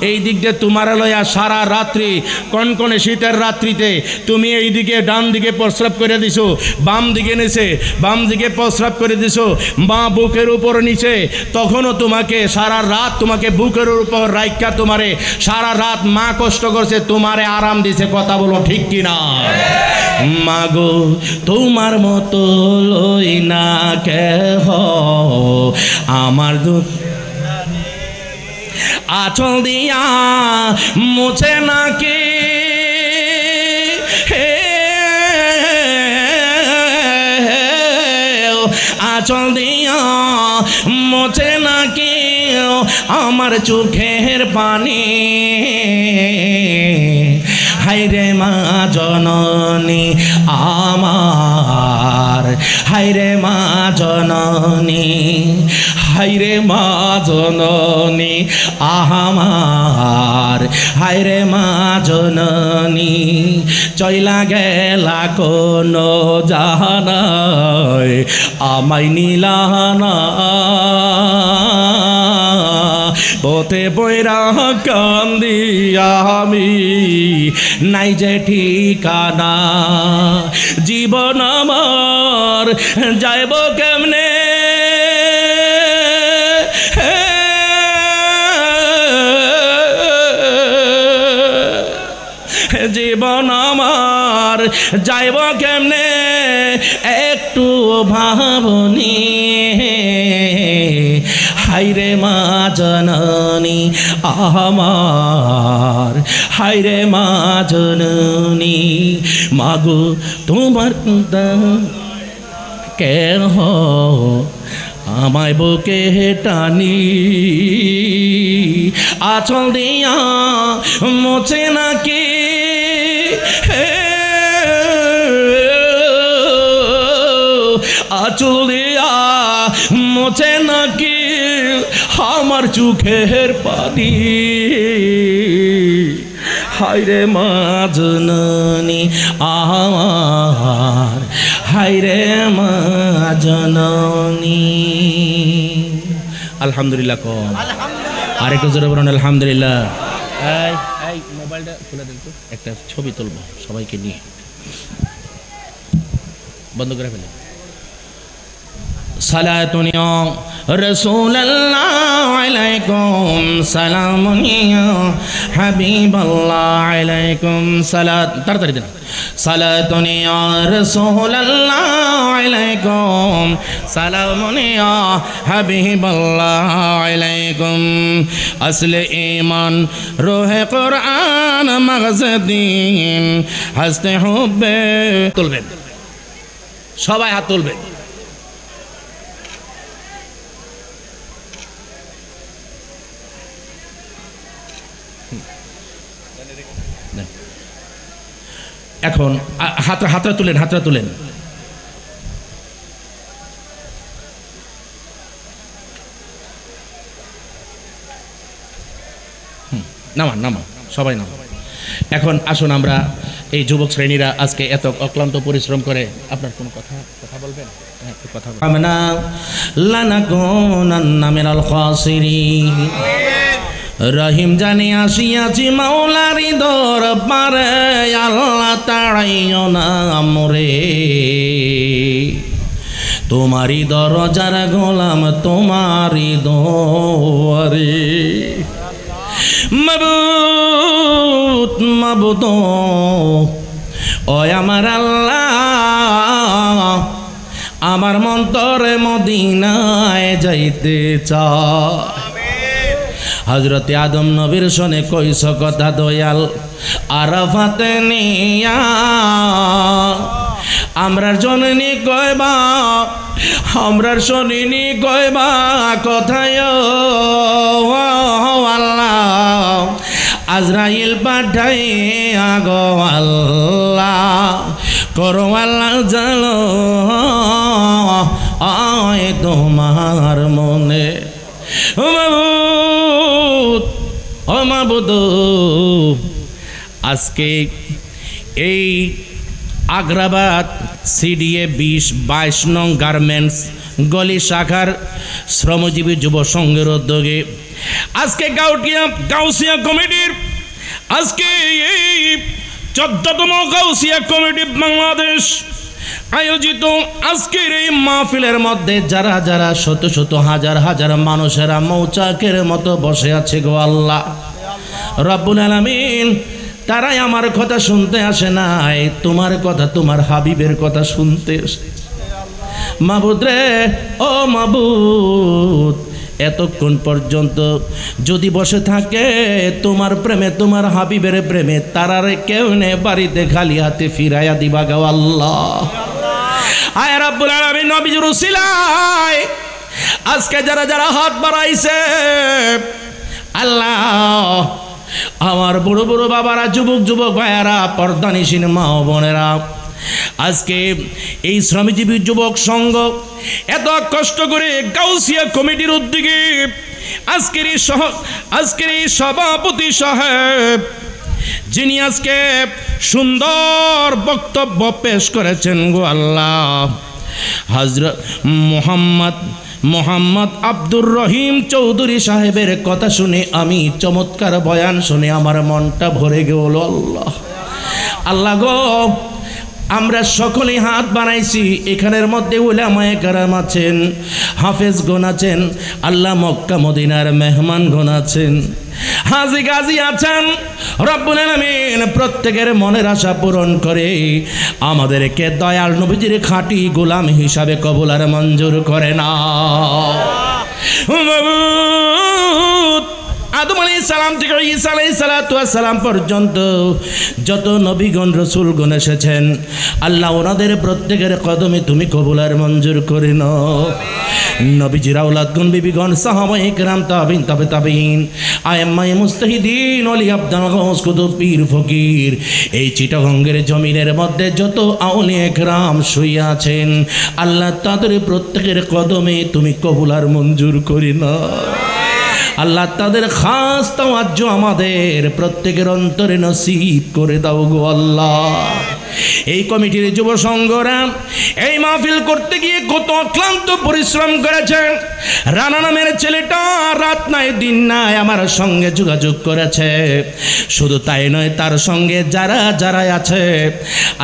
এই দিক দিয়ে তোমার লইয়া সারা রাত্রি, কনকনে শীতের রাত্রিতে তুমি এই দিকে ডান দিকে প্রস্রাব করে দিছো, বাম দিকে নিচে বাম দিকে প্রস্রাব করে দিছো, মা বুকের উপর নিচে, তখনও তোমাকে সারা রাত তোমাকে বুকের উপর রাইখা তোমারে সারা রাত মা কষ্ট করছে, তোমারে আরাম দিছে। কথা বলো ঠিক কিনা? মাগো তোমার মতো লই না কেহ আমার দুঃখ, আঁচল দিয়া মুছে নাকি আঁচল দিয়া মোছে নাকি আমার চোখের পানি। হাইরে মা জননী আমার, হাইরে মা জননী, হাইরে মা জননী আমার, হাইরে মা জননী। চইলা গেলা কোন জাহানায় আমায় নিলানা, পথে বৈরা কান্দি আমি নাই যে ঠিকানা। জীবন আমার যাইব কেমনে, জীবন আমার যাইব কেমনে একটু ভাবনি। হাইরে মা জননী আমার, হাইরে মা জননী। মাগো তোমার কেহ আমায় বুকে টানি, আঁচল দিয়া মোছে নাকি আঁচল দিয়া মোছে নাকি আমার চোখের পানি। হাইরে মা জননী আমার, হাইরে মা জননী। আলহামদুলিল্লাহ কম, আরেকটু জোরে বলুন আলহামদুলিল্লাহ। এই মোবাইলটা খুলে দেন তো, একটা ছবি তুলবো সবাইকে নিয়ে, বন্ধ করে ফেলে। সালাতুন ইয়া রাসূলুল্লাহ আলাইকুম সালামুন ইয়া হাবিবাল্লাহ আলাইকুম সালাত। তাড়াতাড়ি দেন। সালাতুন ইয়া রাসূলুল্লাহ আলাইকুম সালামুন ইয়া হাবিবাল্লাহ আলাইকুম। আসলে ঈমান রূহে কুরআন মাগজদিন হাসতে হুব্বে। তুলবেন সবাই, হাত তুলবেন। এখন হাতটা তুলেন, হাতটা তুলেন। নামান নামান সবাই নামান। এখন আসুন আমরা এই যুবক শ্রেণীরা আজকে এত অক্লান্ত পরিশ্রম করে, আপনার কোনো কথা বলবেন? কথা আমনা লানাকুনান্না মিনাল খাসিরিন। রহিম জানি আসিয়াছি মাওলারি দরবারে, আল্লাহ তাড়াইও না মোরে। তোমারি দরজার গোলাম, তোমারি দোয়ারে। মাবুদ মাবুদ ও আমার আল্লাহ, আমার মন্তরে মদিনায় যাইতে চায়। হযরতে আদম নবীর শোনে কইস কথা দয়াল, আরাফাতে নিয়া আমরার জননী কইবা, আমরার শোনিনি কইবা কথায় আল্লাহ। আজরাইল পাঠাই আগো আল্লাহ, করো আল্লাহ জানো আয় তোমার মনে। মাবুদ, আজকে এই আগ্রাবাদ সিডিএ 20-22 নং গার্মেন্টস গলি শাখার শ্রমজীবী যুব সংঘের উদ্যোগে আজকে গাউসিয়া কমিটির আজকে এই 14তম গাউসিয়া কমিটি বাংলাদেশ আয়োজিত আজকের এই মাহফিলের মধ্যে যারা যারা শত শত হাজার হাজার মানুষেরা মৌচাকের মতো বসে আছে গো আল্লাহ রব্বুল আলামিন, তারাই আমার কথা শুনতে আসে নাই, তোমার কথা, তোমার হাবিবের কথা শুনতে এসেছে। মাবুদ রে, ও মাবুদ, এতক্ষণ পর্যন্ত যদি বসে থাকে তোমার প্রেমে, তোমার হাবিবের প্রেমে, তারারে কেউ নে বাড়িতে খালি হাতে ফিরাইয়া দিবা গো আল্লাহ। আয় রাব্বুল আলামিন, নবীর উসিলায় আজকে যারা যারা হাত বাড়াইছে আল্লাহ, আমার বড় বড় বাবারা, যুবক যুবক ভাইয়ারা, পর্দানিসীন মা ও বোনেরা, আজকে এই শ্রমজীবী যুবক সংঘ এত কষ্ট করে গাউসিয়া কমিটির উদ্যোগে আজকের এই সভাপতি সাহেব যিনি আজকে সুন্দর বক্তব্য পেশ করেছেন গো আল্লাহ, হযরত মোহাম্মদ আব্দুর রহিম চৌধুরী সাহেবের কথা শুনে আমি চমৎকার বয়ান শুনে আমার মনটা ভরে গেল। আল্লাহ আল্লাহ গো, আমরা সকলেই হাত বানাইছি, এখানের মধ্যে উলামায়ে কেরাম আছেন, হাফেজগণ আছেন, আল্লাহ মক্কা মদিনার মেহমানগণ আছেন, হাজী গাজী আছেন। রব্বুল আলামিন প্রত্যেকের মনের আশা পূরণ করে আমাদেরকে দয়াল নবীজির খাঁটি গোলাম হিসাবে কবুল আর মঞ্জুর করে না। আদম আলাইহিস সালাম থেকে ঈসা আলাইহিস সালাম পর্যন্ত যত নবীগণ রাসূলগণ এসেছেন, আল্লাহ ওনাদের প্রত্যেকের কদমে তুমি কবুল আর মঞ্জুর করে নাও। নবীজির আওলাদগণ, বিবিগণ, সাহাবায়ে কেরাম, তাবিঈন, তাবে তাবিঈন, আইম্মায়ে মুজতাহিদিন, ওলি আব্দাল গাউস, কুতুব, পীর, ফকির, এই চিটাগঙ্গের জমিনের মধ্যে যত আউলিয়া কেরাম শুয়ে আছেন, আল্লাহ তাদের প্রত্যেকের কদমে তুমি কবুল আর মঞ্জুর করে নাও। আল্লাহ তাদের খাস তাওয়াজ্জু আমাদের প্রত্যেকের অন্তরে নসিব করে দাও গো আল্লাহ। এই কমিটির যুব সংঘরা এই মাহফিল করতে গিয়ে কত ক্লান্ত পরিশ্রম করেছেন। রানা নামের ছেলেটা রাত নাই দিন নাই আমার সঙ্গে যোগাযোগ করেছে। শুধু তাই নয়, তার সঙ্গে যারা যারা আছে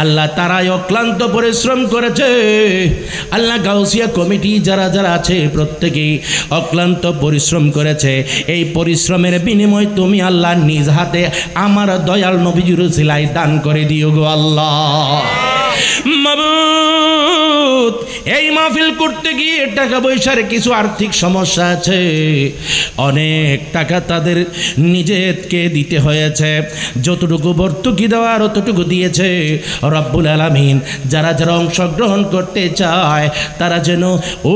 আল্লাহ তারাই অক্লান্ত পরিশ্রম করেছে। আল্লাহ গাউসিয়া কমিটি যারা যারা আছে প্রত্যেকেই অক্লান্ত পরিশ্রম করেছে। এই পরিশ্রমের বিনিময় তুমি আল্লাহ নিজ হাতে আমার দয়াল নবীজির উসিলায় দান করে দিও গো আল্লাহ। মাবুদ, এই মাহফিল করতে গিয়ে টাকা পয়সার কিছু আর্থিক সমস্যা আছে, অনেক টাকা তাদের নিজেকে দিতে হয়েছে। যতটুকু ভর্তুকি দেওয়ার অতটুকু দিয়েছে। রব্বুল আলামিন যারা যারা অংশগ্রহণ করতে চায় তারা যেন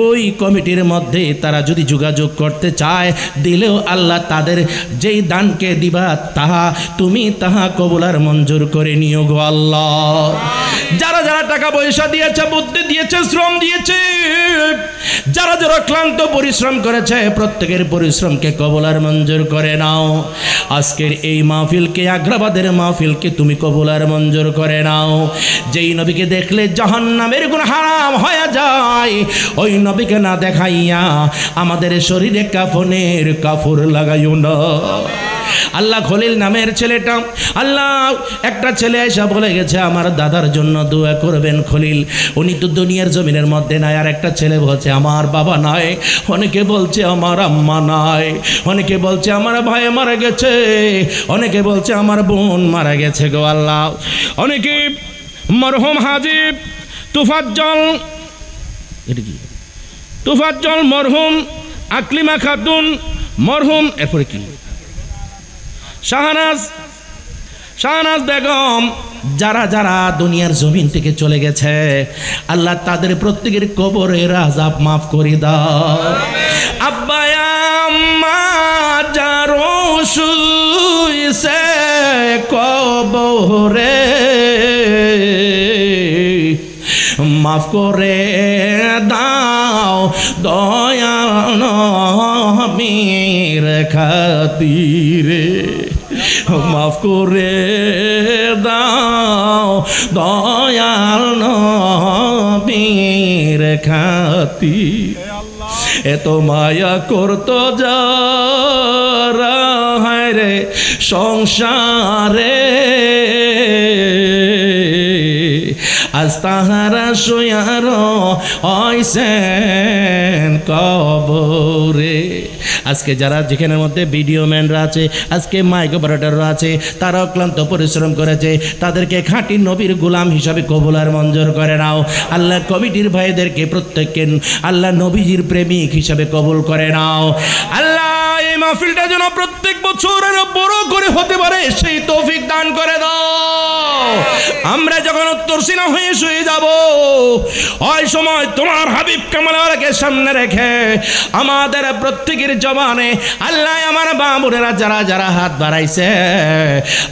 ওই কমিটির মধ্যে তারা যদি যোগাযোগ করতে চায়, দিলেও আল্লাহ তাদের যেই দানকে দিবা তুমি তাহা কবুল আর মঞ্জুর করে নিও গো আল্লাহ। যারা যারা টাকা পয়সা দিয়েছে, বুদ্ধি দিয়েছে, শ্রম দিয়েছে, যারা যারা ক্লান্ত পরিশ্রম করেছে, প্রত্যেকের পরিশ্রমকে কবুল আর মঞ্জুর করে নাও। আজকের এই মাহফিলকে, আগ্রাবাদের মাহফিলকে তুমি কবুল আর মঞ্জুর করে নাও। যেই নবীকে দেখলে জাহান্নামের গুনাহ হারাম হয়ে যায়, ওই নবীকে না দেখাইয়া আমাদের শরীরে কাফনের কাফর লাগাইও না। আল্লাহ খলিল নামের ছেলেটা, আল্লাহ একটা ছেলে এসে বলে গেছে আমার দাদার জন্য দোয়া করবেন। খলিল উনি তো দুনিয়ার জমিনের মধ্যে নাই। আর একটা ছেলে বলছে আমার বাবা নাই, অনেকে বলছে আমার আম্মা নাই, অনেকে বলছে আমার ভাই মারা গেছে, অনেকে বলছে আমার বোন মারা গেছে গো আল্লাহ। অনেকে মরহুম হাজী তুফাজ্জল, মরহুম আকলিমা খাতুন, মরহুম এরপরে কি শাহনাজ বেগম, যারা যারা দুনিয়ার জমিন থেকে চলে গেছে আল্লাহ তাদের প্রত্যেকের কবরের আযাব মাফ করে দাও। আব্বা আম্মা যারো শুইছে কবরে মাফ করে দাও দয়াল নবীর খাতিরে। মাফ করে দাও দয়াল নবীর খাতির এত মায়া করতো যারা হায় রে সংসারে আজ তাহারা শুয়ার হইছেন কবরে। আজকে যারা যেখানের মধ্যে ভিডিও ম্যানরা আছে, আজকে মাইক অপারেটররা আছে, তারা অক্লান্ত পরিশ্রম করেছে, তাদেরকে খাঁটি নবীর গোলাম হিসাবে কবুল আর মঞ্জুর করে নাও। আল্লাহ কমিটির ভাইদেরকে প্রত্যেককে আল্লাহ নবীজির প্রেমিক হিসাবে কবুল করে নাও। আল্লাহ এই মাহফিলটা যেন প্রত্যেক বছর আরো বড় করে হতে পারে সেই তৌফিক দান করে দাও। আমরা যখন উত্তরসীনা হয়ে শুয়ে যাব, ওই সময় তোমার হাবিব কামালওয়ালাকে সামনে রেখে আমাদের প্রত্যেকের জবানে আল্লাহ আমার বাবুরেরা যারা যারা হাত বাড়াইছে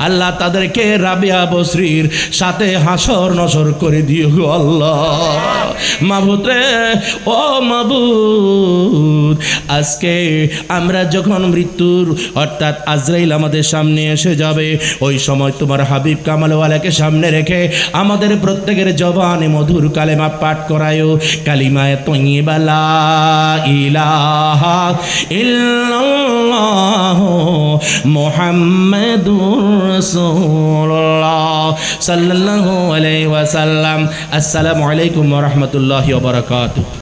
আল্লাহ তাদেরকে রাবিয়া বসরির সাথে হাসর নসর করে দিও গো আল্লাহ। মাবুদ রে ও মাবুদ, আজকে আমরা যখন মৃত্যুর অর্থাৎ আজরাইল আমাদের সামনে এসে যাবে, ওই সময় তোমার হাবিব কামালওয়ালাকে সামনে রেখে আমাদের প্রত্যেকের জবানে মধুর কালেমা পাঠ করায়ো। কালিমায়ে তয়্যিবা লা ইলাহা ইল্লাল্লাহ মুহাম্মাদুর রাসূলুল্লাহ সাল্লাল্লাহু আলাইহি ওয়াসাল্লাম। আসসালামু আলাইকুম ওয়া রাহমাতুল্লাহি ওয়া বারাকাতুহু।